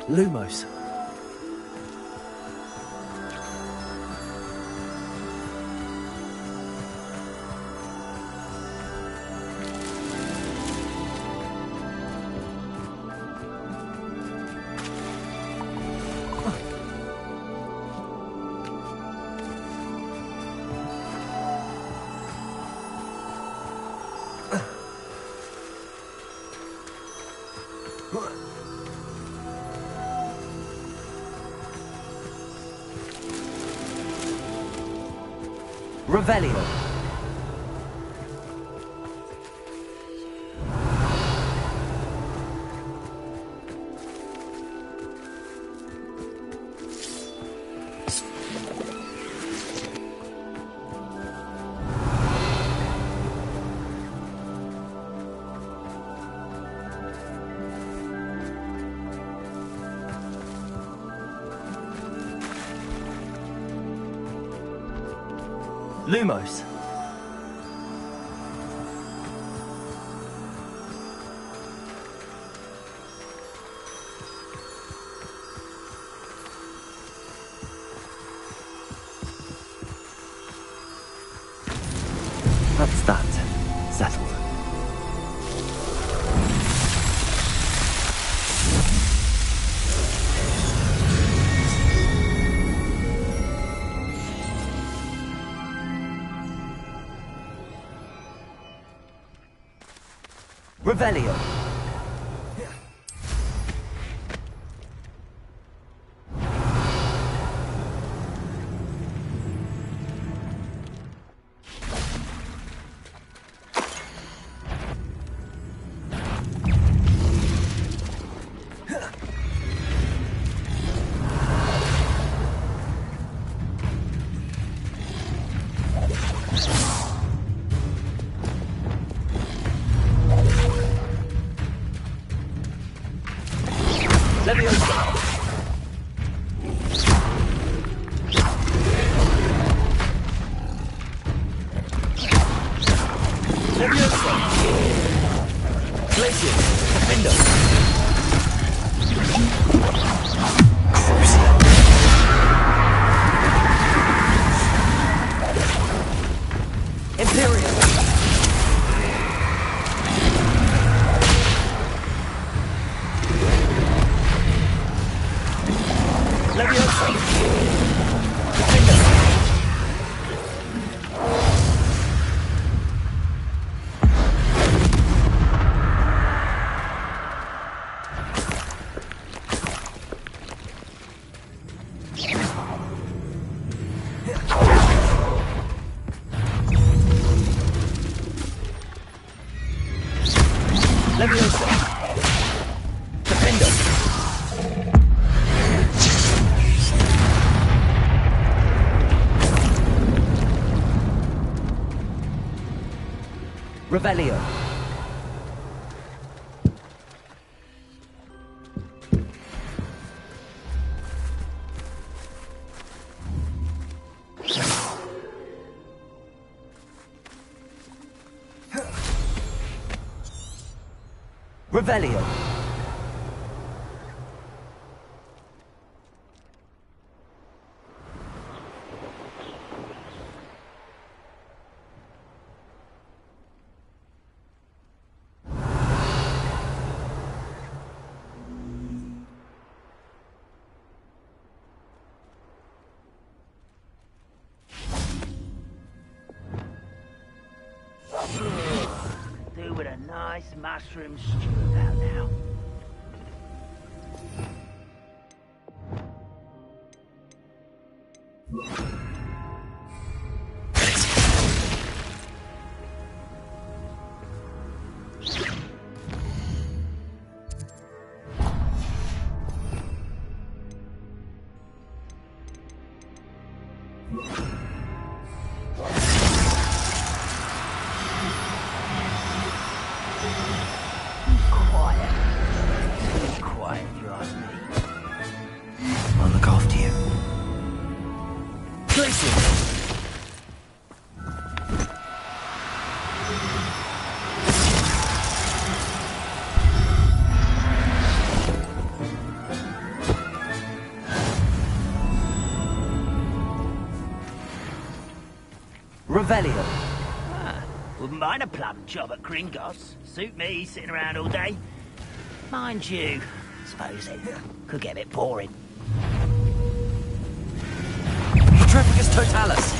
Lumos. Revelio. Lumos. That's that. Settled. Revelio. Revelio. Revelio. Do with a nice mushroom stew about now. Quiet, if you ask me. I'll look after you. Revelio. Wouldn't mind a plum job at Gringos. Suit me, sitting around all day. Mind you, suppose it could get a bit boring. Petrificus totalis.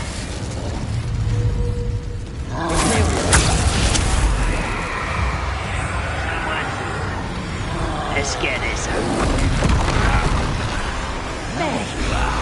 Let's get this over. There you are.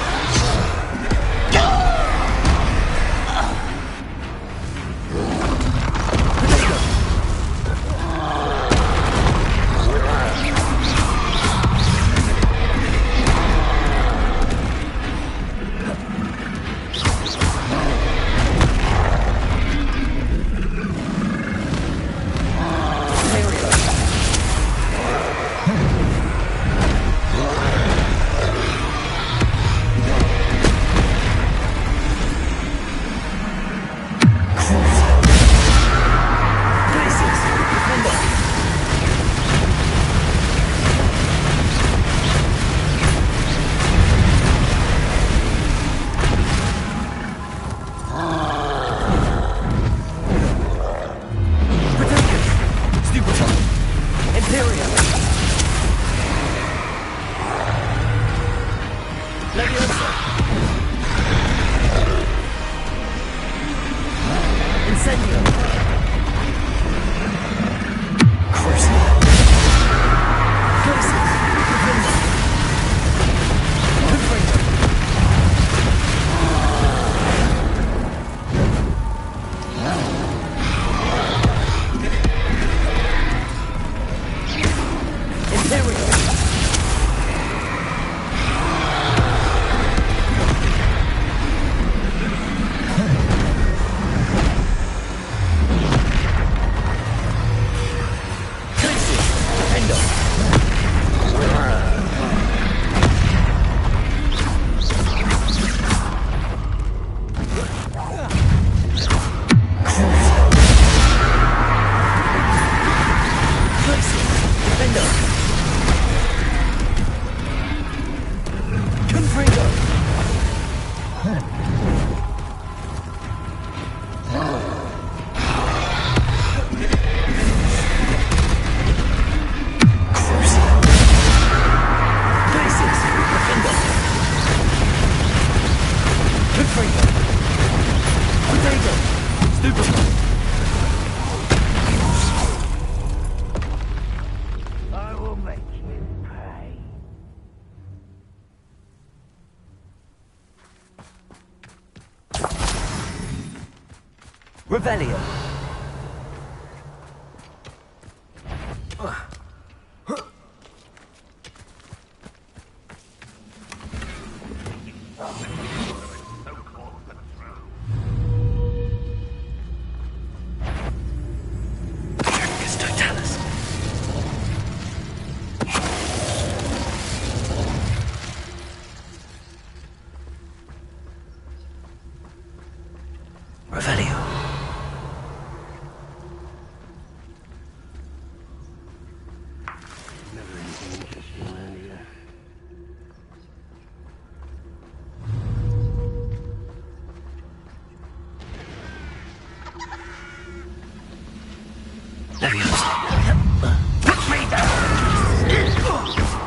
Revelio.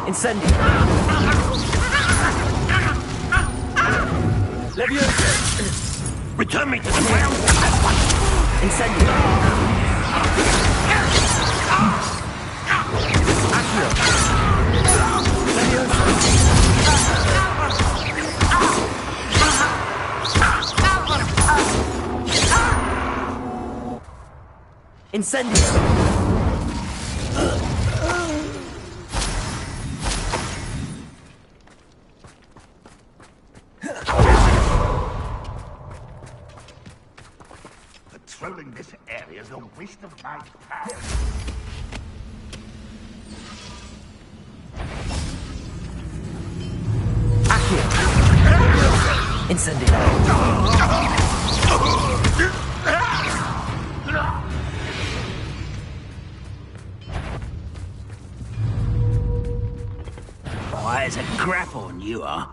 Incendio. Leviosa. Return me to the ground. Incendio. Accio. Leviosa. Incendio. Patrolling this area is a waste of my time. Accio. Incendio. Why is a crap on you are?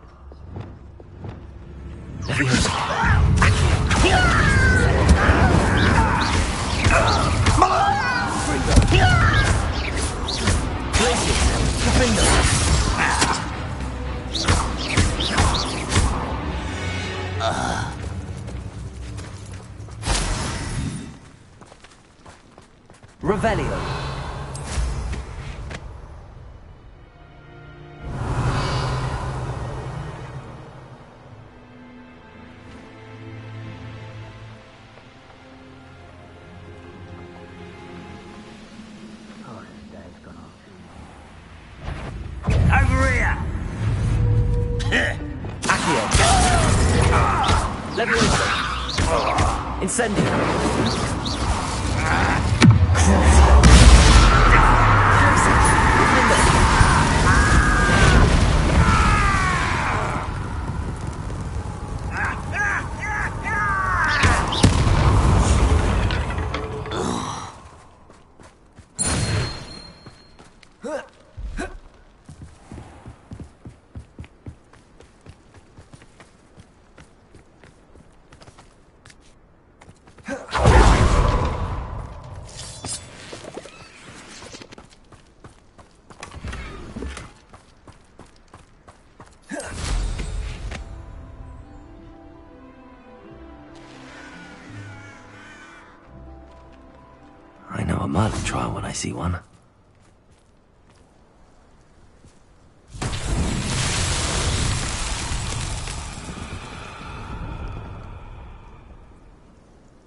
Revelio. Over here! Accio. Leviosa. Incendio. I know a Merlin trial when I see one.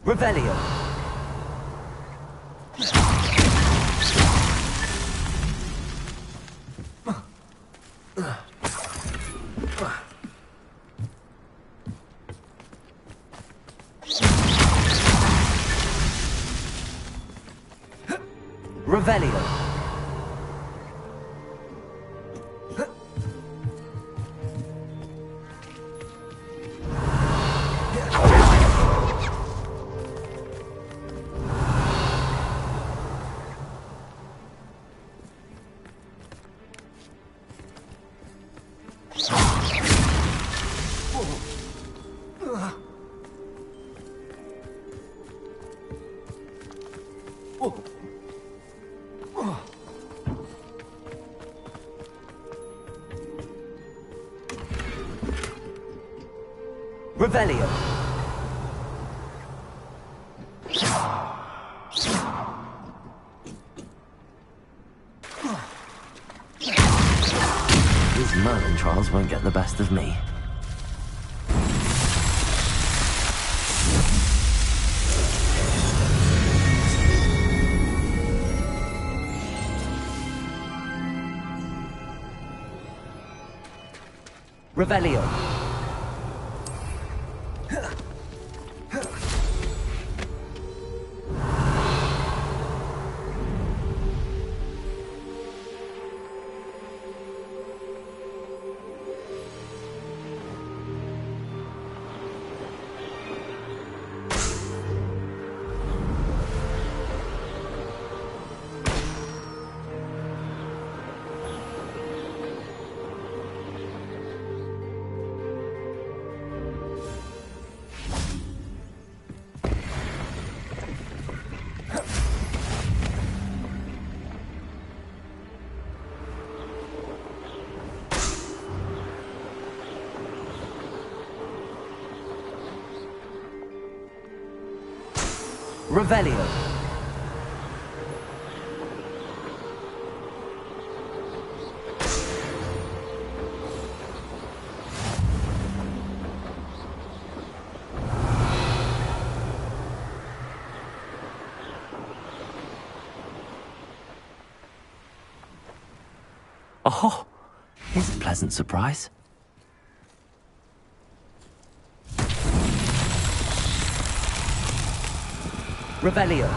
Revelio. Revelio. Revelio. These Merlin trials won't get the best of me. Revelio. Revelio. Oh, here's a pleasant surprise. Revelio.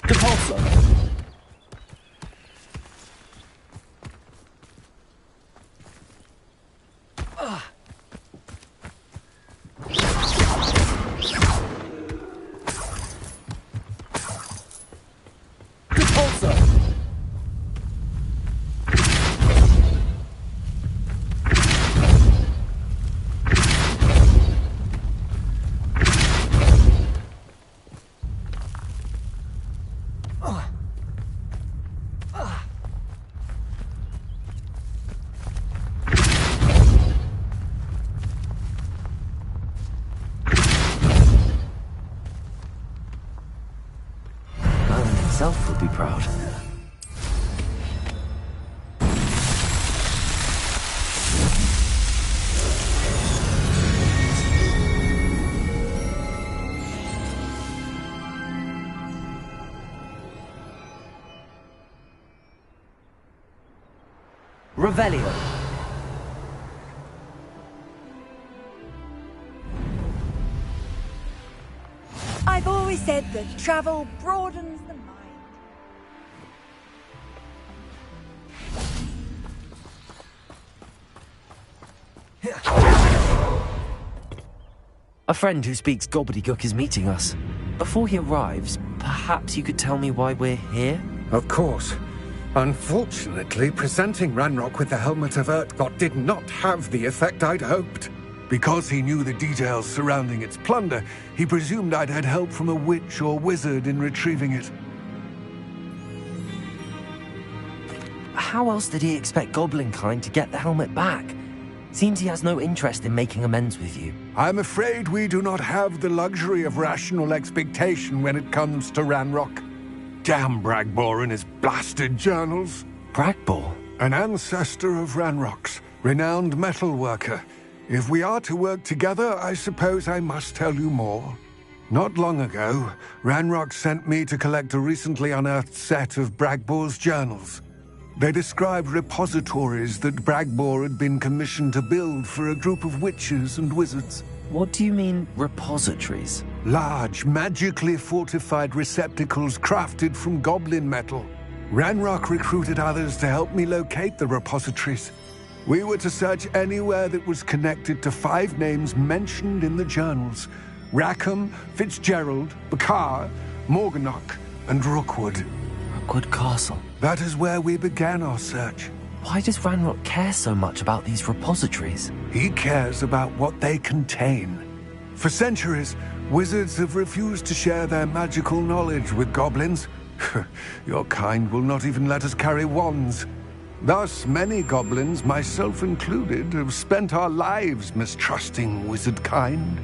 Depulso. Himself would be proud. Revelio. I've always said that travel broadens the mind. A friend who speaks gobbledygook is meeting us. Before he arrives, perhaps you could tell me why we're here? Of course. Unfortunately, presenting Ranrock with the Helmet of Urtkot did not have the effect I'd hoped. Because he knew the details surrounding its plunder, he presumed I'd had help from a witch or wizard in retrieving it. How else did he expect Goblinkind to get the helmet back? Seems he has no interest in making amends with you. I'm afraid we do not have the luxury of rational expectation when it comes to Ranrock. Damn Bragbor and his blasted journals. Bragbor? An ancestor of Ranrock's, renowned metal worker. If we are to work together, I suppose I must tell you more. Not long ago, Ranrock sent me to collect a recently unearthed set of Bragbor's journals. They described repositories that Bragbor had been commissioned to build for a group of witches and wizards. What do you mean, repositories? Large, magically fortified receptacles crafted from goblin metal. Ranrock recruited others to help me locate the repositories. We were to search anywhere that was connected to 5 names mentioned in the journals. Rackham, Fitzgerald, Bakar, Morganach, and Rookwood. Rookwood Castle. That is where we began our search. Why does Ranrock care so much about these repositories? He cares about what they contain. For centuries, wizards have refused to share their magical knowledge with goblins. Your kind will not even let us carry wands. Thus, many goblins, myself included, have spent our lives mistrusting wizard kind.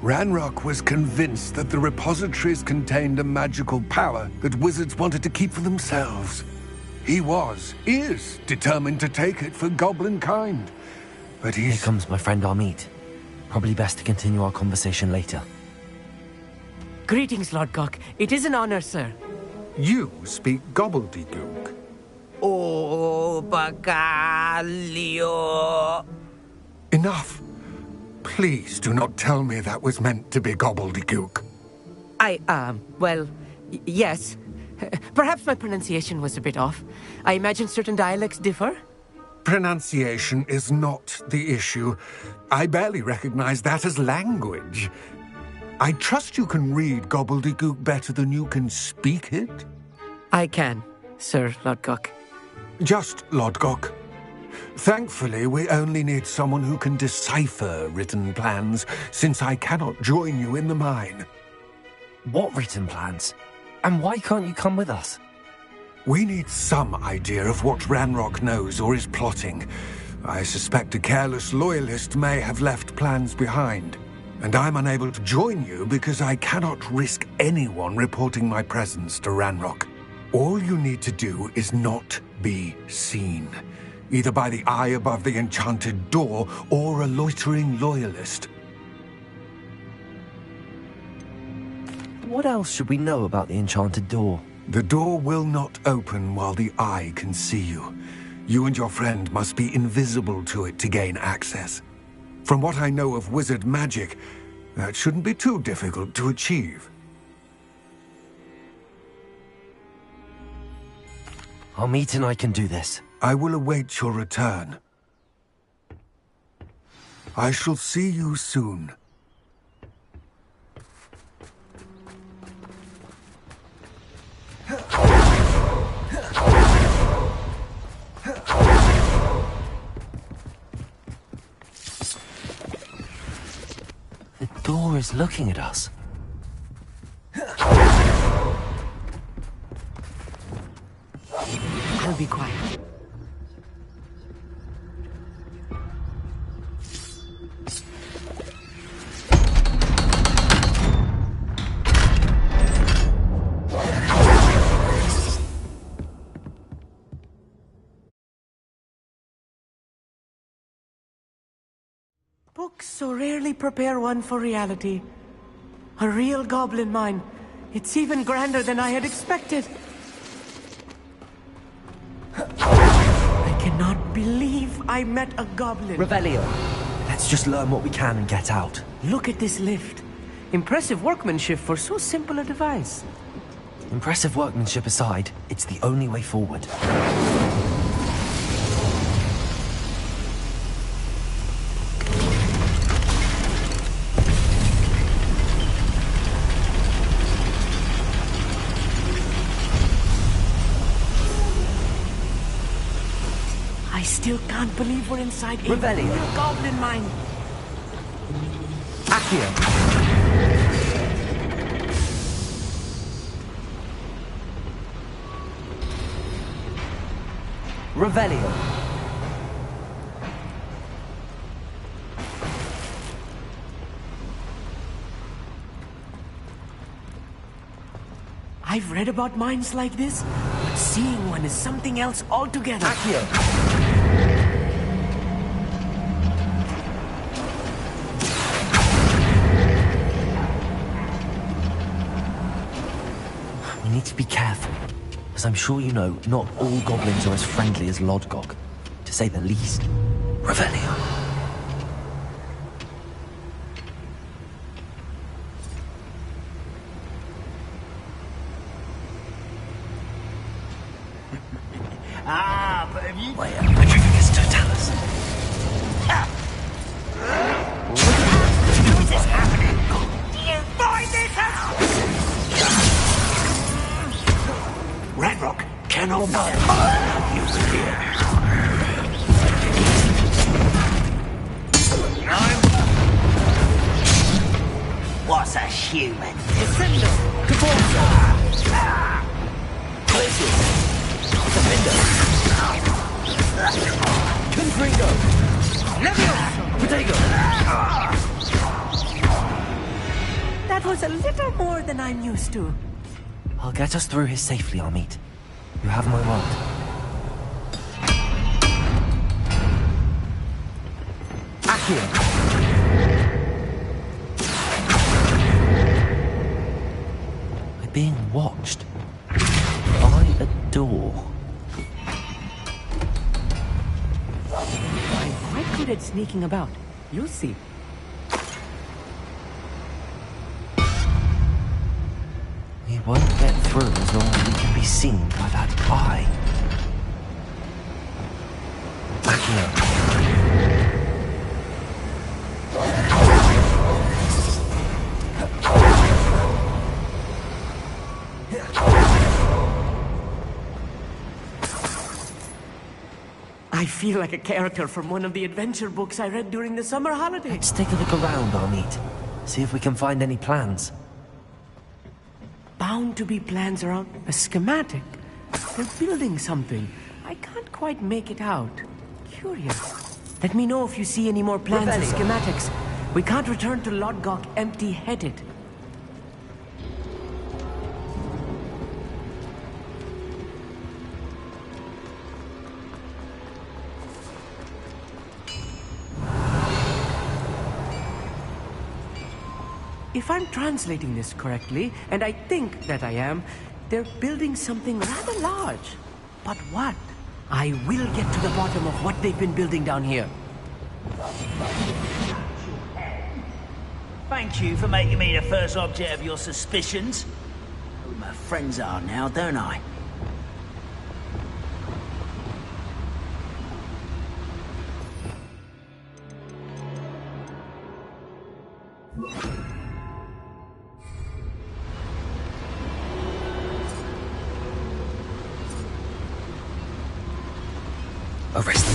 Ranrock was convinced that the repositories contained a magical power that wizards wanted to keep for themselves. He is determined to take it for goblin kind. But Here comes my friend Amit. Probably best to continue our conversation later. Greetings, Lord Gok. It is an honor, sir. You speak gobbledygook. Oh, Bacalio. Enough. Please do not tell me that was meant to be gobbledygook. Well, yes. Perhaps my pronunciation was a bit off. I imagine certain dialects differ. Pronunciation is not the issue. I barely recognize that as language. I trust you can read gobbledygook better than you can speak it? I can, Sir Lord Gok. Just Lord Gok. Thankfully, we only need someone who can decipher written plans, since I cannot join you in the mine. What written plans? And why can't you come with us? We need some idea of what Ranrock knows or is plotting. I suspect a careless loyalist may have left plans behind. And I'm unable to join you because I cannot risk anyone reporting my presence to Ranrock. All you need to do is not be seen, either by the eye above the enchanted door or a loitering loyalist. What else should we know about the enchanted door? The door will not open while the eye can see you. You and your friend must be invisible to it to gain access. From what I know of wizard magic, that shouldn't be too difficult to achieve. Amit and I can do this. I will await your return. I shall see you soon. The door is looking at us. I'll be quiet. Books so rarely prepare one for reality. A real goblin mine. It's even grander than I had expected. I cannot believe I met a goblin. Revelio. Let's just learn what we can and get out. Look at this lift. Impressive workmanship for so simple a device. Impressive workmanship aside, it's the only way forward. I still can't believe we're inside a Revelio. real goblin mine. Accio. Revelio. I've read about mines like this, but seeing one is something else altogether. Accio. We need to be careful. As I'm sure you know, not all goblins are as friendly as Lodgok, to say the least. Revelio. But have you... Wait, I'm drinking his totalis. How is this happening? Do you find this out? Ranrock cannot you here. What's a human? Descendo. Glacius. Defender. Confringo. Levioso. Potato. That was a little more than I'm used to. I'll get us through here safely, Amit. You have my word. We're being watched by a door. I'm quite good at sneaking about. You'll see. We won't get through as long as we can be seen by that eye. Accio. I feel like a character from one of the adventure books I read during the summer holidays. Let's take a look around, Armit. See if we can find any plans. Bound to be plans around a schematic. They're building something. I can't quite make it out. Curious. Let me know if you see any more plans or schematics. We can't return to Lodgok empty-headed. If I'm translating this correctly, and I think that I am, they're building something rather large. But what? I will get to the bottom of what they've been building down here. Thank you for making me the first object of your suspicions. Know who my friends are now, don't I? Arrest them.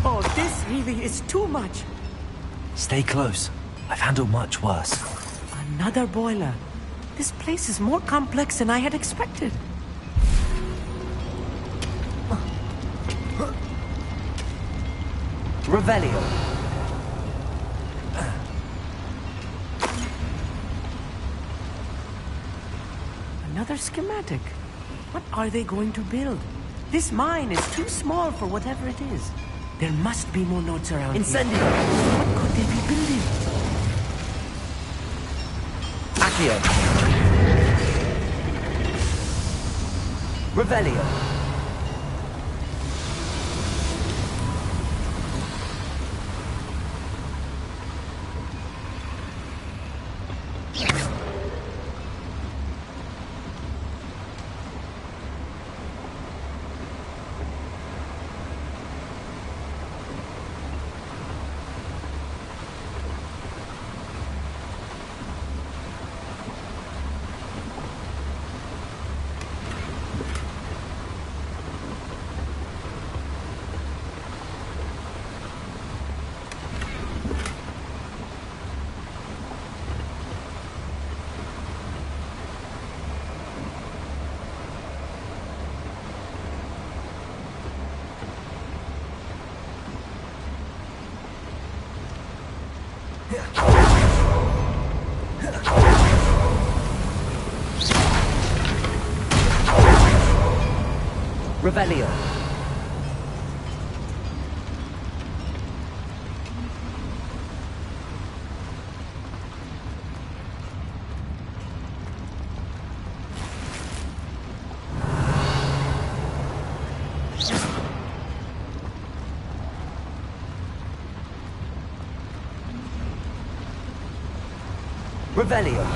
Oh, this really is too much. Stay close. I've handled much worse. Another boiler. This place is more complex than I had expected. Revelio. Another schematic. What are they going to build? This mine is too small for whatever it is. There must be more notes around Incendio. here. What could they be building? Accio. Revelio. Revelio. Revelio.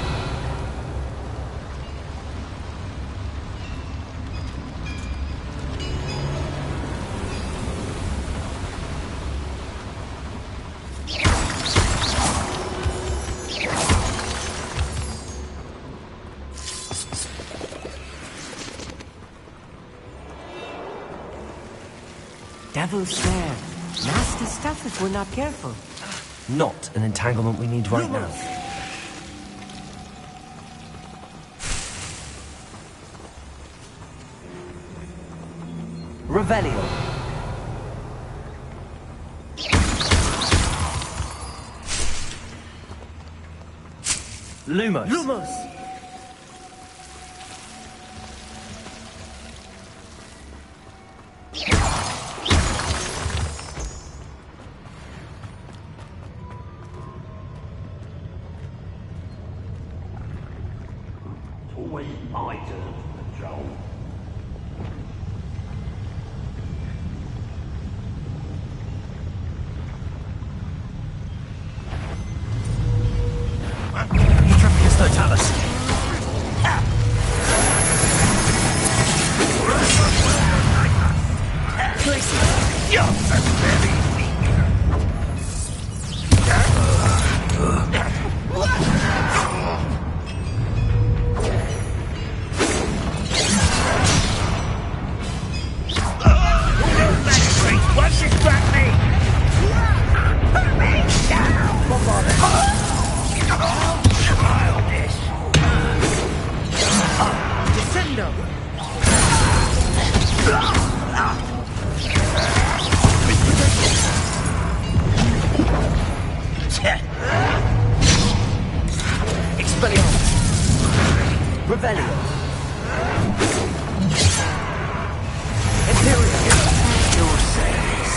Devil's snare. Nasty stuff if we're not careful. Not an entanglement we need right now. Revelio. Lumos. Lumos! Always my turn to patrol. Totalus. You're so very What's this back me? Put me down! Childish. Descendo! Expelliarmus. Revelio. Imperial. Your service.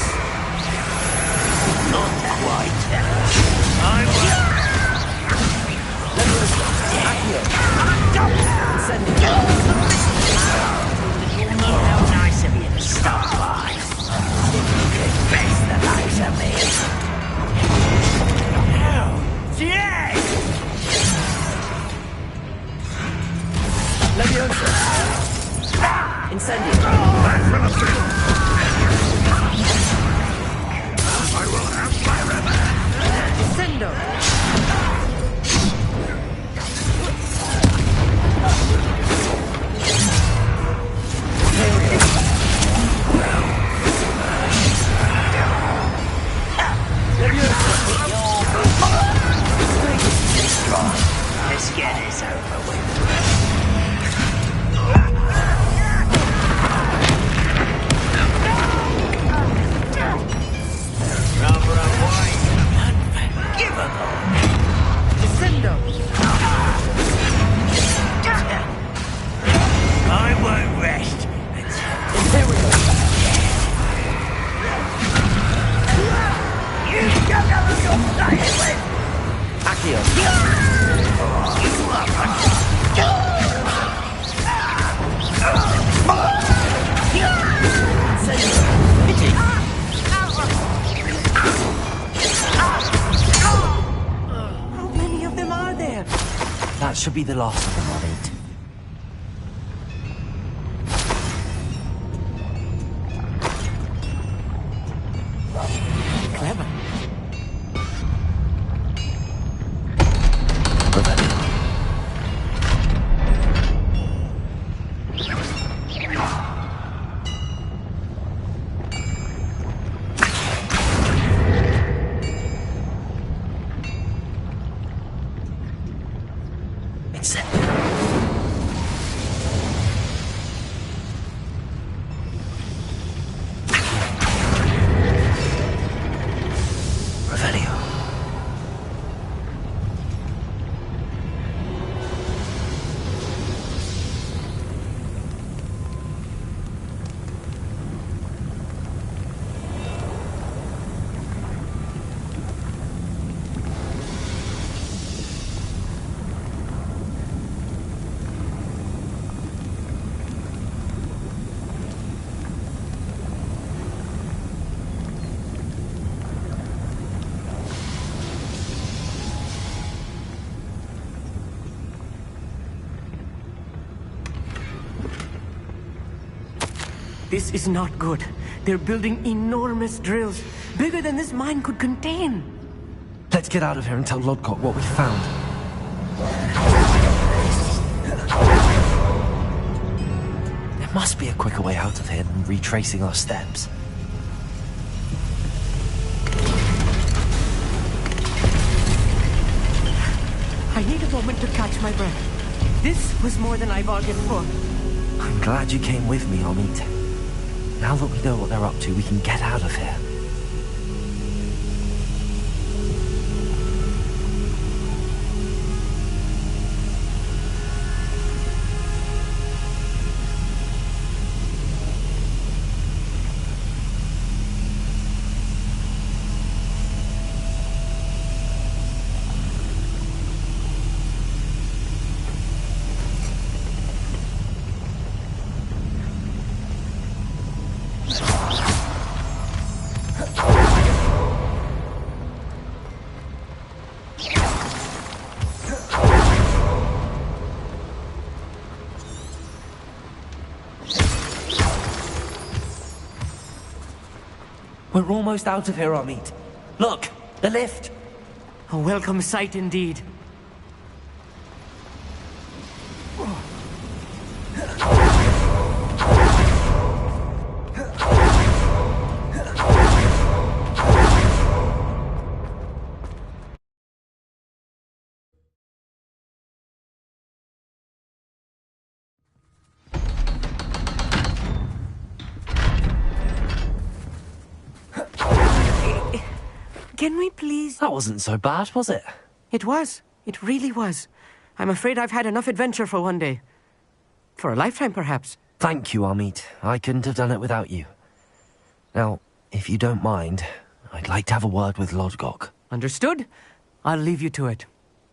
Not quite. I will. How nice of you to stop by. You could best the likes of me. Oh, yes! Leviosa. Incendio. I will have my revenge. Descendo! Let's get this over with. Rather unwise and unforgivable. Descendo! I won't rest until you don't know who you're playing with. Accio. You are How many of them are there? That should be the last of them, I think. Clever. This is not good. They're building enormous drills, bigger than this mine could contain. Let's get out of here and tell Lodcock what we found. There must be a quicker way out of here than retracing our steps. I need a moment to catch my breath. This was more than I bargained for. I'm glad you came with me, Amit. Now that we know what they're up to, we can get out of here. We're almost out of here, Amit. Look, the lift. A welcome sight indeed. Can we please... That wasn't so bad, was it? It was. It really was. I'm afraid I've had enough adventure for one day. For a lifetime, perhaps. Thank you, Amit. I couldn't have done it without you. Now, if you don't mind, I'd like to have a word with Lodgok. Understood? I'll leave you to it.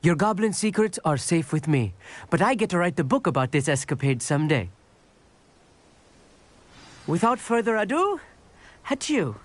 Your goblin secrets are safe with me, but I get to write the book about this escapade someday. Without further ado, adieu.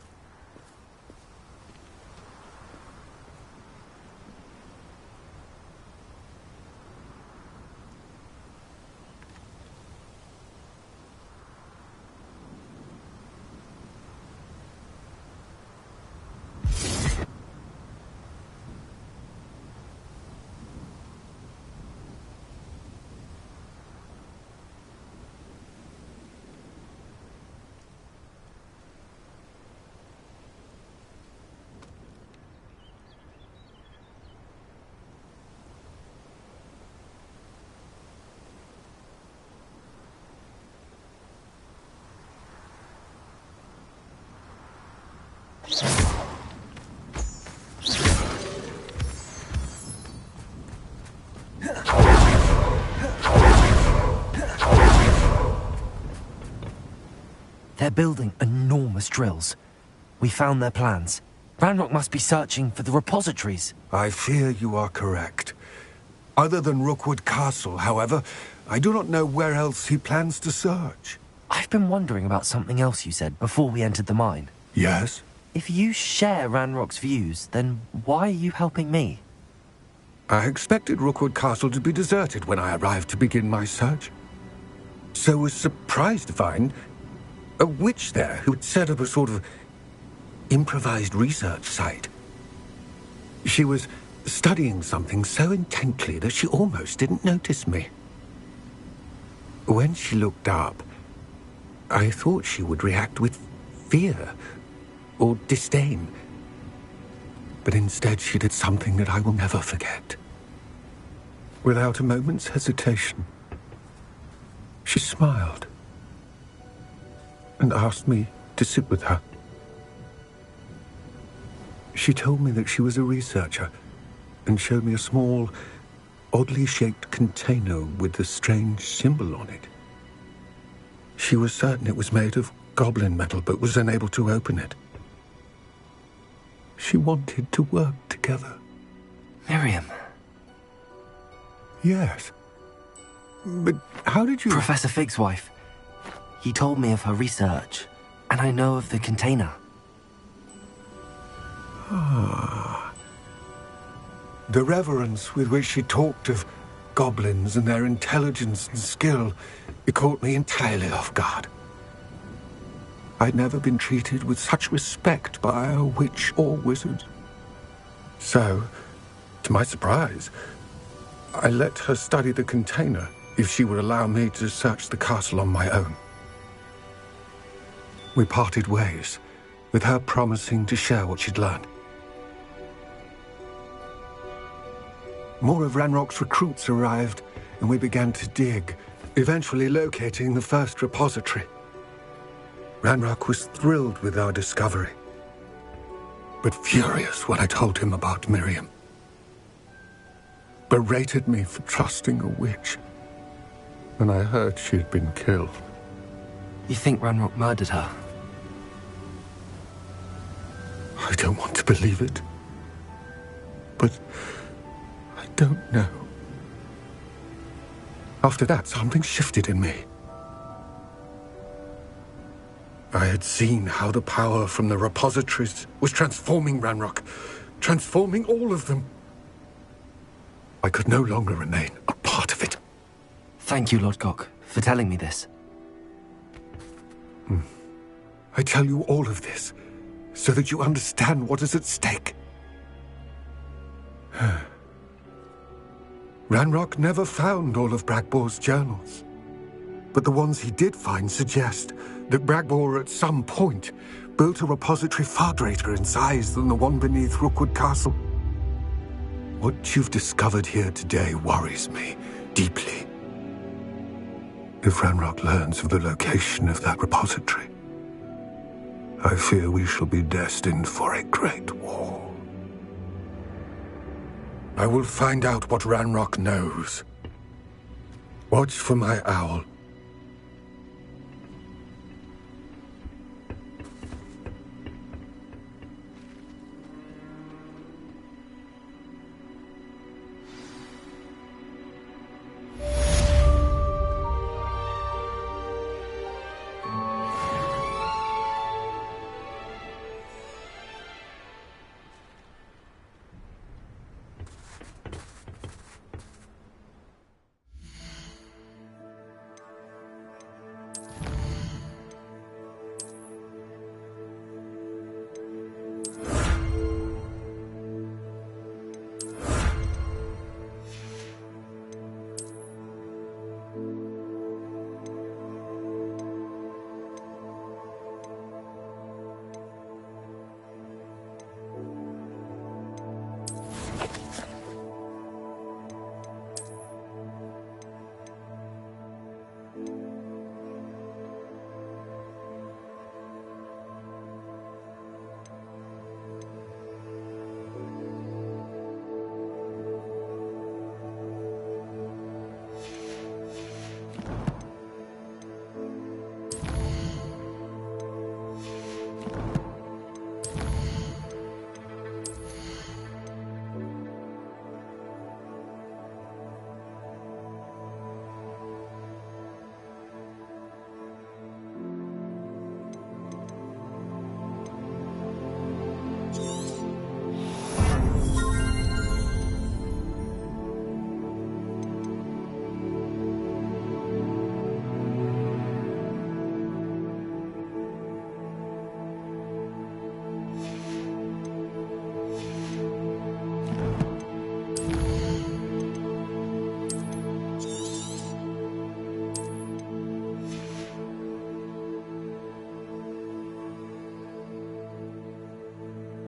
They're building enormous drills. We found their plans. Ranrock must be searching for the repositories. I fear you are correct. Other than Rookwood Castle, however, I do not know where else he plans to search. I've been wondering about something else you said before we entered the mine. Yes? If you share Ranrock's views, then why are you helping me? I expected Rookwood Castle to be deserted when I arrived to begin my search. So was surprised to find a witch there who had set up a sort of improvised research site. She was studying something so intently that she almost didn't notice me. When she looked up, I thought she would react with fear or disdain. But instead she did something that I will never forget. Without a moment's hesitation, she smiled and asked me to sit with her. She told me that she was a researcher and showed me a small, oddly shaped container with a strange symbol on it. She was certain it was made of goblin metal, but was unable to open it. She wanted to work together. Miriam. Yes. But how did you... Professor Fig's wife. He told me of her research, and I know of the container. Ah. The reverence with which she talked of goblins and their intelligence and skill, it caught me entirely off guard. I'd never been treated with such respect by a witch or wizard. So, to my surprise, I let her study the container if she would allow me to search the castle on my own. We parted ways, with her promising to share what she'd learned. more of Ranrock's recruits arrived, and we began to dig, eventually locating the first repository. Ranrock was thrilled with our discovery, but furious when I told him about Miriam. Berated me for trusting a witch when I heard she had been killed. You think Ranrock murdered her? I don't want to believe it, but I don't know. After that, something shifted in me. I had seen how the power from the repositories was transforming Ranrock, transforming all of them. I could no longer remain a part of it. Thank you, Lodgok, for telling me this. I tell you all of this so that you understand what is at stake. Ranrock never found all of Bragbor's journals, but the ones he did find suggest that Bragbor at some point built a repository far greater in size than the one beneath Rookwood Castle. What you've discovered here today worries me deeply. If Ranrock learns of the location of that repository, I fear we shall be destined for a great war. I will find out what Ranrock knows. Watch for my owl.